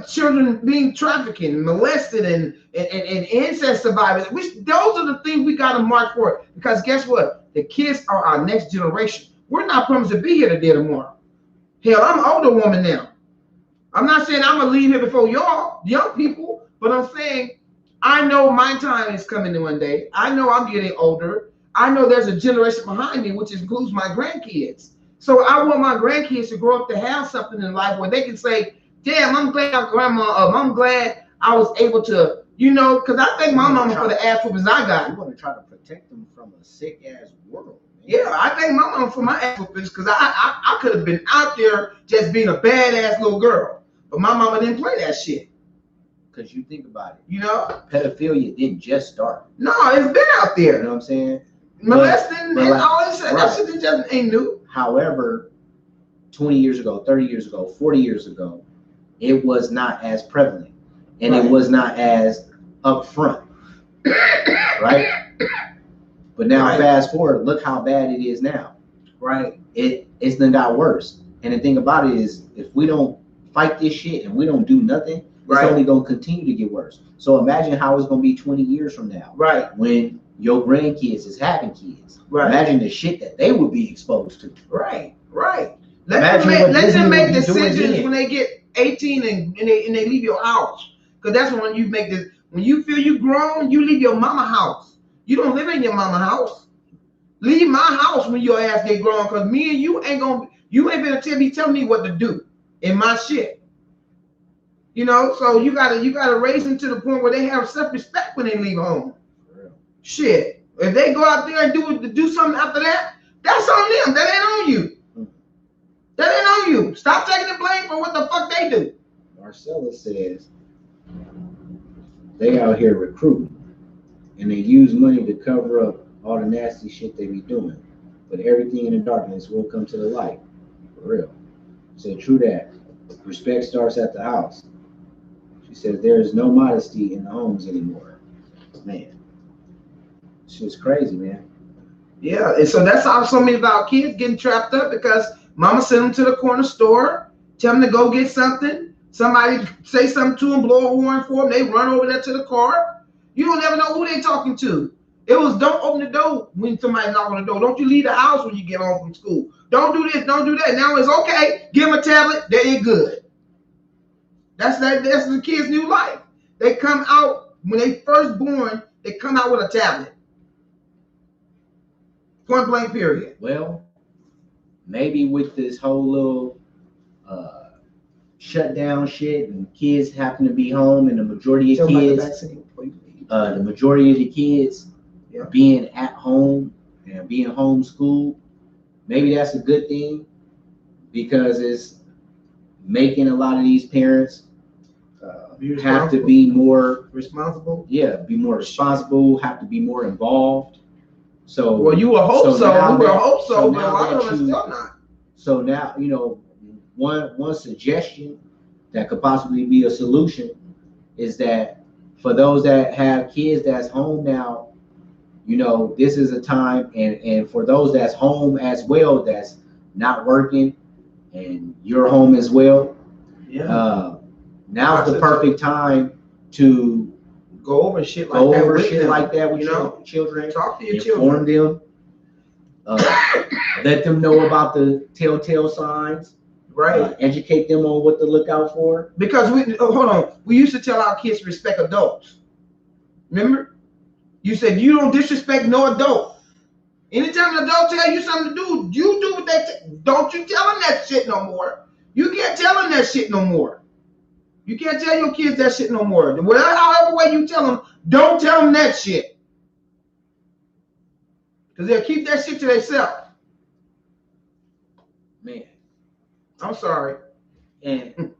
[SPEAKER 2] Children being trafficked, molested, and incest survivors. Those are the things we got to march for. Because guess what? The kids are our next generation. We're not promised to be here today or tomorrow. Hell, I'm an older woman now. I'm not saying I'm going to leave here before y'all, young people, but I'm saying I know my time is coming in one day. I know I'm getting older. I know there's a generation behind me, which includes my grandkids. So I want my grandkids to grow up to have something in life where they can say, damn, I'm glad my grandma, I'm glad I was able to, because I thank my mama for the ass whoopings I got.
[SPEAKER 1] You want to try to protect them from a sick ass world. Man.
[SPEAKER 2] Yeah, I thank my mama for my ass whoopings because I could have been out there just being a badass little girl. But my mama didn't play that shit.
[SPEAKER 1] Because you think about it.
[SPEAKER 2] Pedophilia
[SPEAKER 1] didn't just start.
[SPEAKER 2] No, it's been out there.
[SPEAKER 1] You know what I'm saying?
[SPEAKER 2] Molesting and all this shit. That shit just ain't new.
[SPEAKER 1] However, 20 years ago, 30 years ago, 40 years ago, it was not as prevalent. And it was not as upfront. Right? But now fast forward, look how bad it is now.
[SPEAKER 2] Right.
[SPEAKER 1] It's done got worse. And the thing about it is, if we don't fight this shit and we don't do nothing, it's only going to continue to get worse. So imagine how it's going to be 20 years from now.
[SPEAKER 2] Right.
[SPEAKER 1] When your grandkids is having kids.
[SPEAKER 2] Right.
[SPEAKER 1] Imagine the shit that they would be exposed to.
[SPEAKER 2] Right. Right. Let them make decisions when they get 18 and they leave your house. Because that's when you make this. When you feel you grown, you leave your mama house. You don't live in your mama house. Leave my house when your ass get grown. Because me and you ain't gonna be telling me what to do in my shit. So you gotta raise them to the point where they have self-respect when they leave home. Shit. If they go out there and do something after that, that's on them. That ain't on you. That ain't on you. Stop taking the blame for what the fuck they do.
[SPEAKER 1] Marcella says they out here recruiting and they use money to cover up all the nasty shit they be doing. But everything in the darkness will come to the light. For real. Said true that. Respect starts at the house. She says there is no modesty in the homes anymore. Man. Shit's crazy, man.
[SPEAKER 2] Yeah, and so that's how so many of our kids getting trapped up because mama sent them to the corner store, tell them to go get something. Somebody say something to them, blow a horn for them. They run over there to the car. You don't ever know who they talking to. It was don't open the door when somebody knock on the door. Don't you leave the house when you get home from school. Don't do this, don't do that. Now it's okay. Give them a tablet. They're good. That's the kids' new life. They come out when they first born. They come out with a tablet. Point blank. Period.
[SPEAKER 1] Well, maybe with this whole little shutdown shit and kids happen to be home and the majority of kids, being at home and being homeschooled, maybe that's a good thing because it's making a lot of these parents have to be more
[SPEAKER 2] responsible.
[SPEAKER 1] Yeah, be more responsible, have to be more involved. So
[SPEAKER 2] well, you will hope so. You will hope so, but a lot of them are still not.
[SPEAKER 1] So now, one suggestion that could possibly be a solution is that for those that have kids that's home now, this is a time, and for those that's home as well, that's not working, and you're home as well. Yeah. Now's the perfect time to
[SPEAKER 2] go over shit like that
[SPEAKER 1] with your children.
[SPEAKER 2] Talk to your children.
[SPEAKER 1] Inform them. Let them know about the telltale signs.
[SPEAKER 2] Right.
[SPEAKER 1] Educate them on what to look out for.
[SPEAKER 2] Because we used to tell our kids to respect adults. Remember? You said you don't disrespect no adult. Anytime an adult tell you something to do, you do what they don't you tell them that shit no more. You can't tell them that shit no more. You can't tell your kids that shit no more. However way you tell them, don't tell them that shit. Because they'll keep that shit to themselves.
[SPEAKER 1] Man.
[SPEAKER 2] I'm sorry.
[SPEAKER 1] And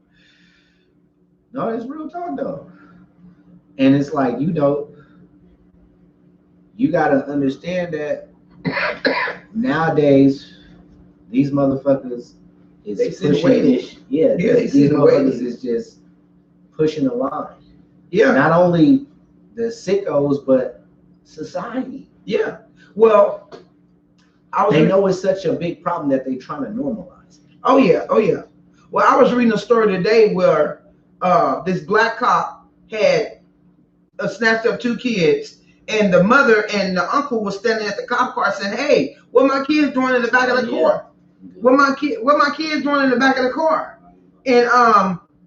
[SPEAKER 1] no, it's real talk though. And it's like, you gotta understand that nowadays these motherfuckers is pushing this. Yeah, these motherfuckers is just pushing the line.
[SPEAKER 2] Yeah.
[SPEAKER 1] Not only the sickos, but society.
[SPEAKER 2] Yeah. Well,
[SPEAKER 1] they know it's such a big problem that they're trying to normalize.
[SPEAKER 2] Oh yeah. Well, I was reading a story today where this black cop had snatched up 2 kids, and the mother and the uncle was standing at the cop car saying, "Hey, what my kids doing in the back of the car? What my kids doing in the back of the car?" And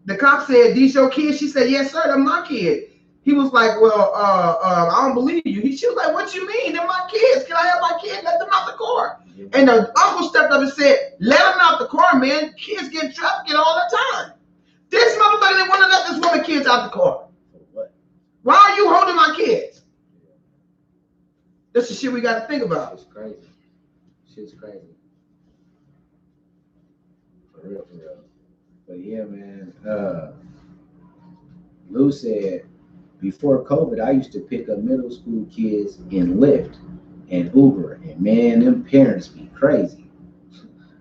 [SPEAKER 2] the cop said, "These your kids?" She said, "Yes, sir, they're my kids." He was like, well, I don't believe you. She was like, what you mean? They're my kids. Can I have my kids? Let them out the car. And the uncle stepped up and said, let them out the car, man. Kids get trafficked all the time. This motherfucker didn't want to let this woman kids out the car.
[SPEAKER 1] What?
[SPEAKER 2] Why are you holding my kids? This is shit we got to think about.
[SPEAKER 1] It's crazy. Shit's crazy. For real, for real. But yeah, man. Lou said, before COVID, I used to pick up middle school kids in Lyft and Uber, and man, them parents be crazy.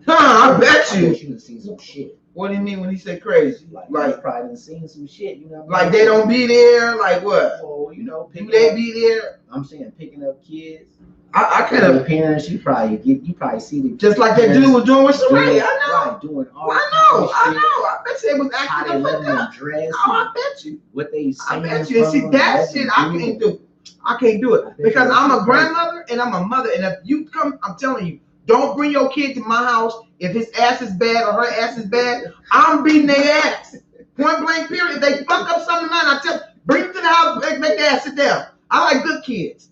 [SPEAKER 2] I bet you.
[SPEAKER 1] You done seen some shit.
[SPEAKER 2] What do you mean when he said crazy?
[SPEAKER 1] Like probably done seen some shit, you know.
[SPEAKER 2] Like they don't be there. Like what?
[SPEAKER 1] Well, you know,
[SPEAKER 2] Do they be there?
[SPEAKER 1] I'm saying picking up kids.
[SPEAKER 2] I kind of
[SPEAKER 1] parents. You probably see the
[SPEAKER 2] just like that dude was doing with Sheree. I know.
[SPEAKER 1] Right, doing all.
[SPEAKER 2] I know. I bet you they was
[SPEAKER 1] how
[SPEAKER 2] acting
[SPEAKER 1] they
[SPEAKER 2] the fuck up.
[SPEAKER 1] Dress.
[SPEAKER 2] Oh, I bet you.
[SPEAKER 1] What they say.
[SPEAKER 2] I bet you. And see that shit, I can't do. I can't do it because I'm a grandmother and I'm a mother. And if you come, I'm telling you, don't bring your kid to my house if his ass is bad or her ass is bad. I'm beating their ass. Point blank. Period. If they fuck up something, man, I tell, bring them to the house, make their ass sit down. I like good kids.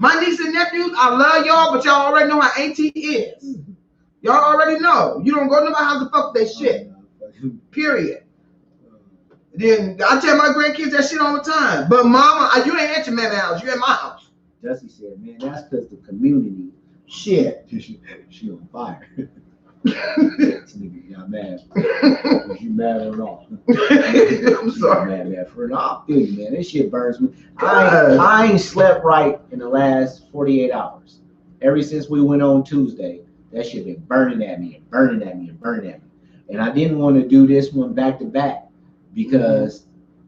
[SPEAKER 2] My niece and nephews, I love y'all, but y'all already know how Auntie is. Y'all already know. You don't go to my house to fuck with that shit. Period. Then I tell my grandkids that shit all the time. But mama, you ain't at your man's house. You at my house.
[SPEAKER 1] Dusty said, man, that's because the community
[SPEAKER 2] shit.
[SPEAKER 1] She on fire. This nigga got mad. Was you mad or not?
[SPEAKER 2] I'm sorry.
[SPEAKER 1] Mad for it. I feel you, man. This shit burns me. I ain't slept right in the last 48 hours. Ever since we went on Tuesday, that shit been burning at me and burning at me and burning at me. And I didn't want to do this one back to back because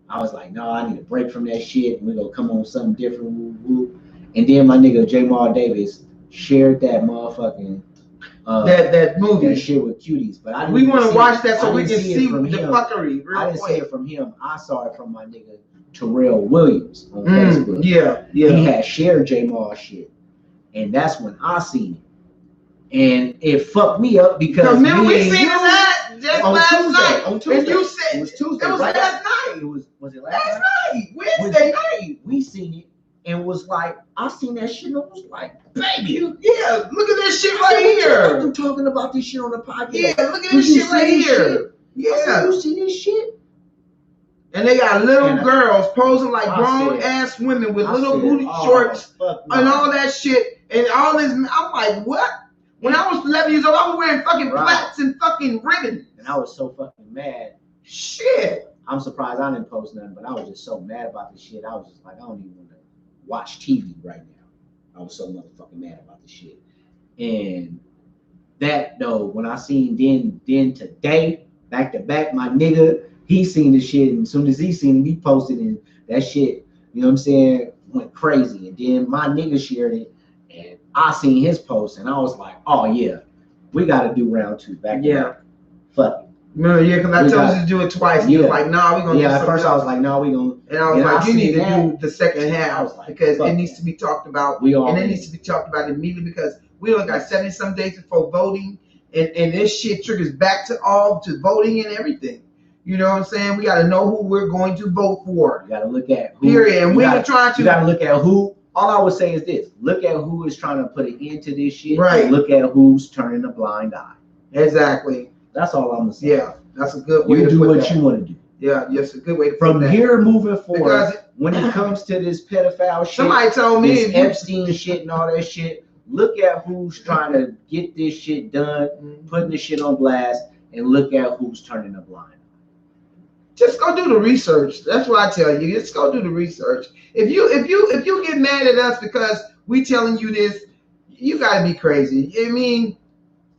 [SPEAKER 1] I was like, no, I need a break from that shit. And we're going to come on something different. Woo, woo. And then my nigga Jamal Davis shared that motherfucking
[SPEAKER 2] that movie,
[SPEAKER 1] that shit with cuties, but
[SPEAKER 2] we want to watch that so we can see the fuckery.
[SPEAKER 1] I didn't see it from him. I saw it from my nigga Terrell Williams on Facebook.
[SPEAKER 2] Yeah.
[SPEAKER 1] He had shared Jamal shit, and that's when I seen it, and it fucked me up because
[SPEAKER 2] remember we seen that just last night.
[SPEAKER 1] On Tuesday,
[SPEAKER 2] and you said
[SPEAKER 1] it was Tuesday.
[SPEAKER 2] It was
[SPEAKER 1] right?
[SPEAKER 2] last night.
[SPEAKER 1] Was it last night?
[SPEAKER 2] Wednesday night.
[SPEAKER 1] We seen it. And was like, I seen that shit and I was like, baby.
[SPEAKER 2] Yeah, look at this shit right here.
[SPEAKER 1] I'm talking about this shit on the podcast.
[SPEAKER 2] Yeah, look at this shit right here. Yeah.
[SPEAKER 1] You see this shit?
[SPEAKER 2] And they got little girls posing like grown-ass women with little booty shorts and all that shit. And all this, I'm like, what? When I was 11 years old, I was wearing fucking plaits and fucking ribbons.
[SPEAKER 1] And I was so fucking mad.
[SPEAKER 2] Shit.
[SPEAKER 1] I'm surprised I didn't post nothing, but I was just so mad about this shit. I was just like, I don't even want to watch TV right now. I was so motherfucking mad about this shit. And that though, when I seen then today, back to back, my nigga, he seen the shit, and as soon as he seen it, he posted it, and that shit, you know what I'm saying, went crazy. And then my nigga shared it, and I seen his post, and I was like, oh yeah, we gotta do round 2 back to back. Fuck it.
[SPEAKER 2] No, yeah, because I told you to do it twice. You were like, nah, we're gonna do
[SPEAKER 1] at first I was like, no, we're gonna.
[SPEAKER 2] And I was like, you need to do the second half because it needs to be talked about. And it needs to be talked about immediately because we only got 70-some days before voting, and this shit triggers back to voting and everything. You know what I'm saying? We got to know who we're going to vote for.
[SPEAKER 1] You got to look at who.
[SPEAKER 2] Period. And we're trying to.
[SPEAKER 1] You got to look at who. All I would say is this: look at who is trying to put an end to this shit.
[SPEAKER 2] Right.
[SPEAKER 1] And look at who's turning a blind eye.
[SPEAKER 2] Exactly.
[SPEAKER 1] That's all I'm gonna say.
[SPEAKER 2] Yeah, that's a good way
[SPEAKER 1] you
[SPEAKER 2] to
[SPEAKER 1] do
[SPEAKER 2] put
[SPEAKER 1] what
[SPEAKER 2] that.
[SPEAKER 1] you want to do.
[SPEAKER 2] Yeah, yes, a good way to
[SPEAKER 1] From
[SPEAKER 2] put that.
[SPEAKER 1] here moving forward,
[SPEAKER 2] because
[SPEAKER 1] when it comes to this pedophile shit,
[SPEAKER 2] somebody told me
[SPEAKER 1] this Epstein shit and all that shit, look at who's trying to get this shit done, putting the shit on blast, and look at who's turning a blind eye.
[SPEAKER 2] Just go do the research. That's what I tell you. Just go do the research. If you get mad at us because we telling you this, you gotta be crazy. I mean,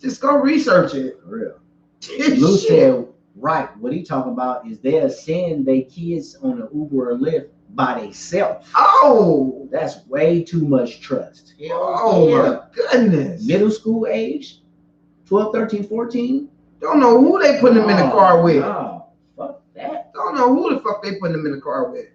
[SPEAKER 2] just go research it.
[SPEAKER 1] For real. Lou said, right, what he talking about is they're sending their kids on an Uber or Lyft by themselves.
[SPEAKER 2] Oh,
[SPEAKER 1] that's way too much trust.
[SPEAKER 2] My goodness.
[SPEAKER 1] Middle school age, 12, 13, 14.
[SPEAKER 2] Don't know who they putting them in the car with.
[SPEAKER 1] No, fuck that.
[SPEAKER 2] Don't know who the fuck they putting them in the car with.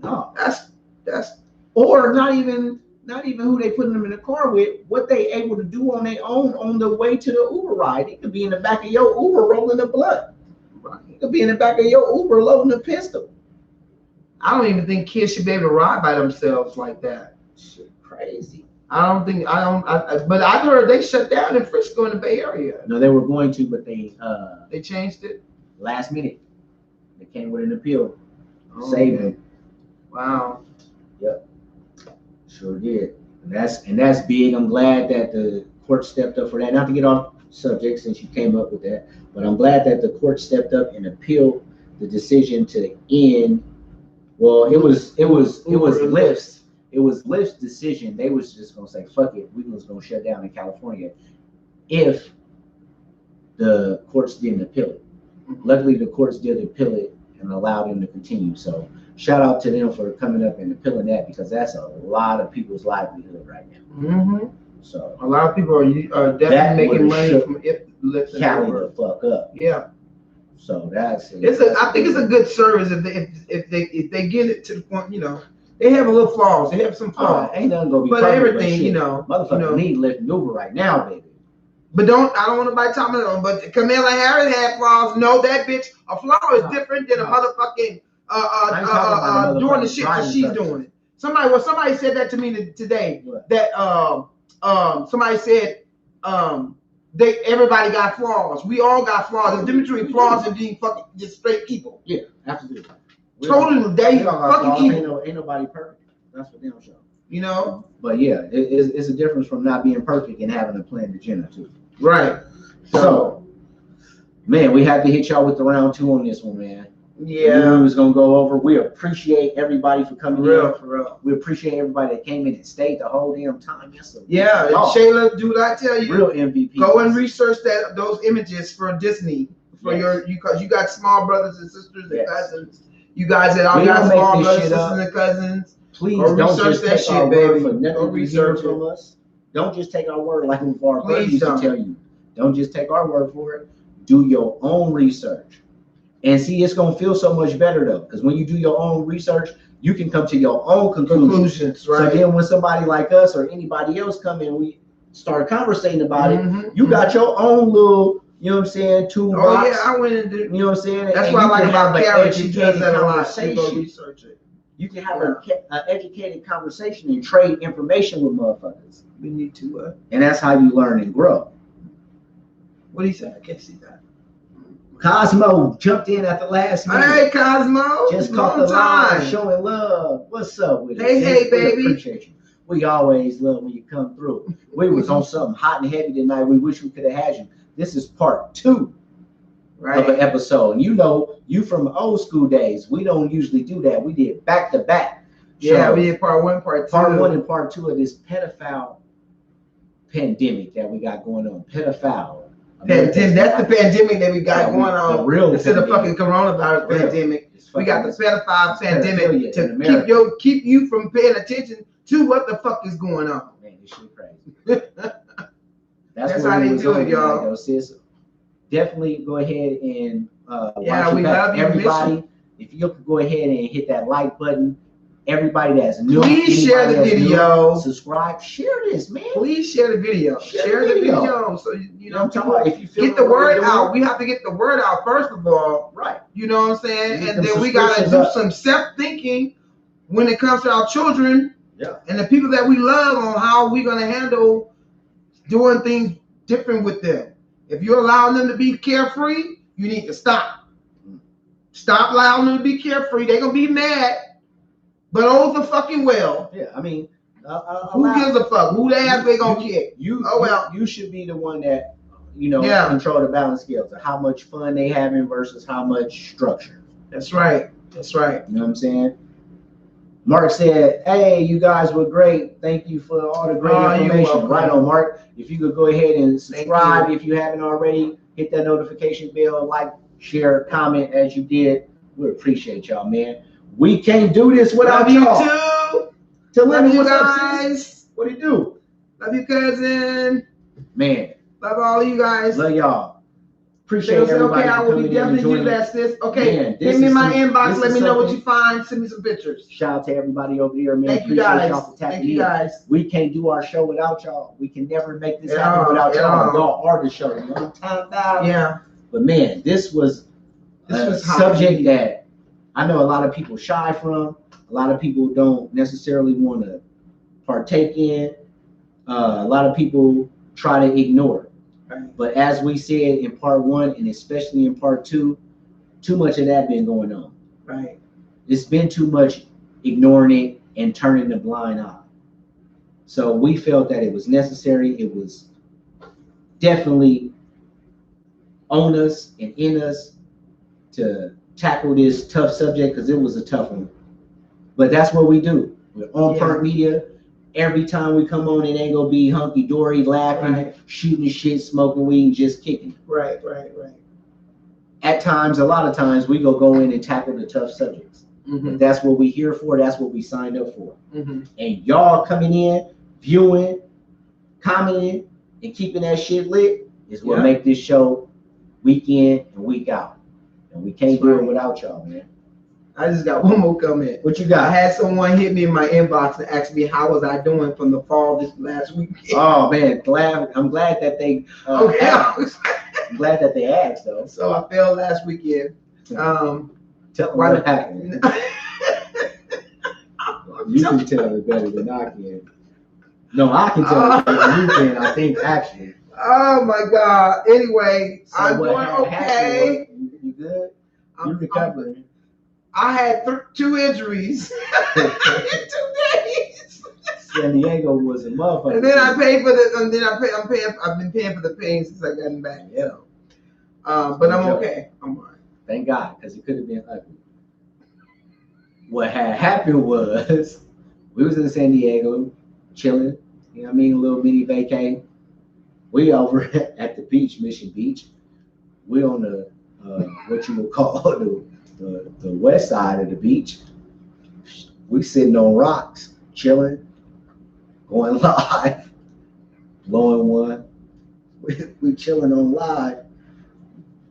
[SPEAKER 1] No.
[SPEAKER 2] That's
[SPEAKER 1] or not even who they putting them in the car with, what they able to do on their own on the way to the Uber ride. It could be in the back of your Uber rolling the blunt. Right. It could be in the back of your Uber loading a pistol.
[SPEAKER 2] I don't even think kids should be able to ride by themselves like that.
[SPEAKER 1] Shit, crazy.
[SPEAKER 2] But I've heard they shut down in Frisco in the Bay Area.
[SPEAKER 1] No, they were going to, but they
[SPEAKER 2] changed it
[SPEAKER 1] last minute. They came with an appeal,
[SPEAKER 2] saved
[SPEAKER 1] it.
[SPEAKER 2] Wow.
[SPEAKER 1] Yep, sure did. And that's big. I'm glad that the court stepped up for that. Not to get off subject since you came up with that, but I'm glad that the court stepped up and appealed the decision to end. Well, it was Lyft's. It was Lyft's decision. They was just gonna say, "Fuck it, we was gonna shut down in California," if the courts didn't appeal it. Luckily, the courts did appeal it and allowed them to continue. So, shout out to them for coming up and appealing that, because that's a lot of people's livelihood right now.
[SPEAKER 2] Mm-hmm.
[SPEAKER 1] So,
[SPEAKER 2] a lot of people are definitely making money from Lyft.
[SPEAKER 1] Cali the fuck up.
[SPEAKER 2] Yeah.
[SPEAKER 1] So that's
[SPEAKER 2] it. I think it's a good service if they get it to the point, you know. They have a little flaws. They have some flaws.
[SPEAKER 1] Ain't nothing gonna be
[SPEAKER 2] but
[SPEAKER 1] perfect,
[SPEAKER 2] everything,
[SPEAKER 1] but
[SPEAKER 2] you know.
[SPEAKER 1] Motherfucker need Lyft and Uber right now, baby.
[SPEAKER 2] But I don't want nobody talking about it. But Kamala Harris had flaws. No, that bitch, a flaw is different than a motherfucking doing the shit that she's doing. Somebody said that to me today. What? That somebody said everybody got flaws. We all got flaws. There's difference between flaws and being fucking just straight people.
[SPEAKER 1] Yeah, absolutely.
[SPEAKER 2] Totally, they fucking evil.
[SPEAKER 1] Ain't nobody perfect. That's what them show.
[SPEAKER 2] You know.
[SPEAKER 1] But yeah, it's a difference from not being perfect and having a planned agenda too.
[SPEAKER 2] Right.
[SPEAKER 1] So, man, we had to hit y'all with the round 2 on this one, man.
[SPEAKER 2] Yeah.
[SPEAKER 1] We was gonna go over. We appreciate everybody for coming in.
[SPEAKER 2] For real.
[SPEAKER 1] We appreciate everybody that came in and stayed the whole damn time. Yes,
[SPEAKER 2] yeah. Shayla, do I tell you?
[SPEAKER 1] Real MVP.
[SPEAKER 2] Go and research those images for Disney for because you got small brothers and sisters and cousins. You guys that all got small brothers, sisters, and cousins.
[SPEAKER 1] Please
[SPEAKER 2] don't
[SPEAKER 1] just
[SPEAKER 2] that shit, baby. For
[SPEAKER 1] nothing research from us. Don't just take our word like our buddies used to tell you. Don't just take our word for it. Do your own research. And see, it's gonna feel so much better though, because when you do your own research, you can come to your own conclusions. Right. So then when somebody like us or anybody else come in, we start conversating about it. You got your own little, you know what I'm saying, toolbox.
[SPEAKER 2] Oh yeah, I went into.
[SPEAKER 1] You know what I'm saying?
[SPEAKER 2] That's why I like about Carrie. She does that a lot. She go research it.
[SPEAKER 1] You can have an educated conversation and trade information with motherfuckers.
[SPEAKER 2] We need to.
[SPEAKER 1] And that's how you learn and grow.
[SPEAKER 2] What do you say? I can't see that.
[SPEAKER 1] Cosmo jumped in at the last minute.
[SPEAKER 2] Hey, Cosmo.
[SPEAKER 1] Just caught the line, showing love. What's up with it?
[SPEAKER 2] Hey, baby.
[SPEAKER 1] We appreciate you. We always love when you come through. We was on something hot and heavy tonight. We wish we could have had you. This is part 2 of an episode. You know, you from old school days. We don't usually do that. We did back to back.
[SPEAKER 2] Yeah, we did part 1, part 2.
[SPEAKER 1] Part 1 and part 2 of this pedophile pandemic that we got going on. Pedophile.
[SPEAKER 2] That's the pandemic that we got going on.
[SPEAKER 1] The real
[SPEAKER 2] instead of fucking coronavirus pandemic. We got the pedophile pandemic to keep you from paying attention to what the fuck is going on.
[SPEAKER 1] Man, this shit crazy. That's
[SPEAKER 2] how they do it, y'all.
[SPEAKER 1] Though, sis. Definitely go ahead and
[SPEAKER 2] watch we love you,
[SPEAKER 1] everybody. If you could go ahead and hit that like button. Everybody that's new,
[SPEAKER 2] please share the video.
[SPEAKER 1] Subscribe, share this, man.
[SPEAKER 2] Please share the video. Share the video. So you know,
[SPEAKER 1] if you feel
[SPEAKER 2] get the word out. We have to get the word out first of all.
[SPEAKER 1] Right.
[SPEAKER 2] You know what I'm saying? And then we gotta do some self-thinking when it comes to our children and the people that we love on how we're gonna handle doing things different with them. If you're allowing them to be carefree, you need to stop. Stop allowing them to be carefree. They're gonna be mad. But all the fucking well.
[SPEAKER 1] Yeah, I mean,
[SPEAKER 2] who gives a fuck? Who the ass they gonna kick?
[SPEAKER 1] You should be the one that, control the balance scales of how much fun they having versus how much structure.
[SPEAKER 2] That's right. That's right.
[SPEAKER 1] You know what I'm saying? Mark said, "Hey, you guys were great. Thank you for all the great information." Right on, Mark. If you could go ahead and subscribe if you haven't already, hit that notification bell, like, share, comment as you did. We appreciate y'all, man. We can't do this without
[SPEAKER 2] y'all.
[SPEAKER 1] To
[SPEAKER 2] love you guys.
[SPEAKER 1] What do you do?
[SPEAKER 2] Love you, cousin.
[SPEAKER 1] Man.
[SPEAKER 2] Love all of you guys.
[SPEAKER 1] Love y'all. Appreciate everybody.
[SPEAKER 2] Okay, I will definitely do that, sis. Okay, hit me in my inbox. Let me know what you find. Send me some pictures.
[SPEAKER 1] Shout out to everybody over here, man.
[SPEAKER 2] Thank you guys.
[SPEAKER 1] Y'all for tapping in. We can't do our show without y'all. We can never make this happen without y'all. Y'all are the show. You know what I'm talking about?
[SPEAKER 2] Yeah.
[SPEAKER 1] But man, this was a subject that I know a lot of people shy from, a lot of people don't necessarily want to partake in, a lot of people try to ignore.
[SPEAKER 2] Right.
[SPEAKER 1] But as we said in part 1 and especially in part 2, too much of that been going on.
[SPEAKER 2] Right.
[SPEAKER 1] It's been too much ignoring it and turning the blind eye. So we felt that it was necessary. It was definitely on us and in us to tackle this tough subject because it was a tough one. But that's what we do. We're on Perk Media. Every time we come on, it ain't gonna be hunky dory, laughing, shooting shit, smoking weed, just kicking.
[SPEAKER 2] Right.
[SPEAKER 1] At times, a lot of times, we go in and tackle the tough subjects.
[SPEAKER 2] Mm-hmm.
[SPEAKER 1] That's what we here for. That's what we signed up for.
[SPEAKER 2] Mm-hmm.
[SPEAKER 1] And y'all coming in, viewing, commenting, and keeping that shit lit is what make this show week in and week out. And we can't do it without y'all, man.
[SPEAKER 2] I just got one more comment.
[SPEAKER 1] What you got?
[SPEAKER 2] I had someone hit me in my inbox and ask me how was I doing from the fall this last weekend.
[SPEAKER 1] Oh man, I'm glad that they asked. I'm glad that they asked though.
[SPEAKER 2] So I failed last weekend.
[SPEAKER 1] Tell them what happened. You can tell it better than I can. No, I can tell it better than you can, I think, actually.
[SPEAKER 2] Oh my God. Anyway,
[SPEAKER 1] So
[SPEAKER 2] I'm doing okay.
[SPEAKER 1] You good? You recovering?
[SPEAKER 2] I had 2 injuries in 2 days.
[SPEAKER 1] San Diego was a motherfucker.
[SPEAKER 2] And then I paid for the. And then I've been paying for the pain since I got back.
[SPEAKER 1] Yeah.
[SPEAKER 2] But I'm okay. I'm all right.
[SPEAKER 1] Thank God, because it could have been ugly. What had happened was we was in San Diego chilling. You know what I mean? A little mini vacay. We over at the beach, Mission Beach. We on the what you would call the west side of the beach. We sitting on rocks, chilling, going live, blowing one. We chilling on live,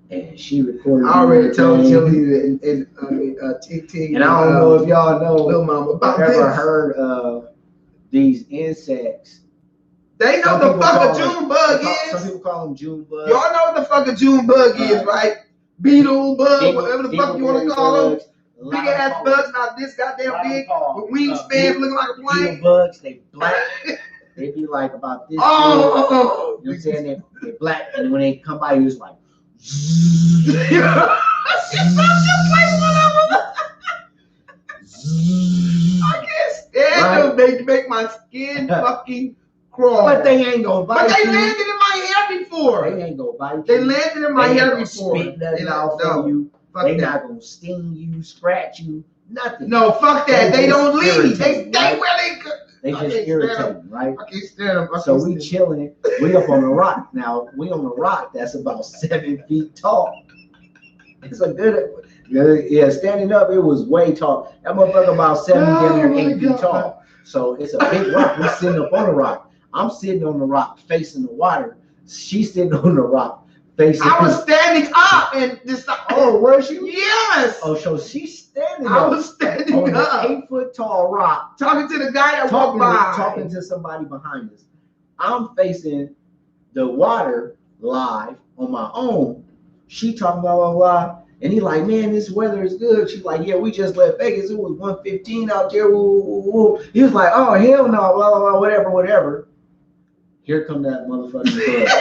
[SPEAKER 1] and she recorded.
[SPEAKER 2] I already told Tilly and TT.
[SPEAKER 1] And I don't know if y'all know,
[SPEAKER 2] Lil Mama, about
[SPEAKER 1] ever
[SPEAKER 2] this.
[SPEAKER 1] heard of these insects.
[SPEAKER 2] They know the fuck a June bug is.
[SPEAKER 1] Some people call them June bugs.
[SPEAKER 2] Y'all know what the fuck a June bug is, right? Beetle bug, whatever the fuck you want to call them. Big ass bugs, not this goddamn big, with wingspans looking like a plane.
[SPEAKER 1] Beetle bugs, they black. They be like about this.
[SPEAKER 2] Oh,
[SPEAKER 1] you know what I'm saying? They're black, and when they come by you, it's like.
[SPEAKER 2] I can't stand them. They make my skin fucking crawl.
[SPEAKER 1] But they ain't gonna bite.
[SPEAKER 2] But they landed in my hair before.
[SPEAKER 1] They ain't gonna bite.
[SPEAKER 2] They landed in my hair before.
[SPEAKER 1] Spit nothing out for you. They not gonna sting you, scratch you, nothing.
[SPEAKER 2] No, fuck that. They don't leave. They
[SPEAKER 1] right?
[SPEAKER 2] where
[SPEAKER 1] they just irritate, right?
[SPEAKER 2] I can't stand them.
[SPEAKER 1] So we chilling. We up on a rock. Now we on a rock that's about 7 feet tall. It's a good. Yeah, standing up, it was way tall. That motherfucker about 8 feet tall. So it's a big rock. We sitting up on the rock. I'm sitting on the rock facing the water. She's sitting on the rock facing.
[SPEAKER 2] I was standing up and just.
[SPEAKER 1] Oh, was you?
[SPEAKER 2] Yes.
[SPEAKER 1] Oh, so she's standing up.
[SPEAKER 2] I was standing
[SPEAKER 1] on
[SPEAKER 2] up.
[SPEAKER 1] an 8 foot tall rock.
[SPEAKER 2] Talking to the guy that walked by.
[SPEAKER 1] Talking to somebody behind us. I'm facing the water live on my own. She talking blah, blah, blah. And he like, man, this weather is good. She's like, yeah, we just left Vegas. It was 115 out there. Woo, woo, woo. He was like, oh, hell no, blah, blah, blah, whatever. Here come that motherfucking bug.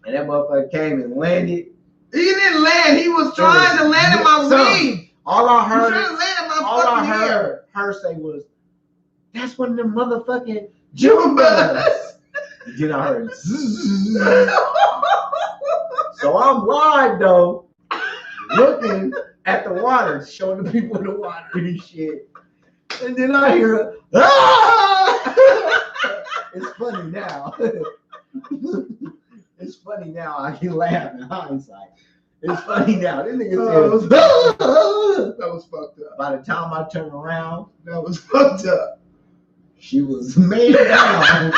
[SPEAKER 1] And that motherfucker came and landed.
[SPEAKER 2] He didn't land. He was trying to land in my wing.
[SPEAKER 1] All I heard,
[SPEAKER 2] he was trying to land in my fucking hair.
[SPEAKER 1] Her say was, that's one of them motherfucking June bugs. Then I heard, so I'm live though, looking at the water, showing the people in the water and shit. And then I hear, ah! It's funny now. It's funny now. I can laugh in hindsight. It's funny now. This nigga said,
[SPEAKER 2] that was fucked up.
[SPEAKER 1] By the time I turned around,
[SPEAKER 2] that was fucked up.
[SPEAKER 1] She was made down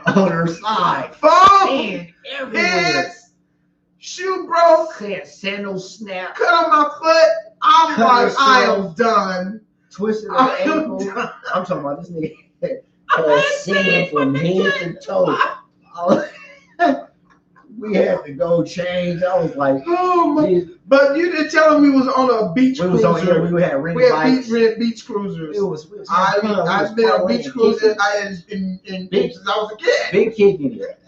[SPEAKER 1] on her side.
[SPEAKER 2] Phone,
[SPEAKER 1] everywhere.
[SPEAKER 2] Hands, shoe broke.
[SPEAKER 1] Sandal snap.
[SPEAKER 2] Cut on my foot. I'm like, I am done.
[SPEAKER 1] Twisted her ankle. I'm talking about this nigga had sand from head to toe. We had to go change. I was like,
[SPEAKER 2] Oh my!
[SPEAKER 1] geez.
[SPEAKER 2] But you didn't tell them we was on a beach
[SPEAKER 1] We was
[SPEAKER 2] cruiser.
[SPEAKER 1] on here. We had rented
[SPEAKER 2] We had
[SPEAKER 1] bikes.
[SPEAKER 2] beach cruisers.
[SPEAKER 1] We was having fun. We was
[SPEAKER 2] I've been on beach
[SPEAKER 1] partying,
[SPEAKER 2] cruises
[SPEAKER 1] kicking.
[SPEAKER 2] in
[SPEAKER 1] Big-
[SPEAKER 2] since I was a kid.
[SPEAKER 1] Big kicking it.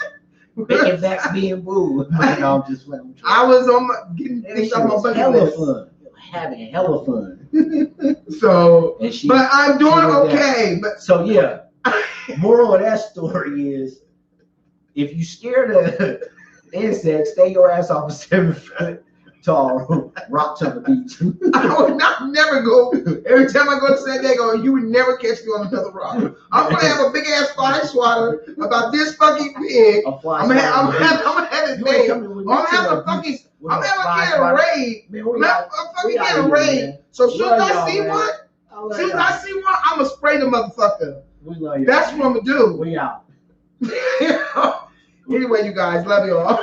[SPEAKER 1] Big back being boo. I'm just playing.
[SPEAKER 2] I was on my getting
[SPEAKER 1] That
[SPEAKER 2] things
[SPEAKER 1] shit
[SPEAKER 2] off my
[SPEAKER 1] was
[SPEAKER 2] bucket
[SPEAKER 1] hella
[SPEAKER 2] list.
[SPEAKER 1] fun. Having hella fun.
[SPEAKER 2] So,
[SPEAKER 1] And she,
[SPEAKER 2] but I'm doing
[SPEAKER 1] she was
[SPEAKER 2] okay. But
[SPEAKER 1] so yeah. Moral of that story is, if you scared of insects, stay your ass off a 7-foot tall rock on the beach.
[SPEAKER 2] I would not never go. Every time I go to San Diego, you would never catch me on another rock. I'm gonna have a big ass fly swatter about this fucking big.
[SPEAKER 1] A fly
[SPEAKER 2] I'm gonna
[SPEAKER 1] swatter.
[SPEAKER 2] have it
[SPEAKER 1] You
[SPEAKER 2] made.
[SPEAKER 1] ain't
[SPEAKER 2] I'm
[SPEAKER 1] coming with
[SPEAKER 2] gonna
[SPEAKER 1] me
[SPEAKER 2] have
[SPEAKER 1] to
[SPEAKER 2] a
[SPEAKER 1] the
[SPEAKER 2] fucking.
[SPEAKER 1] beach with
[SPEAKER 2] I'm
[SPEAKER 1] no
[SPEAKER 2] gonna
[SPEAKER 1] fly
[SPEAKER 2] get a
[SPEAKER 1] swatter.
[SPEAKER 2] raid.
[SPEAKER 1] Man,
[SPEAKER 2] I'm
[SPEAKER 1] out
[SPEAKER 2] fucking
[SPEAKER 1] here,
[SPEAKER 2] get a raid.
[SPEAKER 1] man.
[SPEAKER 2] So as soon as
[SPEAKER 1] Love
[SPEAKER 2] I
[SPEAKER 1] y'all,
[SPEAKER 2] see
[SPEAKER 1] man.
[SPEAKER 2] one,
[SPEAKER 1] love
[SPEAKER 2] as soon as
[SPEAKER 1] y'all.
[SPEAKER 2] I see one, I'm gonna spray the motherfucker.
[SPEAKER 1] We love you.
[SPEAKER 2] That's what I'm gonna do.
[SPEAKER 1] We out.
[SPEAKER 2] Anyway, you guys, love you all.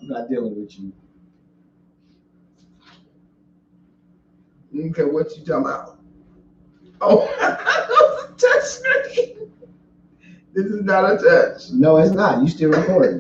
[SPEAKER 1] I'm not dealing with you.
[SPEAKER 2] Okay, what you talking about? Oh, touch screen. This is not a touch.
[SPEAKER 1] No, it's not. You still recording.